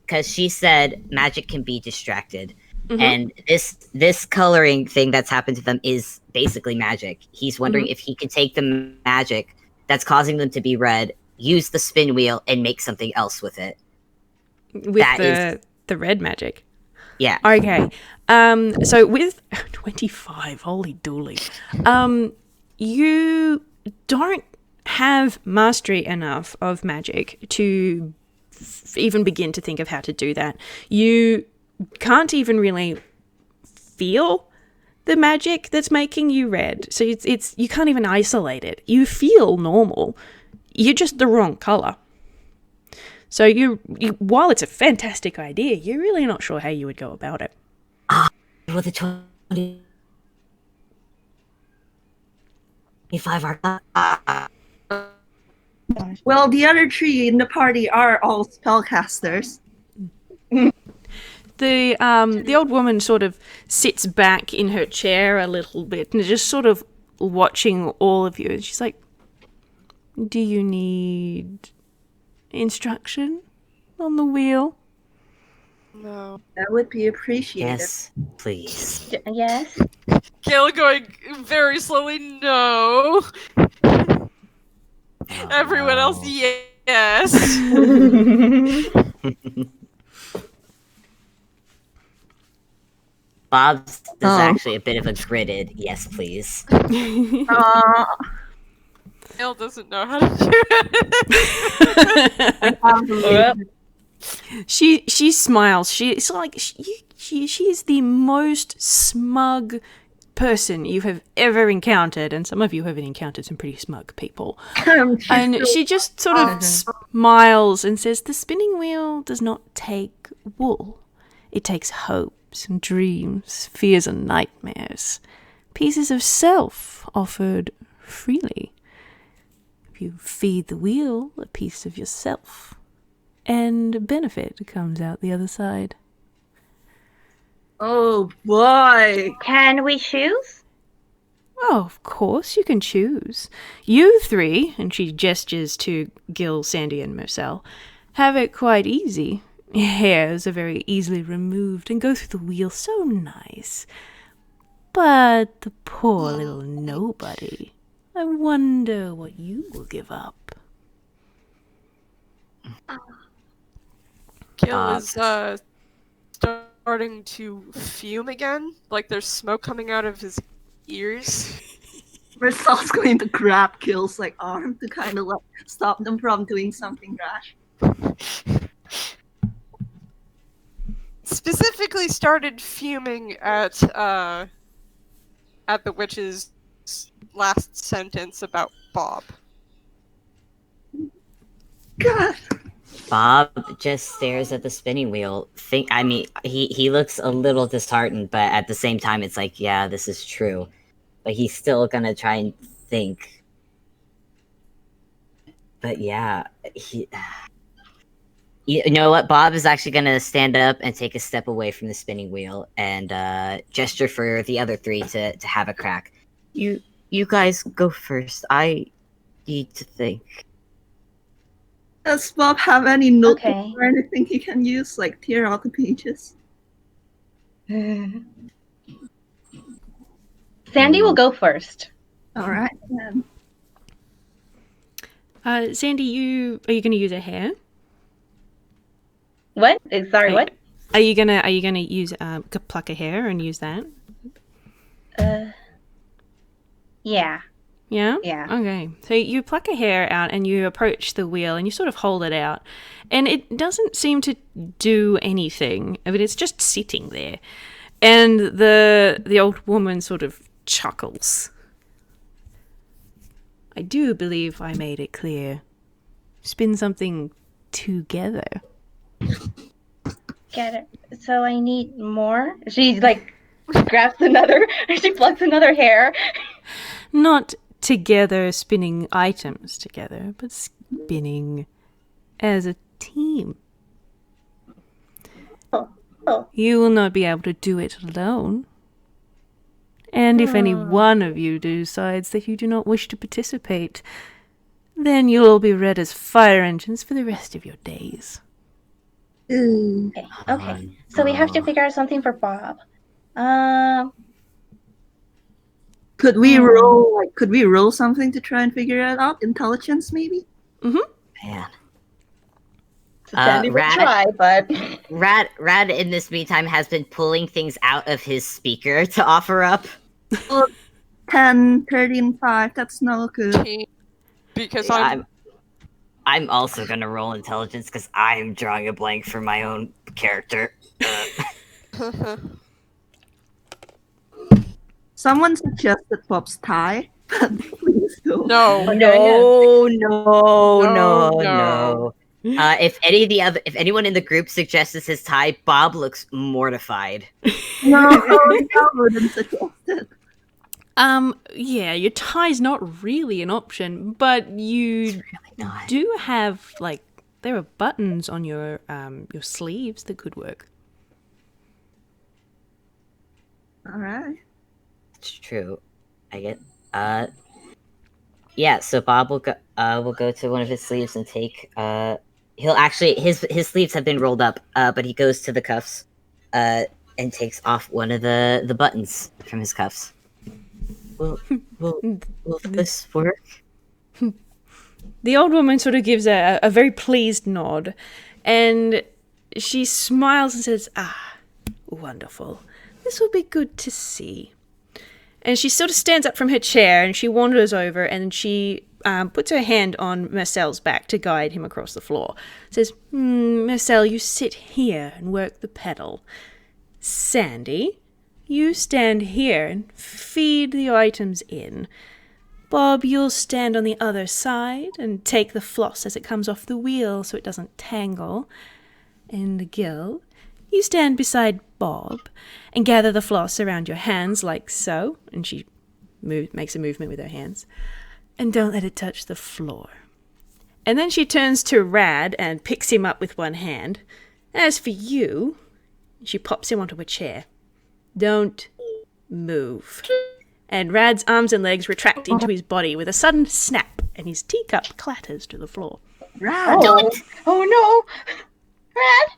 because she said magic can be distracted, and this coloring thing that's happened to them is basically magic. He's wondering if he can take the magic that's causing them to be red, use the spin wheel, and make something else with it. With the red magic. Yeah. Okay. So with 25, holy dooly, you don't have mastery enough of magic to even begin to think of how to do that. You can't even really feel the magic that's making you red. So it's you can't even isolate it. You feel normal. You're just the wrong color. So you while it's a fantastic idea, you're really not sure how you would go about it. With the 25 Arcana. Well, the other three in the party are all spellcasters. The old woman sort of sits back in her chair a little bit and is just sort of watching all of you. And she's like, "Do you need instruction on the wheel?" No. That would be appreciated. Yes, please. Yes. Gil going very slowly, no. Everyone else, yes. Bob's is actually a bit of a gridded yes, please. Gil doesn't know how to do it. She smiles. She's like she is the most smug person you have ever encountered, and some of you have encountered some pretty smug people. And she just sort of smiles and says, "The spinning wheel does not take wool. It takes hopes and dreams, fears and nightmares. Pieces of self offered freely. If you feed the wheel a piece of yourself, and benefit comes out the other side." Oh boy! Can we choose? Oh, of course you can choose. You three, and she gestures to Gille, Sandy, and Mersel, have it quite easy. Hairs are very easily removed and go through the wheel so nice. But the poor little nobody, I wonder what you will give up. Gil is starting to fume again. Like there's smoke coming out of his ears. Mersel's going to grab Gille's like arm to kind of like stop them from doing something rash. Specifically started fuming at the witch's last sentence about Bob. God. Bob just stares at the spinning wheel. He looks a little disheartened, but at the same time, it's like, yeah, this is true. But he's still gonna try and think. But yeah, you know what? Bob is actually gonna stand up and take a step away from the spinning wheel and gesture for the other three to have a crack. You guys go first. I need to think. Does Bob have any notebook Okay. or anything he can use, like tear out the pages? Sandy will go first. All right, then. Sandy, are you going to use a hair? What? Sorry, what? Are you gonna use pluck a hair and use that? Yeah. Yeah? Yeah. Okay. So you pluck a hair out and you approach the wheel and you sort of hold it out. And it doesn't seem to do anything. I mean, it's just sitting there. And the old woman sort of chuckles. I do believe I made it clear. Spin something together. Get it. So I need more? She like grabs another, she plucks another hair. Not together spinning items together, but spinning as a team. Oh. You will not be able to do it alone. And if any one of you decides that you do not wish to participate, then you'll all be read as fire engines for the rest of your days. Ooh. Okay. So we have to figure out something for Bob. Could we roll something to try and figure it out? Intelligence, maybe? Man. Sandy will Rat- try, but Rad in this meantime has been pulling things out of his speaker to offer up. Well, 10, 13, 5, that's no good. Because I'm also gonna roll intelligence because I'm drawing a blank for my own character. Someone suggested Bob's tie, but please don't. No. No. If anyone in the group suggests his tie, Bob looks mortified. No, I wouldn't suggest it. Yeah, your tie's not really an option, but you do have, like, there are buttons on your sleeves that could work. All right. It's true. I get. Yeah. So Bob will go to one of his sleeves and take. He'll actually his sleeves have been rolled up. But he goes to the cuffs. And takes off one of the buttons from his cuffs. Will this work? The old woman sort of gives a very pleased nod, and she smiles and says, wonderful. This will be good to see. And she sort of stands up from her chair and she wanders over and she puts her hand on Mersel's back to guide him across the floor. Says, Mersel, you sit here and work the pedal. Sandy, you stand here and feed the items in. Bob, you'll stand on the other side and take the floss as it comes off the wheel so it doesn't tangle. And Gille, you stand beside Bob and gather the floss around your hands like so. And she makes a movement with her hands. And don't let it touch the floor. And then she turns to Rad and picks him up with one hand. As for you, she pops him onto a chair. Don't move. and Rad's arms and legs retract into his body with a sudden snap, and his teacup clatters to the floor. Rad. Oh no! Rad!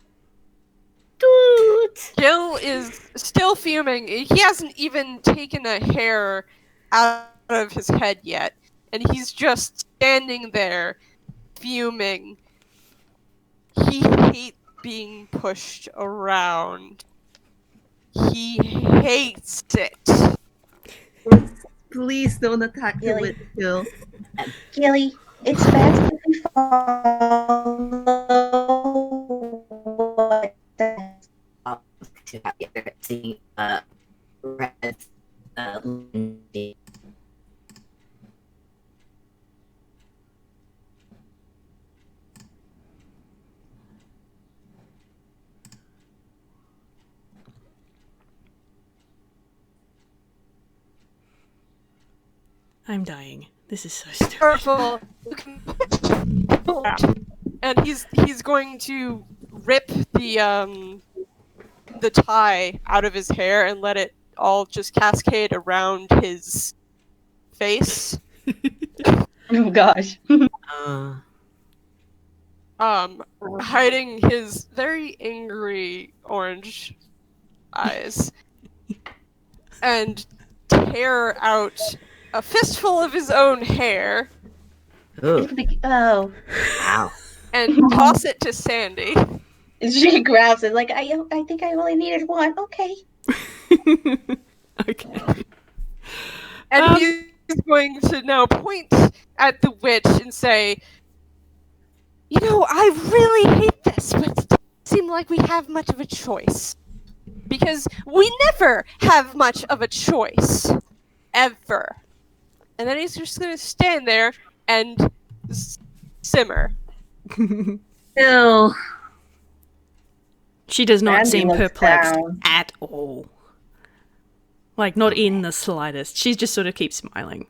Gil is still fuming. He hasn't even taken a hair out of his head yet, and he's just standing there, fuming. He hates being pushed around. He hates it. Please don't attack the Really? witch, Gil. Gilly, it's best if we follow what the To have you see Red's Lindy. I'm dying. This is so stupid. Careful. And he's going to rip the tie out of his hair and let it all just cascade around his face. Oh gosh. Hiding his very angry orange eyes, and tear out a fistful of his own hair Ooh, Oh, wow. and toss it to Sandy. She grabs it like, I think I only needed one. Okay. Okay. And he's going to now point at the witch and say, "You know, I really hate this, but it doesn't seem like we have much of a choice. Because we never have much of a choice. Ever." And then he's just going to stand there and simmer. Gil. She does not Sandy seem looks perplexed down. at all. Like, not in the slightest. She just sort of keeps smiling.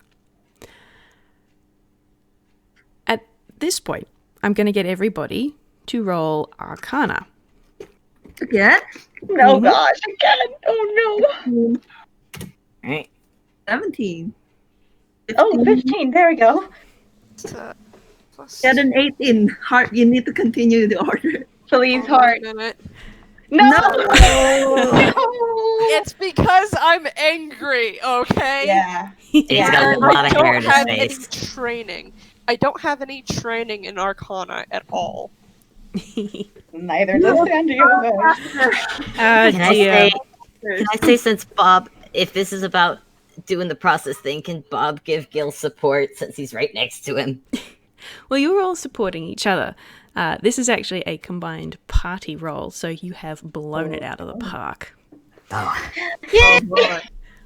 At this point, I'm going to get everybody to roll Arcana. Again? oh gosh, again. Oh no. Right. 17. Oh, 15. There we go. So, plus Get an 18. Heart, you need to continue the order. Please, one heart. minute. No. It's because I'm angry, okay? Yeah. He's got a lot I of hair in don't have his any face. training. I don't have any training in Arcana at all. Neither does Sandy. Oh gosh. Can I dear. say? Can I say, since Bob, if this is about doing the process thing, can Bob give Gil support since he's right next to him? Well, you're all supporting each other. This is actually a combined party roll, so you have blown it out of the park. Oh,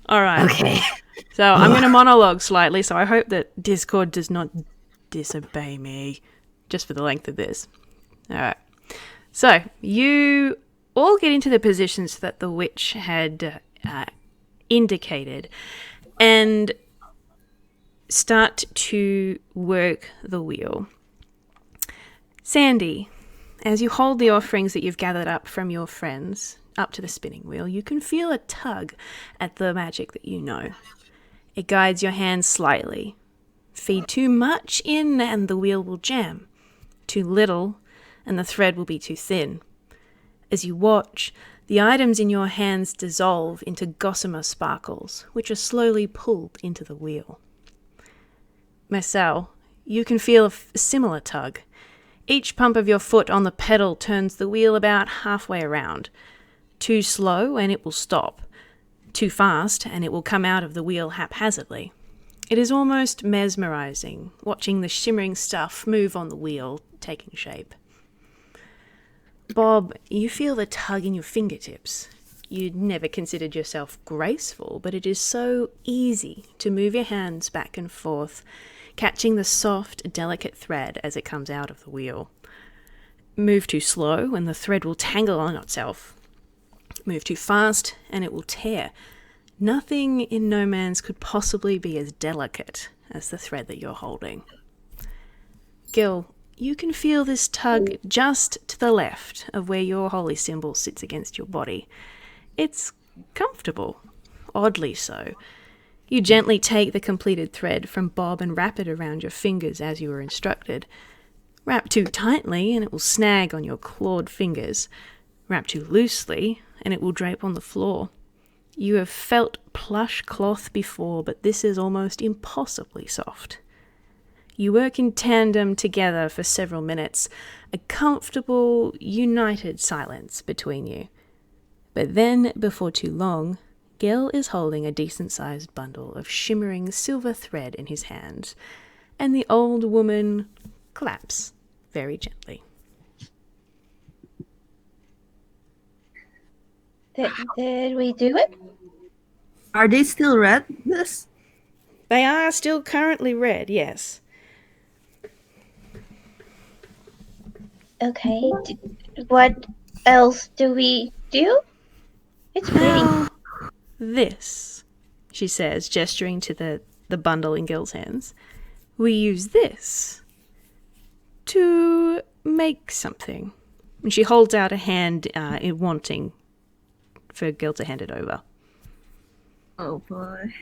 All right. okay. So I'm going to monologue slightly, so I hope that Discord does not disobey me just for the length of this. All right. So you all get into the positions that the witch had indicated and start to work the wheel. Sandy, as you hold the offerings that you've gathered up from your friends up to the spinning wheel, you can feel a tug at the magic that you know. It guides your hands slightly. Feed too much in and the wheel will jam. Too little and the thread will be too thin. As you watch, the items in your hands dissolve into gossamer sparkles, which are slowly pulled into the wheel. Mersel, you can feel a similar tug. Each pump of your foot on the pedal turns the wheel about halfway around. Too slow and it will stop. Too fast and it will come out of the wheel haphazardly. It is almost mesmerizing, watching the shimmering stuff move on the wheel, taking shape. Bob, you feel the tug in your fingertips. You'd never considered yourself graceful, but it is so easy to move your hands back and forth, catching the soft, delicate thread as it comes out of the wheel. Move too slow and the thread will tangle on itself. Move too fast and it will tear. Nothing in No Man's could possibly be as delicate as the thread that you're holding. Gil, you can feel this tug just to the left of where your holy symbol sits against your body. It's comfortable, oddly so. You gently take the completed thread from Bob and wrap it around your fingers as you were instructed. Wrap too tightly and it will snag on your clawed fingers. Wrap too loosely and it will drape on the floor. You have felt plush cloth before, but this is almost impossibly soft. You work in tandem together for several minutes, a comfortable, united silence between you. But then, before too long, Gille is holding a decent-sized bundle of shimmering silver thread in his hands, and the old woman claps very gently. Did we do it? Are they still red? This? They are still currently red, yes. Okay. What else do we do? It's pretty. Now, this, she says, gesturing to the bundle in Gille's hands. We use this to make something. And she holds out a hand in wanting for Gille to hand it over. Oh boy.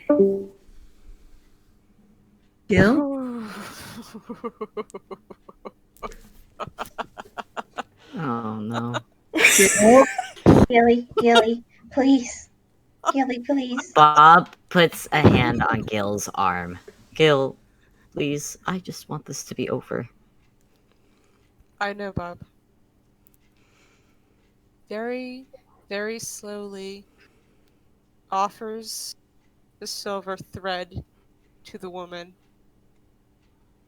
Gille? Oh no. Gilly, please. Gilly, please. Bob puts a hand on Gil's arm. Gil, please, I just want this to be over. I know, Bob. Very, very slowly offers the silver thread to the woman,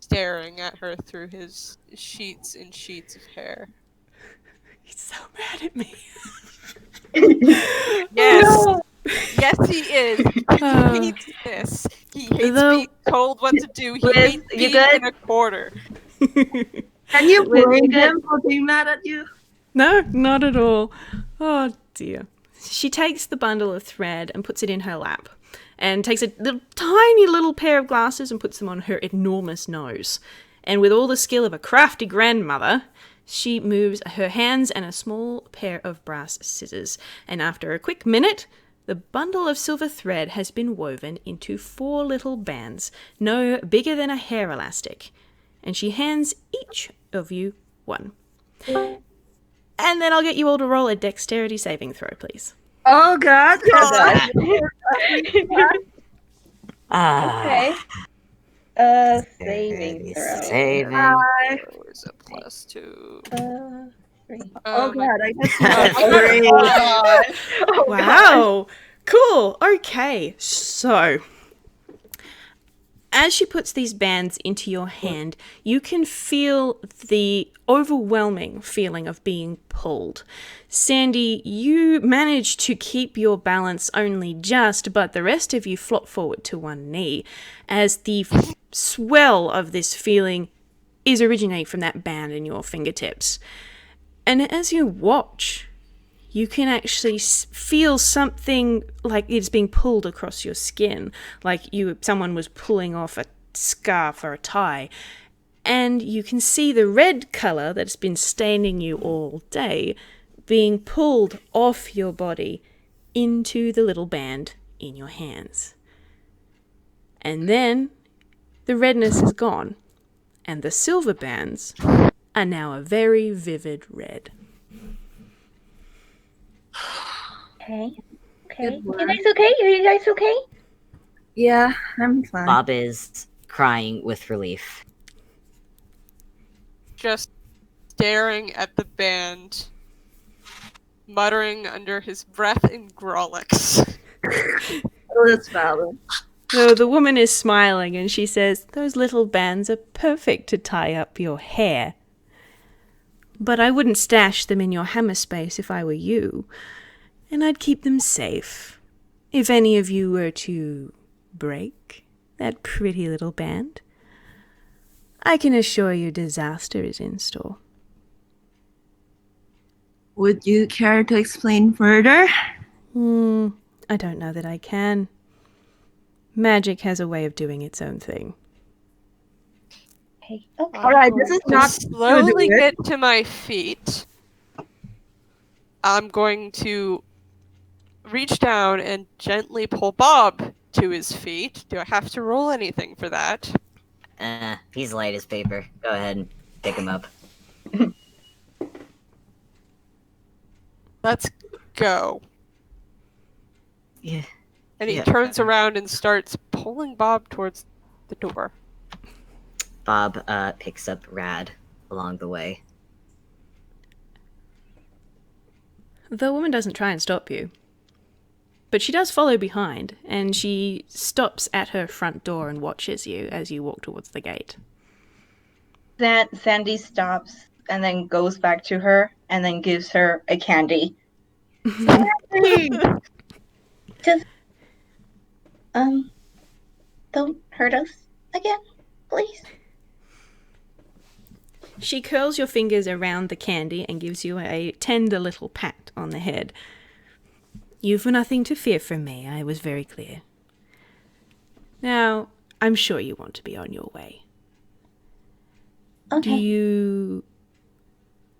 staring at her through his sheets and sheets of hair. He's so mad at me. Yes! Yes, he is! He hates this. He hates being told what to do. He hates being in a corner. Can you blame him for being mad at you? No, not at all. Oh dear. She takes the bundle of thread and puts it in her lap, and takes a tiny little pair of glasses and puts them on her enormous nose. And with all the skill of a crafty grandmother, she moves her hands and a small pair of brass scissors. And after a quick minute, the bundle of silver thread has been woven into 4 little bands, no bigger than a hair elastic. And she hands each of you one. And then I'll get you all to roll a dexterity saving throw, please. Oh god. Okay. Saving throw. Saving. Always a +2. 3. Oh god, I guess Oh god. Wow. Cool. Okay. So, as she puts these bands into your hand, you can feel the overwhelming feeling of being pulled. Sandy, you manage to keep your balance only just, but the rest of you flop forward to one knee as the swell of this feeling is originating from that band in your fingertips. And as you watch, you can actually feel something like it's being pulled across your skin, like someone was pulling off a scarf or a tie. And you can see the red colour that's been staining you all day being pulled off your body into the little band in your hands. And then the redness is gone, and the silver bands are now a very vivid red. Okay. Good You work. guys okay? Are you guys okay? Yeah, I'm fine. Bob is crying with relief. Just staring at the band, muttering under his breath in Grolix. Oh, that's valid. So the woman is smiling and she says, "Those little bands are perfect to tie up your hair. But I wouldn't stash them in your hammer space if I were you. And I'd keep them safe. If any of you were to break that pretty little band, I can assure you disaster is in store." Would you care to explain further? I don't know that I can. Magic has a way of doing its own thing. Okay. Okay. Alright, this is To not slowly good. get to my feet. I'm going to reach down and gently pull Bob to his feet. Do I have to roll anything for that? He's light as paper. Go ahead and pick him up. Let's go. Yeah. And he Yeah. turns around and starts pulling Bob towards the door. Bob picks up Rad along the way. The woman doesn't try and stop you, but she does follow behind, and she stops at her front door and watches you as you walk towards the gate. Sandy stops and then goes back to her and then gives her a candy. Just don't hurt us again, please. She curls your fingers around the candy and gives you a tender little pat on the head. You've nothing to fear from me, I was very clear. Now, I'm sure you want to be on your way. Okay. Do you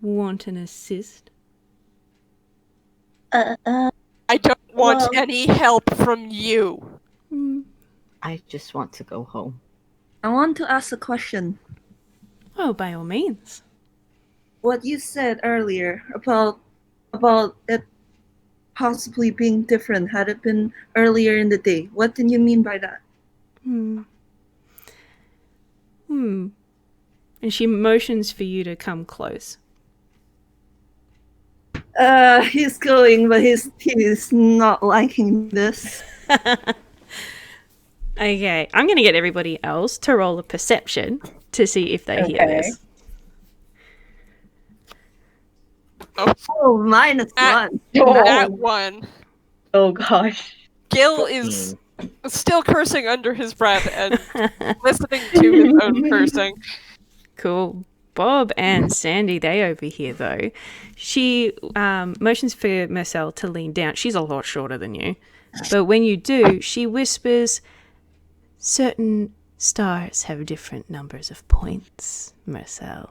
want an assist? I don't want Well- any help from you. I just want to go home. I want to ask a question. Oh, by all means. What you said earlier about it possibly being different had it been earlier in the day. What did you mean by that? And she motions for you to come close. He's going, but he's not liking this. Okay, I'm going to get everybody else to roll a perception to see if they hear Okay. this. Oh, -1. That one. Oh gosh. Gil is still cursing under his breath and listening to his own cursing. Cool. Bob and Sandy, they overhear though. She motions for Mersel to lean down. She's a lot shorter than you. But when you do, she whispers, certain stars have different numbers of points, Mersel.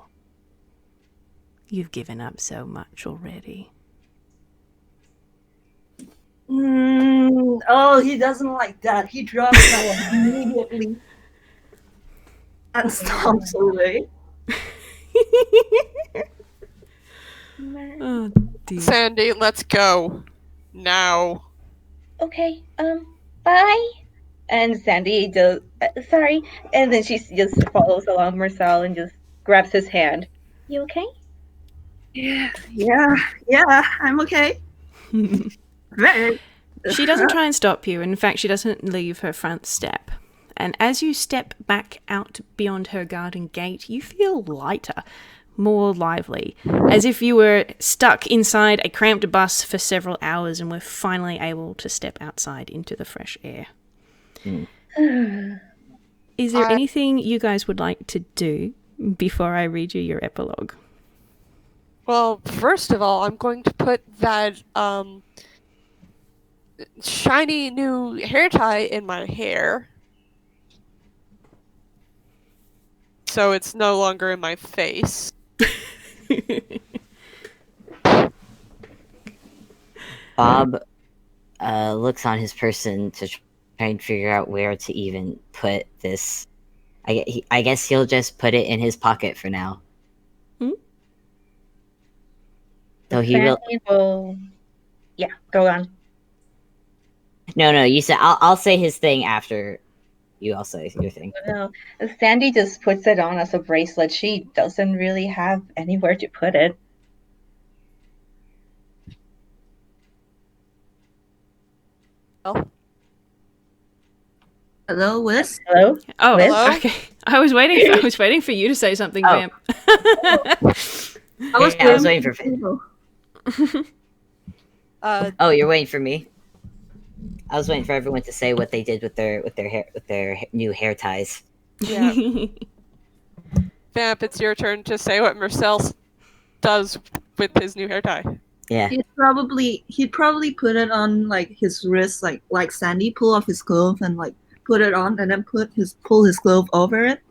You've given up so much already. Oh, he doesn't like that. He drops that immediately and stomps away. Oh, dear. Sandy, let's go. Now. Okay. Bye. And Sandy does. Sorry. And then she just follows along Mersel and just grabs his hand. You okay? Yeah, I'm okay. Very. She doesn't try and stop you. In fact, she doesn't leave her front step. And as you step back out beyond her garden gate, you feel lighter, more lively, as if you were stuck inside a cramped bus for several hours and were finally able to step outside into the fresh air. Is there anything you guys would like to do before I read you your epilogue? Well, first of all, I'm going to put that shiny new hair tie in my hair. So it's no longer in my face. Bob looks on his person to try and figure out where to even put this. I guess he'll just put it in his pocket for now. So he will. Sandy will. Yeah, go on. No. You said I'll say his thing after you all say your thing. No, Sandy just puts it on as a bracelet. She doesn't really have anywhere to put it. Hello, Wiz? Hello? Oh, Hello? okay. I was waiting for you to say something, Oh. Vamp. I was waiting for. Oh, you're waiting for me. I was waiting for everyone to say what they did with their new hair ties. Yeah. Vamp, it's your turn to say what Mersel does with his new hair tie. Yeah. He'd probably put it on like his wrist, like Sandy, pull off his glove and like put it on, and then pull his glove over it.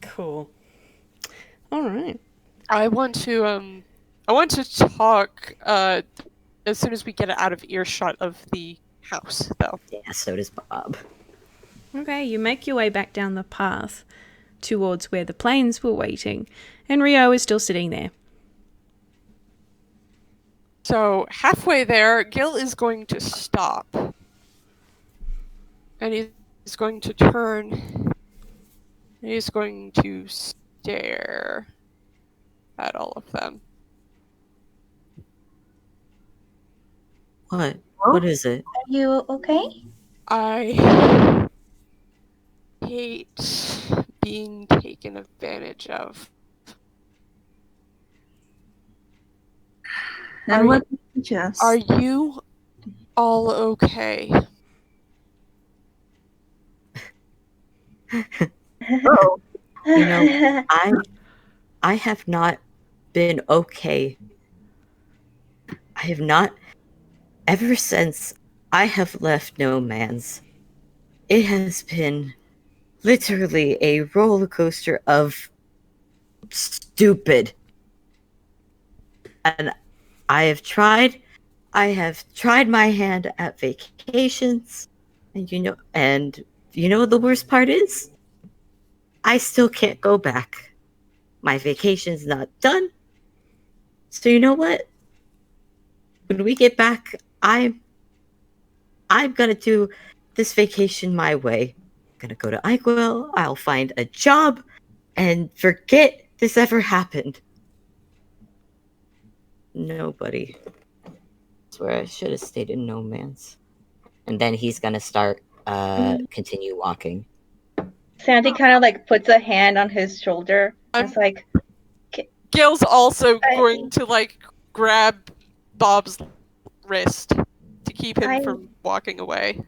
Cool. All right. I want to talk as soon as we get out of earshot of the house, though. Yeah, so does Bob. Okay, you make your way back down the path towards where the planes were waiting, and Rio is still sitting there. So halfway there, Gil is going to stop. And he's going to turn. And he's going to stare at all of them. What? What is it? Are you okay? I hate being taken advantage of. And what do you suggest? Are you all okay? Oh, You know, I have not been okay. I have not, ever since I have left No Man's. It has been literally a roller coaster of stupid. And I have tried my hand at vacations, and you know what the worst part is? I still can't go back. My vacation's not done. So you know what? When we get back, I'm gonna do this vacation my way. I'm gonna go to Iguil, I'll find a job, and forget this ever happened. Nobody. I swear I should have stayed in No Man's. And then he's gonna start continue walking. Sandy kind of like puts a hand on his shoulder. It's like, Gil's also going to like grab Bob's wrist to keep him from walking away.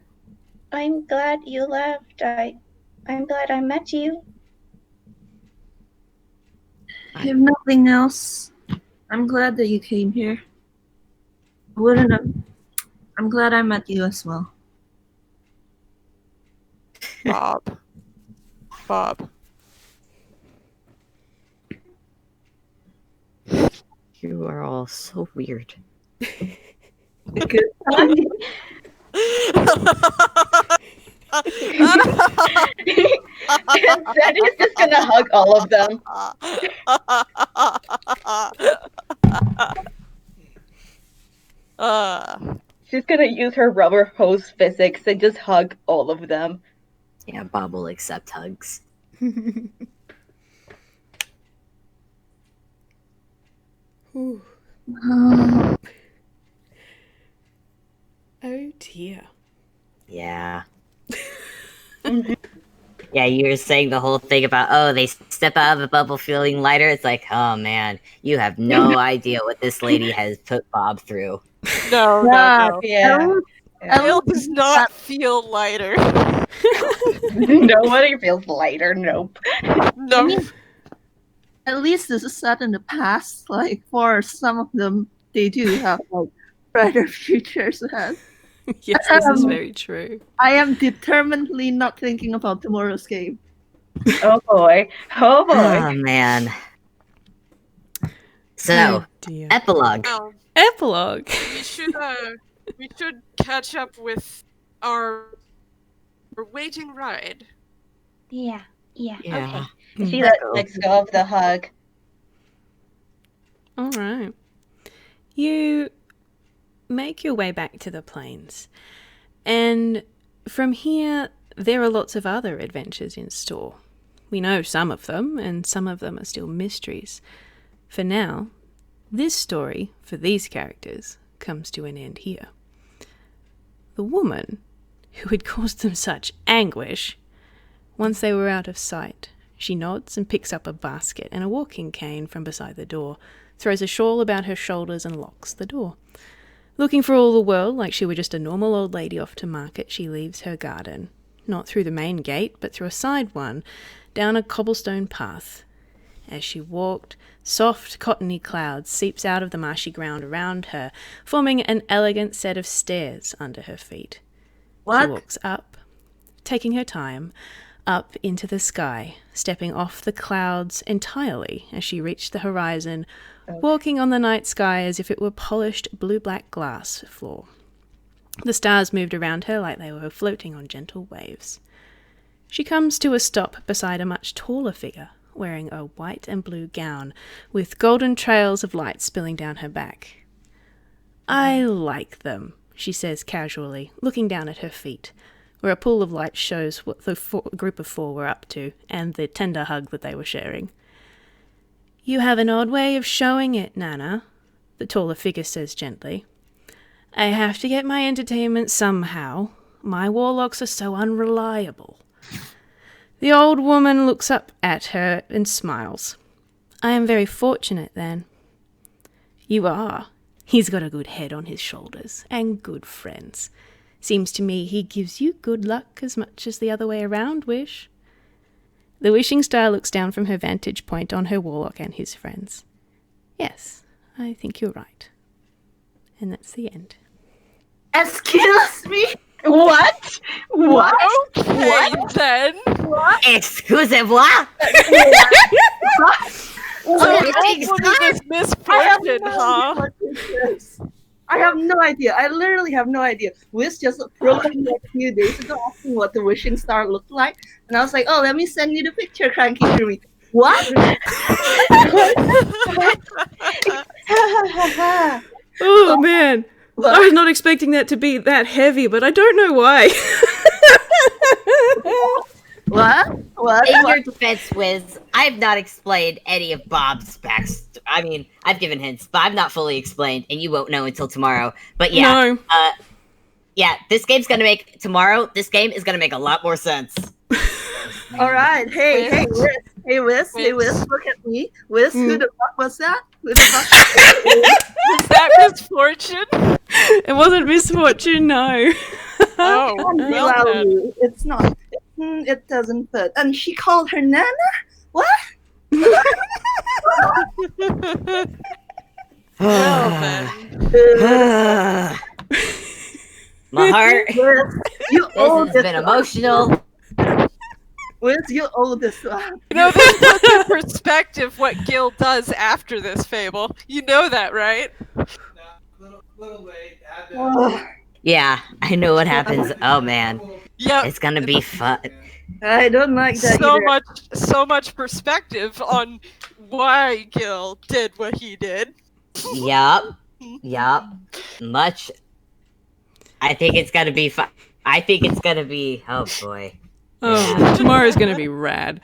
I'm glad you left. I'm glad I met you. if nothing else, I'm glad that you came here. Wouldn't have. I'm glad I met you as well. Bob. You are all so weird. Good time. Sandy's just gonna hug all of them. She's gonna use her rubber hose physics and just hug all of them. Yeah, Bob will accept hugs. Ooh. Um, Oh dear. Yeah. Yeah, you were saying the whole thing about, they step out of the bubble feeling lighter. It's like, oh man, you have no idea what this lady has put Bob through. No. Yeah. Gil does not feel lighter. Nobody feels lighter. Nope. No. at least this is set in the past. Like for some of them, they do have like brighter futures ahead. Yes, this is very true. I am determinedly not thinking about tomorrow's game. Oh boy. Oh man. So, Oh dear. epilogue. Now, Epilogue. we should catch up with our waiting ride. Yeah. Yeah. Okay. She lets go of the hug. All right. You make your way back to the plains. And from here, there are lots of other adventures in store. We know some of them, and some of them are still mysteries. For now, this story, for these characters, comes to an end here. The woman who had caused them such anguish, once they were out of sight, she nods and picks up a basket and a walking cane from beside the door, throws a shawl about her shoulders and locks the door. Looking for all the world like she were just a normal old lady off to market, she leaves her garden, not through the main gate, but through a side one, down a cobblestone path. As she walked, soft, cottony clouds seeps out of the marshy ground around her, forming an elegant set of stairs under her feet. What? She walks up, taking her time, up into the sky, stepping off the clouds entirely as she reached the horizon, walking on the night sky as if it were polished blue-black glass floor. The stars moved around her like they were floating on gentle waves. She comes to a stop beside a much taller figure, wearing a white and blue gown, with golden trails of light spilling down her back. "I like them," she says casually, looking down at her feet, where a pool of light shows what the group of 4 were up to, and the tender hug that they were sharing. "You have an odd way of showing it, Nana," the taller figure says gently. "I have to get my entertainment somehow. My warlocks are so unreliable." The old woman looks up at her and smiles. "I am very fortunate, then." "You are. He's got a good head on his shoulders, and good friends. Seems to me he gives you good luck as much as the other way around, Wish." The wishing star looks down from her vantage point on her warlock and his friends. "Yes, I think you're right." And that's the end. Excuse me? What? What? Okay, then. Excusez-moi. So what is this misfortune, huh? I have no idea. I literally have no idea. Wiz just approached me a few days ago asking what the wishing star looked like. And I was like, oh, let me send you the picture, Cranky Dreamy. What? Oh, man. I was not expecting that to be that heavy, but I don't know why. What? In your defense, Wiz, I've not explained any of Bob's backstory. I mean, I've given hints, but I've not fully explained, and you won't know until tomorrow. But yeah, No. This game is gonna make a lot more sense. All right. Hey, Wiz, look at me. Wiz, who the fuck was that? Who the fuck? Is that misfortune? It wasn't misfortune, no. Oh, well then. It's not. It doesn't fit. And she called her Nana? What? Well then. My heart. Wiz, you owe This has been emotional. Wiz, you owe this one. You know, this puts in perspective what Gil does after this fable. You know that, right? Little late. Yeah, I know what happens. Oh man, Yep. it's gonna be fun. I don't like that either. So much perspective on why Gil did what he did. Yup. Much. I think it's gonna be fun. I think it's gonna be. Oh boy. Oh, Yeah. tomorrow's gonna be rad.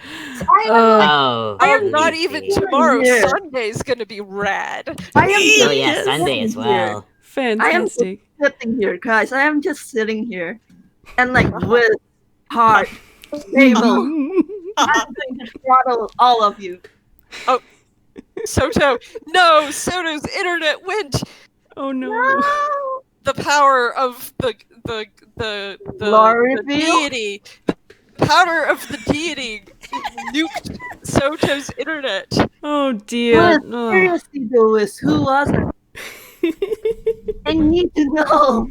Oh. Not even tomorrow. Yeah. Sunday's gonna be rad. I am Oh yeah, Sunday as well. Fantastic. sitting here, guys. I am just sitting here. And like with heart, Fable. I'm going to throttle all of you. Soto. No, Soto's internet went. Oh no. The power of the Lore reveal? deity. The power of the deity nuked Soto's internet. Oh dear. But Oh. seriously, Louis, who was it? I need to know.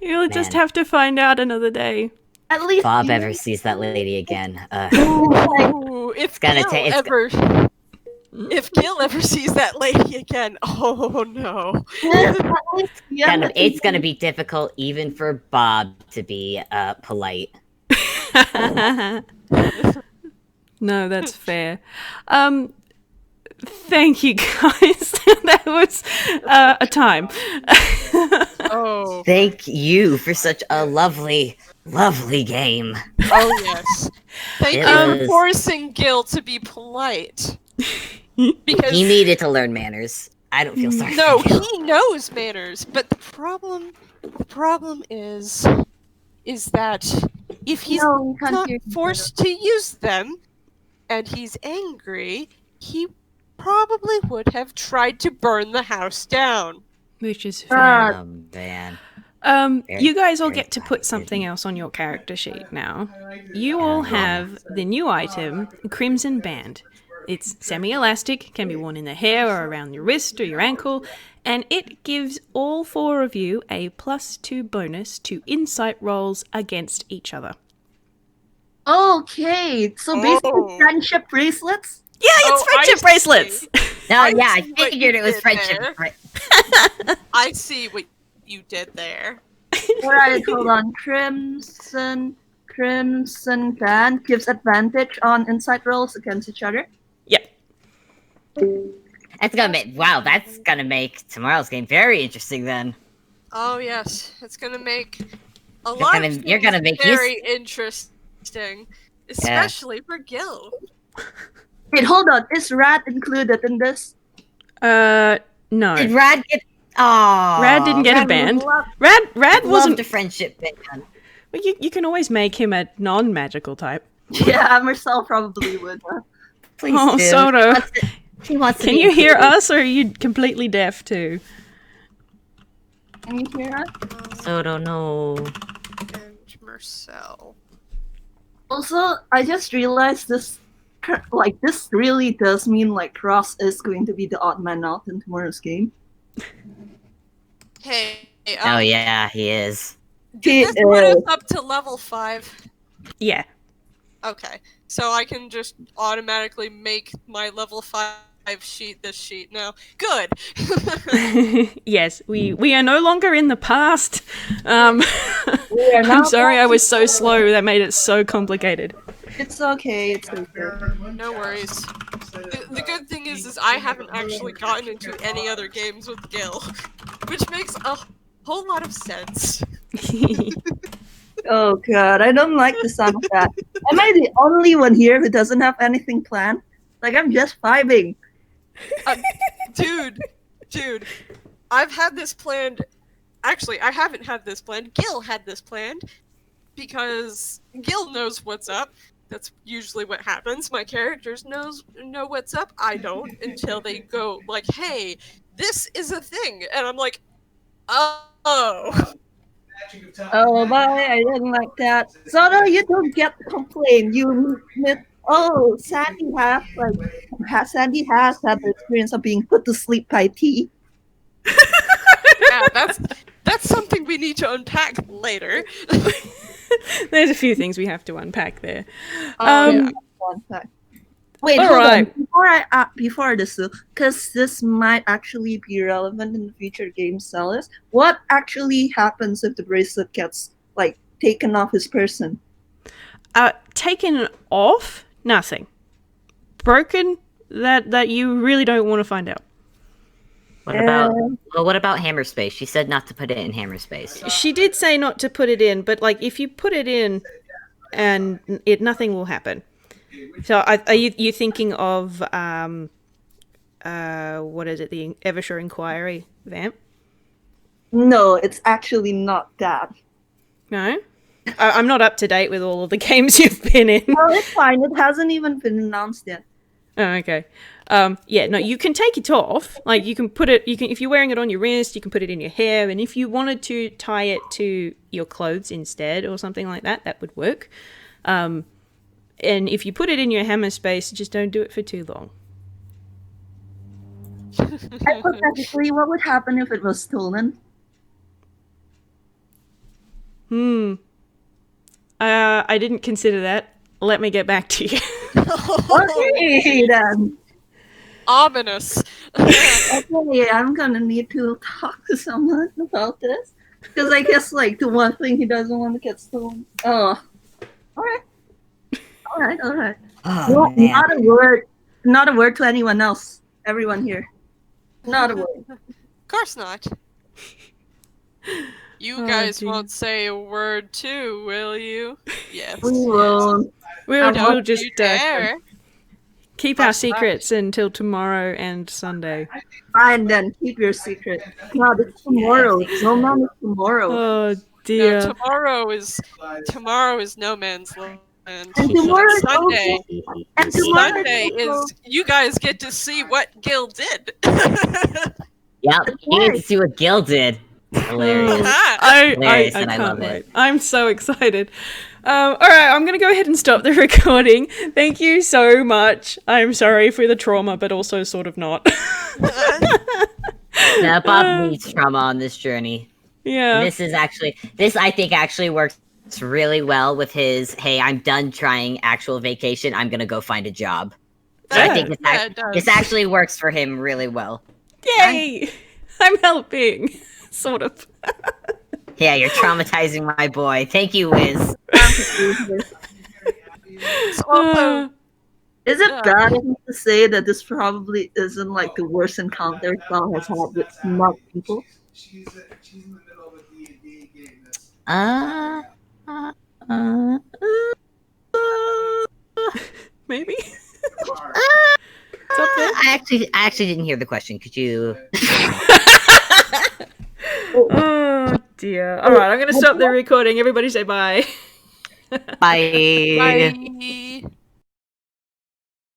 You'll just Man. have to find out another day. At least Bob you- ever sees that lady again. Ooh, if gonna Gil ta- it's ever, if Gil ever sees that lady again, oh no. Yes, at least you have to- It's gonna be difficult even for Bob to be polite. No, that's fair. Thank you guys. That was a time. Oh, Thank you for such a lovely, lovely game. oh yes. Thank It you for was- forcing Gil to be polite. Because He needed to learn manners. I don't feel sorry. no, for Gil. he knows manners, but the problem is that if he's No, we can't not hear you. forced to use them and he's angry, he probably would have tried to burn the house down. Which is fair. Oh man. Very- You guys all very get to put glad something you else on your character sheet now. You all have the new item, Crimson Band. It's semi-elastic, can be worn in the hair or around your wrist or your ankle, and it gives all 4 of you a +2 bonus to insight rolls against each other. Okay, so basically Oh. friendship bracelets. Yeah, it's Oh, friendship I bracelets! No, I yeah, I see what figured you it was did friendship. there. Right. I see what you did there. Alright, hold on. Crimson Clan gives advantage on insight rolls against each other. Yep. That's gonna make tomorrow's game very interesting then. Oh yes, it's gonna make a lot gonna- of things you're gonna make very interesting, especially for Gil. Wait, hold on. Is Rat included in this? No. Did Rad get? Oh, Rad didn't get a band. Love- Rad wasn't. the friendship band. Well, you can always make him a non-magical type. Yeah, Mersel probably would. Please Oh, do. Sotoro. He wants to Can be you hear included. us, or are you completely deaf too? Can you hear us? Soto, no. And Mersel. Also, I just realized this really does mean like Ross is going to be the odd man out in tomorrow's game. Hey, Oh yeah, he is. did this put us up to level 5? Yeah. Okay, so I can just automatically make my level 5 sheet this sheet now. Good. Yes, we are no longer in the past. are I'm now sorry, I back was to so slow. That made it so complicated. It's okay. It's okay. No worries. The good thing is I haven't actually gotten into any other games with Gil, which makes a whole lot of sense. Oh god, I don't like the sound of that. Am I the only one here who doesn't have anything planned? Like I'm just vibing. Dude, I've had this planned. Actually, I haven't had this planned. Gil had this planned because Gil knows what's up. That's usually what happens. My characters know what's up. I don't until they go like, "Hey, this is a thing," and I'm like, "Oh." Oh boy, I didn't like that. So no, you don't get to complain. You admit, oh, Sandy has had the experience of being put to sleep by tea. Yeah, that's something we need to unpack later. There's a few things we have to unpack there. Yeah. One sec. Wait, All hold right. on. Before this, because this might actually be relevant in the future game sellers. What actually happens if the bracelet gets like taken off his person? Taken off? Nothing. Broken? That you really don't want to find out. What about hammer space? She said not to put it in hammer space. She did say not to put it in, but like if you put it in, and nothing will happen. So are you thinking of what is it? The Evershire Inquiry, Vamp? No, it's actually not that. No, I'm not up to date with all of the games you've been in. No, it's fine. It hasn't even been announced yet. Oh, okay. Yeah, no, you can take it off. Like you can put it. You can if you're wearing it on your wrist, you can put it in your hair, and if you wanted to tie it to your clothes instead or something like that, that would work. And if you put it in your hammer space, just don't do it for too long. Hypothetically, what would happen if it was stolen? I didn't consider that. Let me get back to you. Okay, then. Ominous. Okay, I'm gonna need to talk to someone about this. Because I guess, like, the one thing he doesn't want to get stolen. Oh. Alright. Oh, No, man. not a word to anyone else. Everyone here. Not a word. Of course not. You Oh, guys dear. won't say a word too, will you? Yes. We won't. We'll Don't just you dare. keep our secrets until tomorrow and Sunday. Fine then, keep your secret. No, it's tomorrow. No man is tomorrow. Oh No, dear. tomorrow is no man's land. And tomorrow is Sunday. also, and tomorrow Sunday also, is you guys get to see what Gil did. Yep, you get to see what Gil did. Hilarious. I Hilarious, and I can't love wait. it. I'm so excited. All right, I'm going to go ahead and stop the recording. Thank you so much. I'm sorry for the trauma, but also sort of not. Yeah, Bob needs trauma on this journey. Yeah. This I think actually works really well with his, hey, I'm done trying actual vacation, I'm gonna go find a job. So I think Yeah, it does. this actually works for him really well. Yay! I'm helping. Sort of. Yeah, you're traumatizing my boy. Thank you, Wiz. It's also Is it bad of me to say that this probably isn't like the worst encounter Sal has had with smart people? She's in the middle of a D&D game. That's Maybe. hard. It's up there. I actually didn't hear the question. Could you? Oh dear. All right, I'm gonna stop the recording. Everybody say bye. Bye. bye.